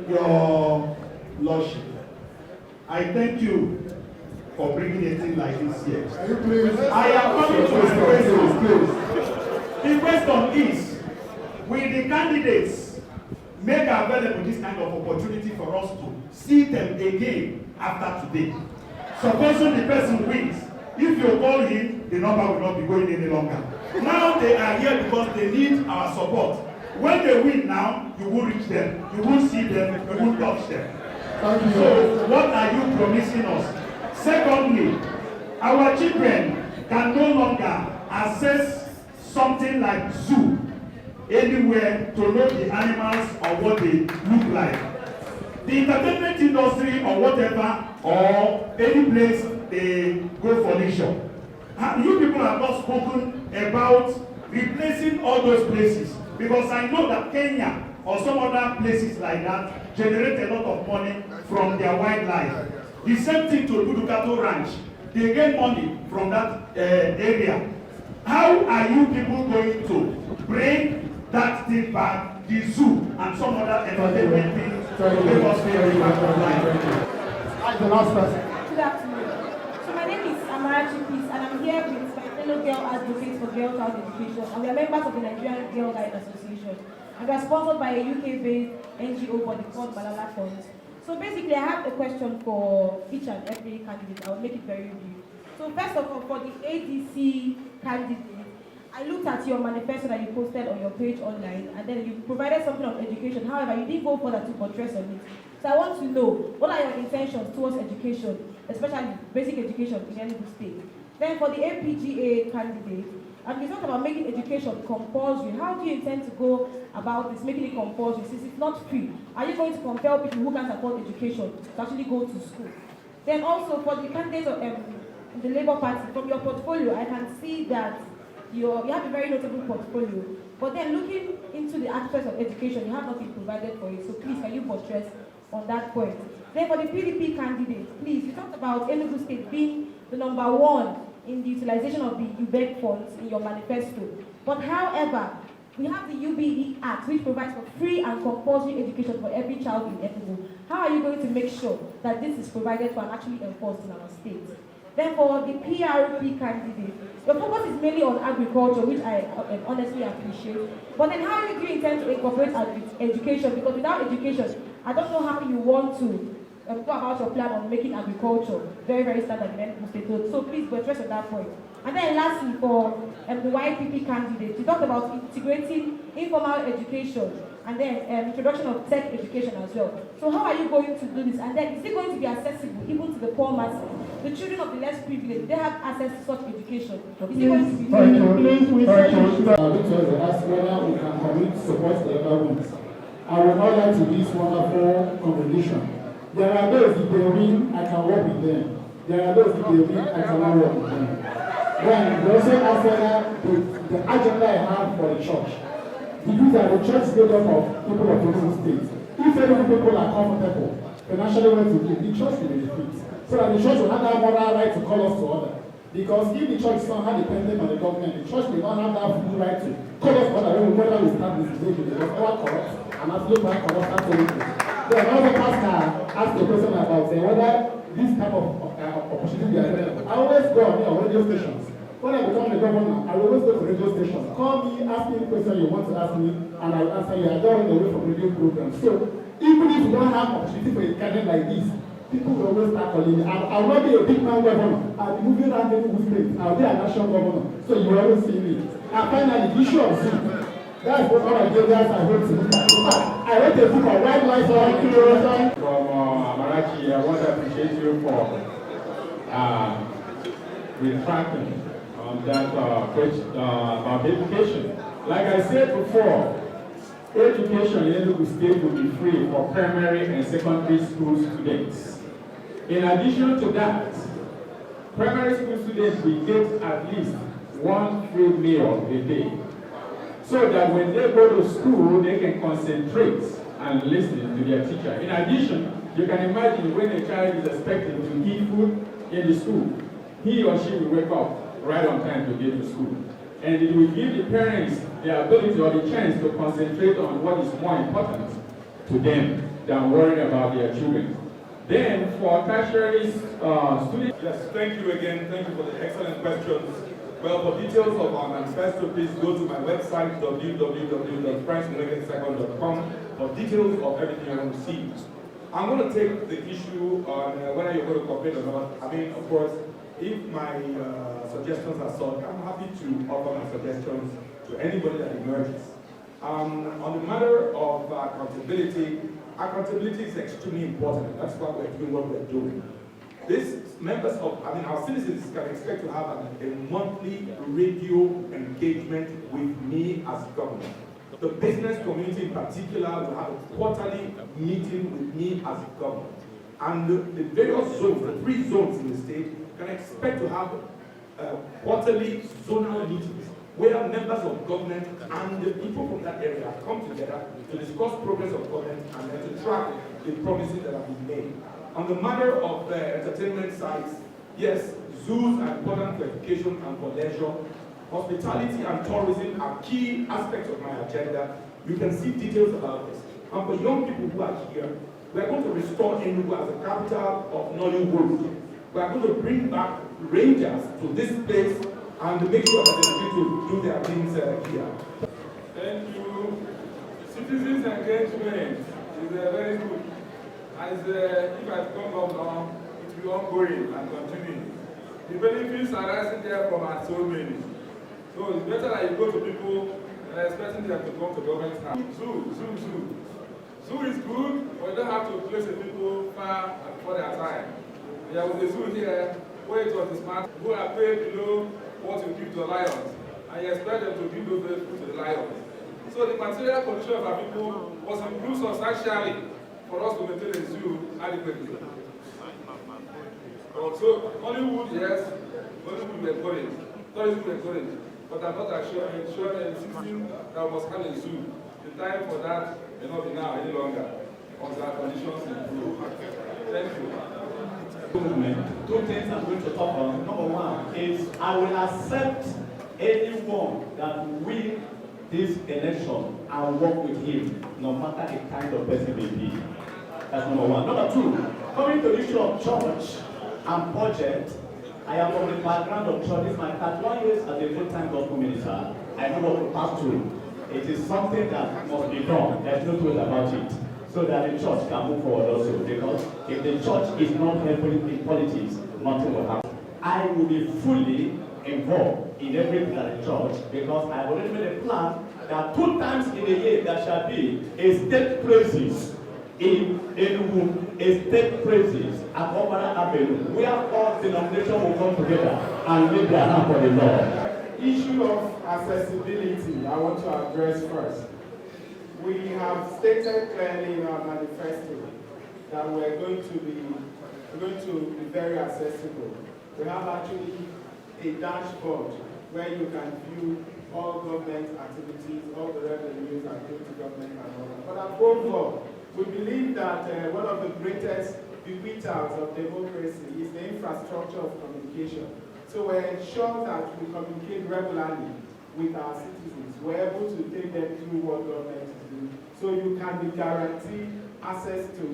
Your Lordship, I thank you for bringing a thing like this here. I am coming to my question. The question is, will the candidates make available this kind of opportunity for us to see them again after today? Supposing the person wins, if you call him, the number will not be going any longer. Now they are here because they need our support. When they win now, you will reach them, you will see them, you will touch them. So what are you promising us? Secondly, our children can no longer access something like zoo anywhere to know the animals or what they look like. The entertainment industry or whatever, or any place they go for leisure. You people have not spoken about replacing all those places, because I know that Kenya or some other places like that generate a lot of money from their wildlife. The same thing to Budukato Ranch. They get money from that area. How are you people going to bring that thing back, the zoo and some other entertainment things to make us feel back online? The last person. Good afternoon. So my name is Amarachi Peace, and I'm here with my fellow girl advocates for girl child education, and we are members of the Nigerian Girl Guide Association. And we are sponsored by a UK-based NGO body called Malala Funds. So basically, I have a question for each and every candidate. I will make it very brief. So first of all, for the ADC candidate, I looked at your manifesto that you posted on your page online, and then you provided something on education. However, you didn't go further to buttress on it. So I want to know, what are your intentions towards education, especially basic education in Enugu State? Then for the APGA candidate, and you talked about making education compulsory. How do you intend to go about this, making it compulsory, since it's not free? Are you going to compel people who can't afford education to actually go to school? Then also for the candidates of the Labour Party, from your portfolio, I can see that you have a very notable portfolio. But then looking into the aspects of education, you have nothing provided for it. So please, can you buttress on that point? Then for the PDP candidate, please, you talked about Enugu State being the #1 in the utilization of the UBEC funds in your manifesto. But however, we have the UBE Act, which provides for free and compulsory education for every child in Enugu. How are you going to make sure that this is provided for and actually enforced in our state? Then for the PRP candidate, your focus is mainly on agriculture, which I honestly appreciate. But then how do you intend to incorporate education? Because without education, I don't know how you want to go about your plan on making agriculture very, very standard in Enugu State. So please address on that point. And then lastly, for the YPP candidate, you talked about integrating informal education and then introduction of tech education as well. So how are you going to do this? And then is it going to be accessible even to the poor masses? The children of the less privileged, they have access to such education. Is it going to be ask whether we can commit support the other ones. I would not like to this wonderful congregation. There are those, if they win, I can work with them. There are those, if they win, I cannot work with them. Then, they also ask whether the agenda I have for the church. Because the church is made up of people of different states. If any people are comfortable, financially well to give, the church will benefit. So that the church will have that moral right to call us to order. Because if the church is somehow dependent on the government, the church will not have that full right to call us to order whether we start this debate. Because our corrupt and absolute right corrupt absolutely. Then another pastor asked a question about whether this type of opportunity is available. I always go on radio stations. When I become the governor, I will always go to radio stations. Call me, ask me the question you want to ask me, and I will answer you. I don't run away from radio programs. So even if you don't have opportunity for a candidate like this, people will always start calling me. I will not be a big man governor. I will be moving around Enugu State. I will be a national governor. So you will always see me. And finally, the issue of Zoom. That's what all I did. That's I wrote to look at. I wrote a book on wildlife security. From Amarachi, I want to appreciate you for retracting on that question about education. Like I said before, education in Enugu State will be free for primary and secondary school students. In addition to that, primary school students will get at least one free meal a day, so that when they go to school, they can concentrate and listen to their teacher. In addition, you can imagine when a child is expected to eat food in the school, he or she will wake up right on time to get to school. And it will give the parents the ability or the chance to concentrate on what is more important to them than worrying about their children. Then for tertiary students. Yes, thank you again. Thank you for the excellent questions. Well, for details of our manifesto, please go to my website, www.friendsmillenniumsecond.com, for details of everything you have received. I'm going to take the issue on whether you're going to cooperate or not. I mean, of course, if my suggestions are sought, I'm happy to offer my suggestions to anybody that emerges. On the matter of accountability is extremely important. That's why we're doing what we're doing. These members of, our citizens can expect to have a monthly radio engagement with me as governor. The business community in particular will have a quarterly meeting with me as governor. And the various zones, the 3 zones in the state, can expect to have quarterly zonal meetings where members of government and the people from that area come together to discuss progress of government and then to track the promises that have been made. On the matter of entertainment sites, yes, zoos are important for education and for leisure. Hospitality and tourism are key aspects of my agenda. You can see details about this. And for young people who are here, we are going to restore Enugu as the capital of Nollywood. We are going to bring back rangers to this place and make sure that they begin to do their things here. Thank you. Citizens engagement is very good. As if I come governor, it will be ongoing and continuing. The benefits arising there from are so many. So it's better that you go to people expecting them to come to government now. Zoo is good, but you don't have to place the people far before their time. There was a zoo here where it was the smart who are paid below what you give to the lions, and you expect them to give those food to the lions. So the material condition of our people was improved substantially for us to maintain a zoo adequately. So Hollywood, yes, Hollywood will encourage, tourism will encourage, but I'm not insisting that we must have a zoo. The time for that may not be now any longer, until our conditions improve. Thank you. Two things I'm going to talk on. Number one is I will accept anyone that will win this election and work with him, no matter the kind of person he be. That's number one. Number two, coming to the issue of church and budget, I am from the background of church. This is my 31 years as a full-time gospel minister. I know what to pass through. It is something that must be done. There's no truth about it. So that the church can move forward also. Because if the church is not helping in politics, nothing will happen. I will be fully involved in everything at the church because I have already made a plan that 2 times in a year there shall be a state praises in Enugu, a state praises at Obara Avenue, where all denominations will come together and make their hand for the Lord. Issue of accessibility, I want to address first. We have stated clearly in our manifesto that we're going to be very accessible. We have actually a dashboard where you can view all government activities, all the revenues and go to government and all that. But above all, we believe that one of the greatest bequeaths of democracy is the infrastructure of communication. So we're ensured that we communicate regularly with our citizens. We're able to take them through what government is doing. So you can be guaranteed access to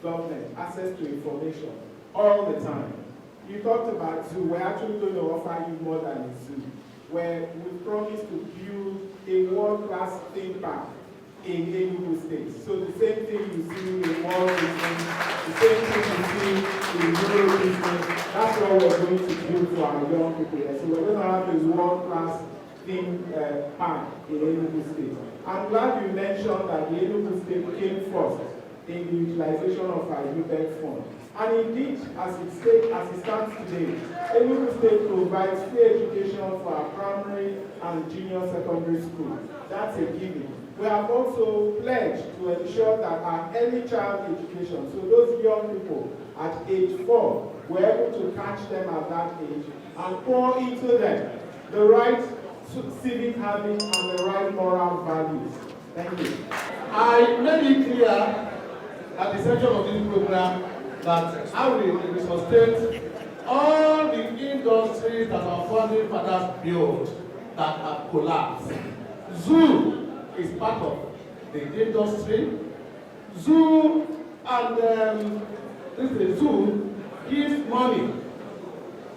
government, access to information all the time. You talked about zoo. We're actually going to offer you more than a zoo, where we promise to build a world-class theme park in Enugu State. So the same thing you see in Wall Business, the same thing you see in Euro Business, that's what we're going to do for our young people here. So we're going to have a world-class theme park in Enugu State. I'm glad you mentioned that the Enugu State came first in the utilization of our UBEC fund. And indeed, as it stands today, Enugu State provides free education for our primary and junior secondary school. That's a given. We have also pledged to ensure that our early child education, so those young people at age 4, we're able to catch them at that age and pour into them the right civic habits and the right moral values. Thank you. I made it clear at the section of this program that I will sustain all the the industries that our founding fathers built that have collapsed. Zoo is part of the industry. Zoo and this zoo gives money.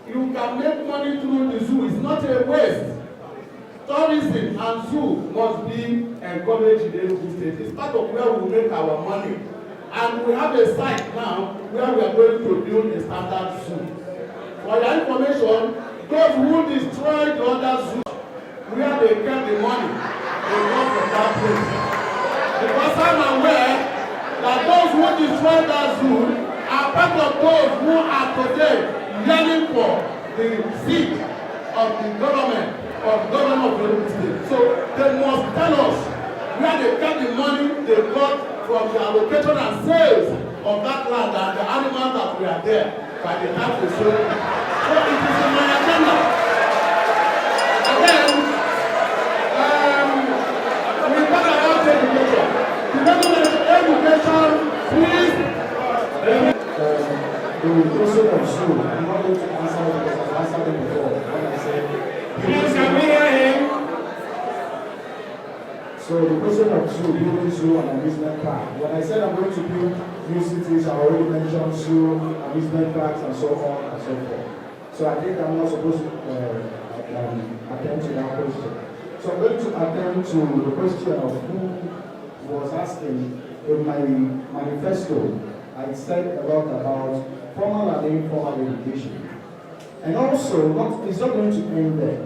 You can make money through the zoo. It's not a waste. Tourism and zoo must be encouraged in Enugu State. It's part of where we make our money. And we have a site now where we are going to build a standard zoo. For your information, those who destroyed the other zoo, where they get the money, they go from that place. Because I'm aware that those who destroyed that zoo are part of those who are today yearning for the seat of the government, of government of Enugu State. So they must tell us where they get the money they got from the allocation and sales of that land and the animals that were there by the time they sold it. So it is in my agenda. And then, we talk about education. The government education, please. The question of zoo, I'm not going to answer it because I've answered it before. When I said, please, can we hear him? So the question of zoo, building zoo and amusement park. When I said I'm going to build new cities, I already mentioned zoo, amusement parks, and so on and so forth. So I think I'm not supposed to attend to that question. So I'm going to attend to the question of who was asking. In my manifesto, I said a lot about formal and informal education. And also, it's not going to end there.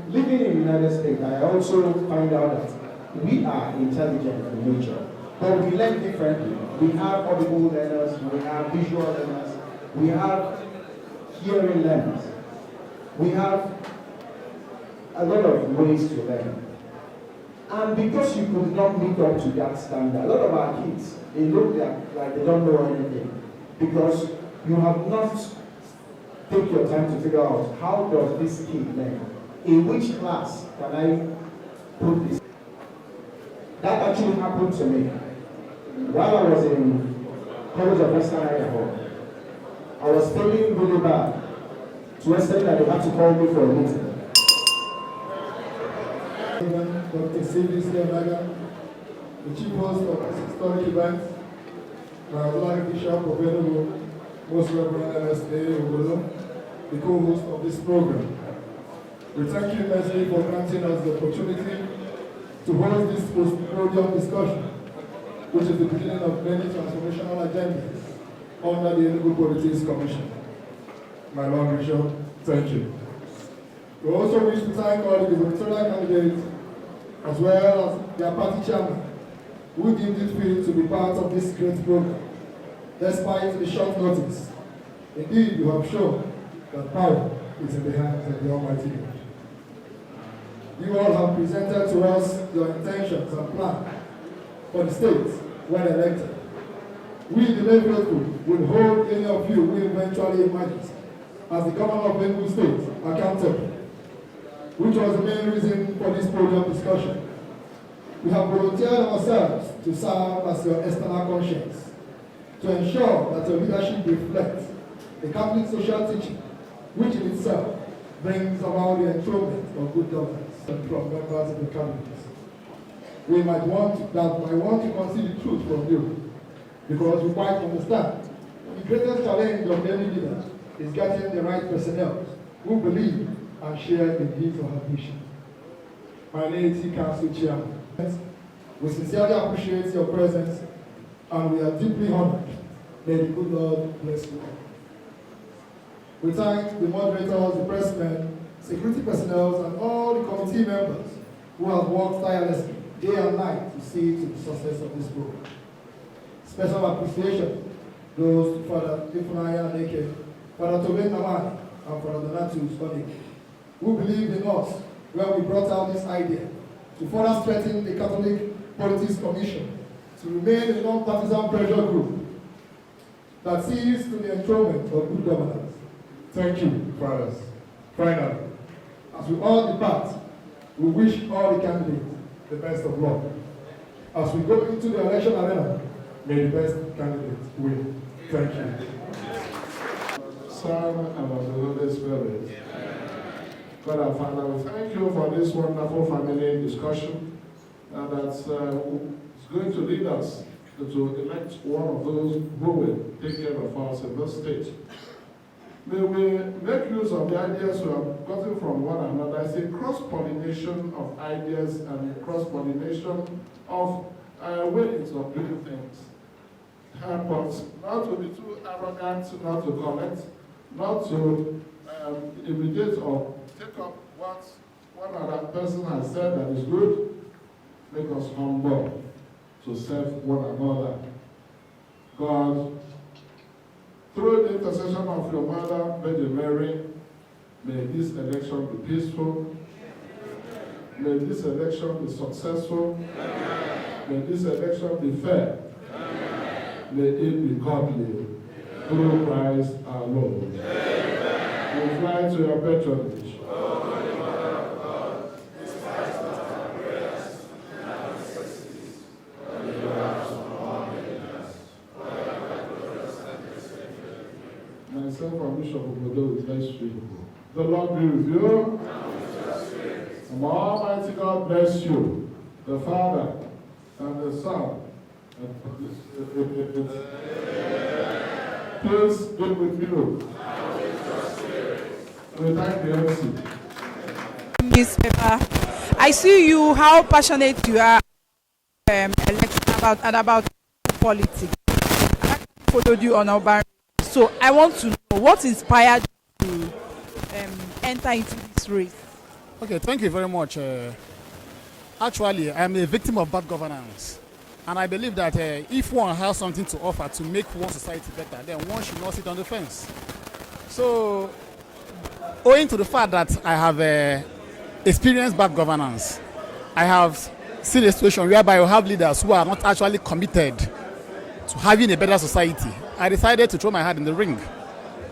Living in the United States, I also find out that we are intelligent in nature, but we learn differently. We have audible learners, we have visual learners, we have hearing learners. We have a lot of ways to learn. And because you could not meet up to that standard, a lot of our kids, they look like they don't know anything, because you have not taken your time to figure out how does this kid learn. In which class can I put this? That actually happened to me. While I was in College of Western Idaho, I was feeling really bad to the extent that they had to call me for a meeting. Dr. Sylvie Maga, the chief host of this historic event, my Lord Bishop of Enugu, Most Reverend MSA Ugolo, the co-host of this program. We thank you immensely for granting us the opportunity to host this podium discussion, which is the beginning of many transformational agendas under the Enugu Politics Commission. My Lord Bishop, thank you. We also wish to thank all the gubernatorial candidates as well as their party chairman, who deemed it fit to be part of this great program, despite the short notice. Indeed, you have shown that power is in the hands of the Almighty God. You all have presented to us your intentions and plans for the state when elected. We, the lay faithful, will hold any of you who eventually emerges as the governor of Enugu State accountable, which was the main reason for this podium discussion. We have volunteered ourselves to serve as your external conscience, to ensure that your leadership reflects the Catholic social teaching, which in itself brings about the enthronement of good governance from members of the cabinet. We might want to conceal the truth from you, because we quite understand the greatest challenge of any leader is getting the right personnel who believe and share in his or her vision. My laity council chairman, we sincerely appreciate your presence and we are deeply honored. May the good Lord bless you all. We thank the moderators, the pressmen, security personnel, and all the committee members who have worked tirelessly day and night to see to the success of this program. Special appreciation goes to Father Ifunaya Neke, Father Tobe Namani, and Father Donatus Onik, who believed in us when we brought out this idea to further strengthen the Catholic Politics Commission to remain a non-partisan pressure group that sees to the enthronement of good governance. Thank you, fathers. Finally, as we all depart, we wish all the candidates the best of luck. As we go into the election arena, may the best candidate win. Thank you. Son, and of the Holy Spirit. God our Father, we thank you for this wonderful family discussion that's going to lead us to elect one of those who will take care of us in this state. May we make use of the ideas we have gotten from one another. It's a cross-pollination of ideas and cross-pollination of ways of doing things. Help us not to be too arrogant, not to collect, not to imitate or take up what one other person has said that is good. Make us humble to serve one another. God, through the intercession of your mother, Virgin Mary, may this election be peaceful. May this election be successful. May this election be fair. May it be godly. Through Christ our Lord. We fly to your patronage. Myself and Bishop Obodo with bless you. The Lord be with you. And Almighty God bless you, the Father and the Son. Please be with you. We thank the MC. Newspaper. I see you how passionate you are election about politics. I followed you on Urban. So I want to know what inspired you to enter into this race. Okay, thank you very much. Actually, I'm a victim of bad governance. And I believe that if one has something to offer to make one society better, then one should not sit on the fence. So, owing to the fact that I have experienced bad governance, I have seen a situation whereby you have leaders who are not actually committed to having a better society. I decided to throw my hat in the ring.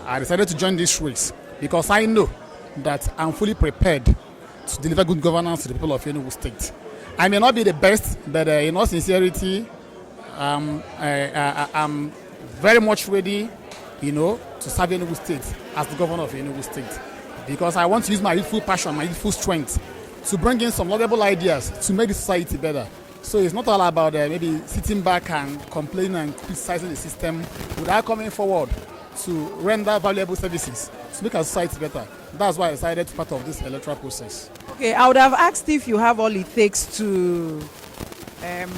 I decided to join this race because I know that I'm fully prepared to deliver good governance to the people of Enugu State. I may not be the best, but in all sincerity, I'm very much ready, to serve Enugu State as the governor of Enugu State, because I want to use my youthful passion, my youthful strength to bring in some laudable ideas to make the society better. So it's not all about maybe sitting back and complaining and criticizing the system without coming forward to render valuable services to make our society better. That's why I decided to be part of this electoral process. Okay, I would have asked if you have all it takes to turn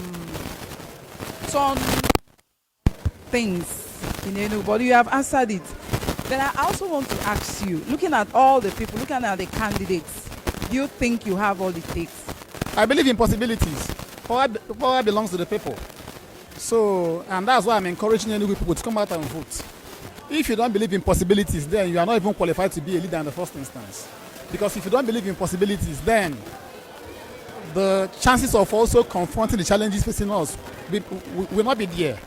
things in Enugu, but you have answered it. Then I also want to ask you, looking at all the people, looking at the candidates, do you think you have all it takes? I believe in possibilities. Power belongs to the people. So, and that's why I'm encouraging Enugu people to come out and vote. If you don't believe in possibilities, then you are not even qualified to be a leader in the first instance. Because if you don't believe in possibilities, then the chances of also confronting the challenges facing us will not be there.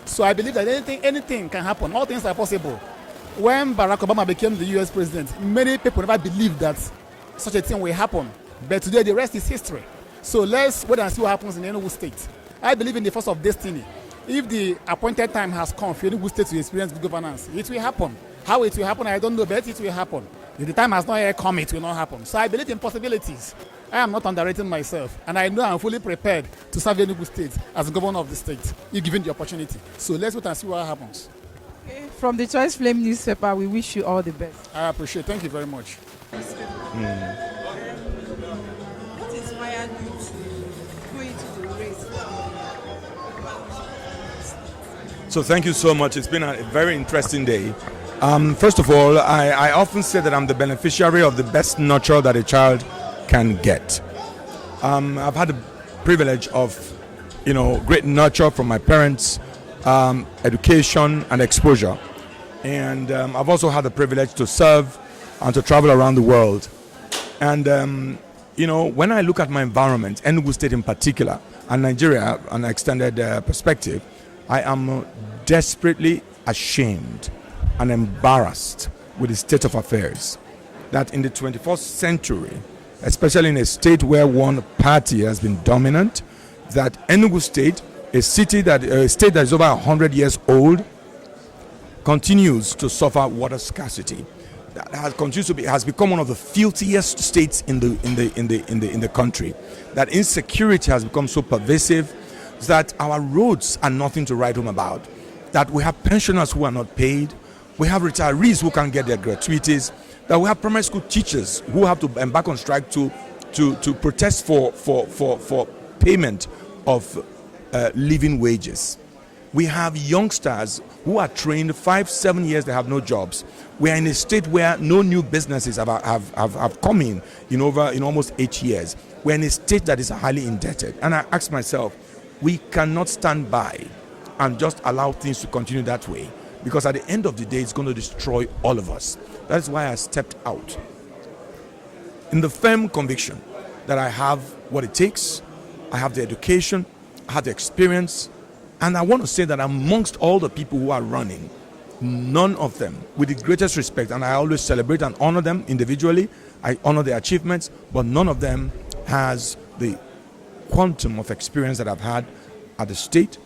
So I believe that anything can happen. All things are possible. When Barack Obama became the US president, many people never believed that such a thing will happen. But today the rest is history. So let's wait and see what happens in Enugu State. I believe in the force of destiny. If the appointed time has come for Enugu State to experience good governance, it will happen. How it will happen, I don't know, but it will happen. If the time has not yet come, it will not happen. So I believe in possibilities. I am not underrating myself, and I know I'm fully prepared to serve Enugu State as the governor of the state, if given the opportunity. So let's wait and see what happens. Okay. From the Choice Flame newspaper, we wish you all the best. I appreciate it. Thank you very much. What inspired you to go into the race? So thank you so much. It's been a very interesting day. First of all, I often say that I'm the beneficiary of the best nurture that a child can get. I've had the privilege of, great nurture from my parents, education and exposure. And I've also had the privilege to serve and to travel around the world. And, when I look at my environment, Enugu State in particular, and Nigeria on an extended perspective, I am desperately ashamed and embarrassed with the state of affairs. That in the 21st century, especially in a state where one party has been dominant, that Enugu State, a state that is over 100 years old, continues to suffer water scarcity, that has become one of the filthiest states in the country, that insecurity has become so pervasive that our roads are nothing to write home about, that we have pensioners who are not paid, we have retirees who can't get their gratuities, that we have primary school teachers who have to embark on strike to protest for payment of living wages. We have youngsters who are trained 5-7 years, they have no jobs. We are in a state where no new businesses have come in almost 8 years. We're in a state that is highly indebted. And I ask myself, we cannot stand by and just allow things to continue that way, because at the end of the day, it's going to destroy all of us. That is why I stepped out in the firm conviction that I have what it takes, I have the education, I have the experience, and I want to say that amongst all the people who are running, none of them, with the greatest respect, and I always celebrate and honor them individually, I honor their achievements, but none of them has the quantum of experience that I've had at the state,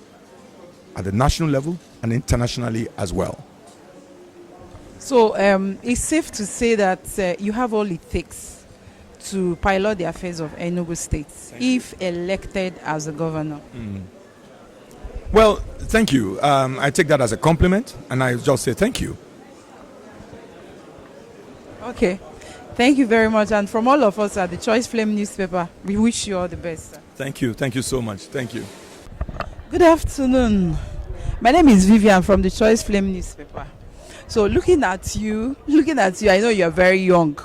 at the national level, and internationally as well. So it's safe to say that you have all it takes to pilot the affairs of Enugu State if elected as a governor. Well, thank you. I take that as a compliment, and I just say thank you. Okay. Thank you very much. And from all of us at the Choice Flame newspaper, we wish you all the best. Thank you. Thank you so much. Thank you. Good afternoon. My name is Vivian from the Choice Flame newspaper. So looking at you, I know you're very young.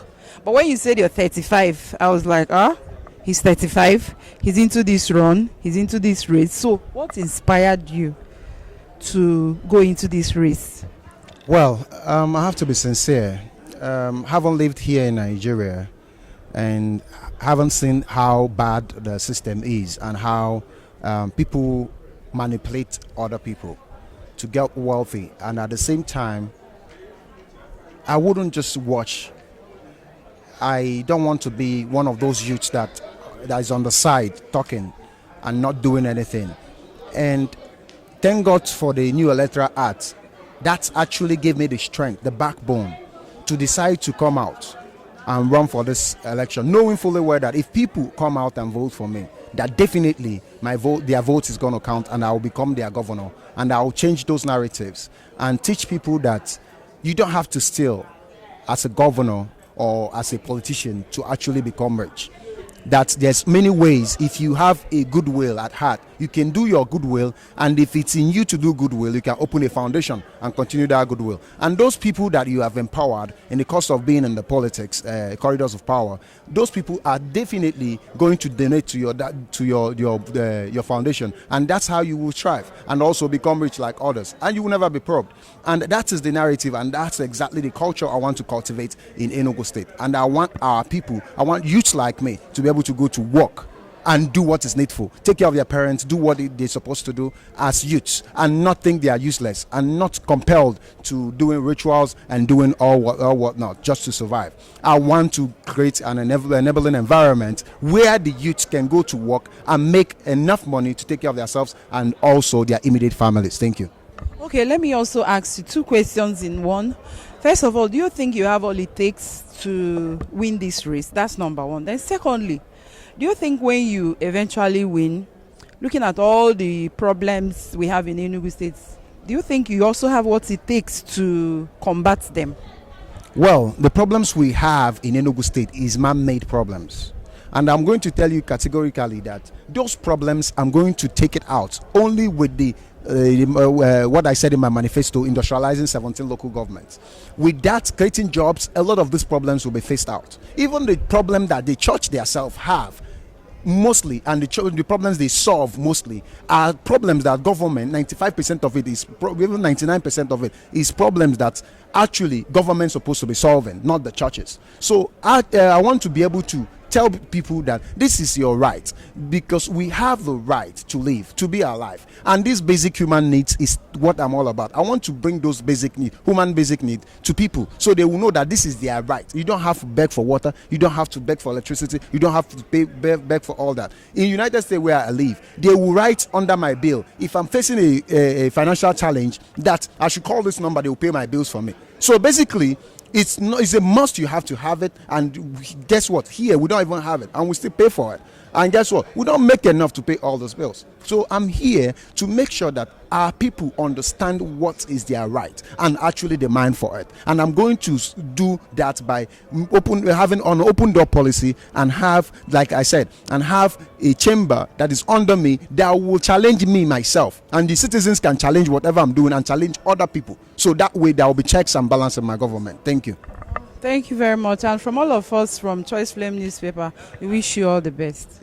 But when you said you're 35, I was like, he's 35, he's into this run, he's into this race. So what inspired you to go into this race? Well, I have to be sincere. Haven't lived here in Nigeria and haven't seen how bad the system is and how people manipulate other people to get wealthy, and at the same time I wouldn't just watch. I don't want to be one of those youths that is on the side talking and not doing anything. And thank God for the new Electoral Act. That actually gave me the strength, the backbone to decide to come out and run for this election, knowing fully well that if people come out and vote for me, that definitely their vote is going to count, and I will become their governor, and I will change those narratives and teach people that you don't have to steal as a governor or as a politician to actually become rich. That there's many ways. If you have a goodwill at heart, you can do your goodwill, and if it's in you to do goodwill, you can open a foundation and continue that goodwill. And those people that you have empowered in the course of being in the politics corridors of power, those people are definitely going to donate to your foundation, and that's how you will thrive and also become rich like others, and you will never be probed. And that is the narrative, and that's exactly the culture I want to cultivate in Enugu State. And I want our people, I want youths like me to be able to go to work and do what is needful, take care of their parents, do what they're supposed to do as youths, and not think they are useless and not compelled to doing rituals and doing all whatnot just to survive. I want to create an enabling environment where the youths can go to work and make enough money to take care of themselves and also their immediate families. Thank you. Okay, let me also ask you 2 questions in one. First of all, do you think you have all it takes to win this race? That's number one. Then secondly, do you think when you eventually win, looking at all the problems we have in Enugu State, do you think you also have what it takes to combat them? Well, the problems we have in Enugu State is man-made problems. And I'm going to tell you categorically that those problems, I'm going to take it out only with the what I said in my manifesto, industrializing 17 local governments. With that, creating jobs, a lot of these problems will be phased out. Even the problem that the church themselves have, mostly, and the problems they solve mostly are problems that government, 95% of it is, even 99% of it is problems that actually government is supposed to be solving, not the churches. So I want to be able to tell people that this is your right, because we have the right to live, to be alive, and these basic human needs is what I'm all about. I want to bring those basic needs, human basic needs, to people, so they will know that this is their right. You don't have to beg for water, you don't have to beg for electricity, you don't have to beg for all that. In the United States where I live, they will write under my bill, if I'm facing a financial challenge, that I should call this number, they will pay my bills for me. So basically, it's a must. You have to have it, and guess what? Here we don't even have it, and we still pay for it. And guess what? We don't make enough to pay all those bills. So I'm here to make sure that our people understand what is their right and actually demand for it. And I'm going to do that by having an open door policy, and have, like I said, and have a chamber that is under me that will challenge me myself. And the citizens can challenge whatever I'm doing and challenge other people. So that way there will be checks and balances in my government. Thank you. Thank you very much. And from all of us from Choice Flame newspaper, we wish you all the best.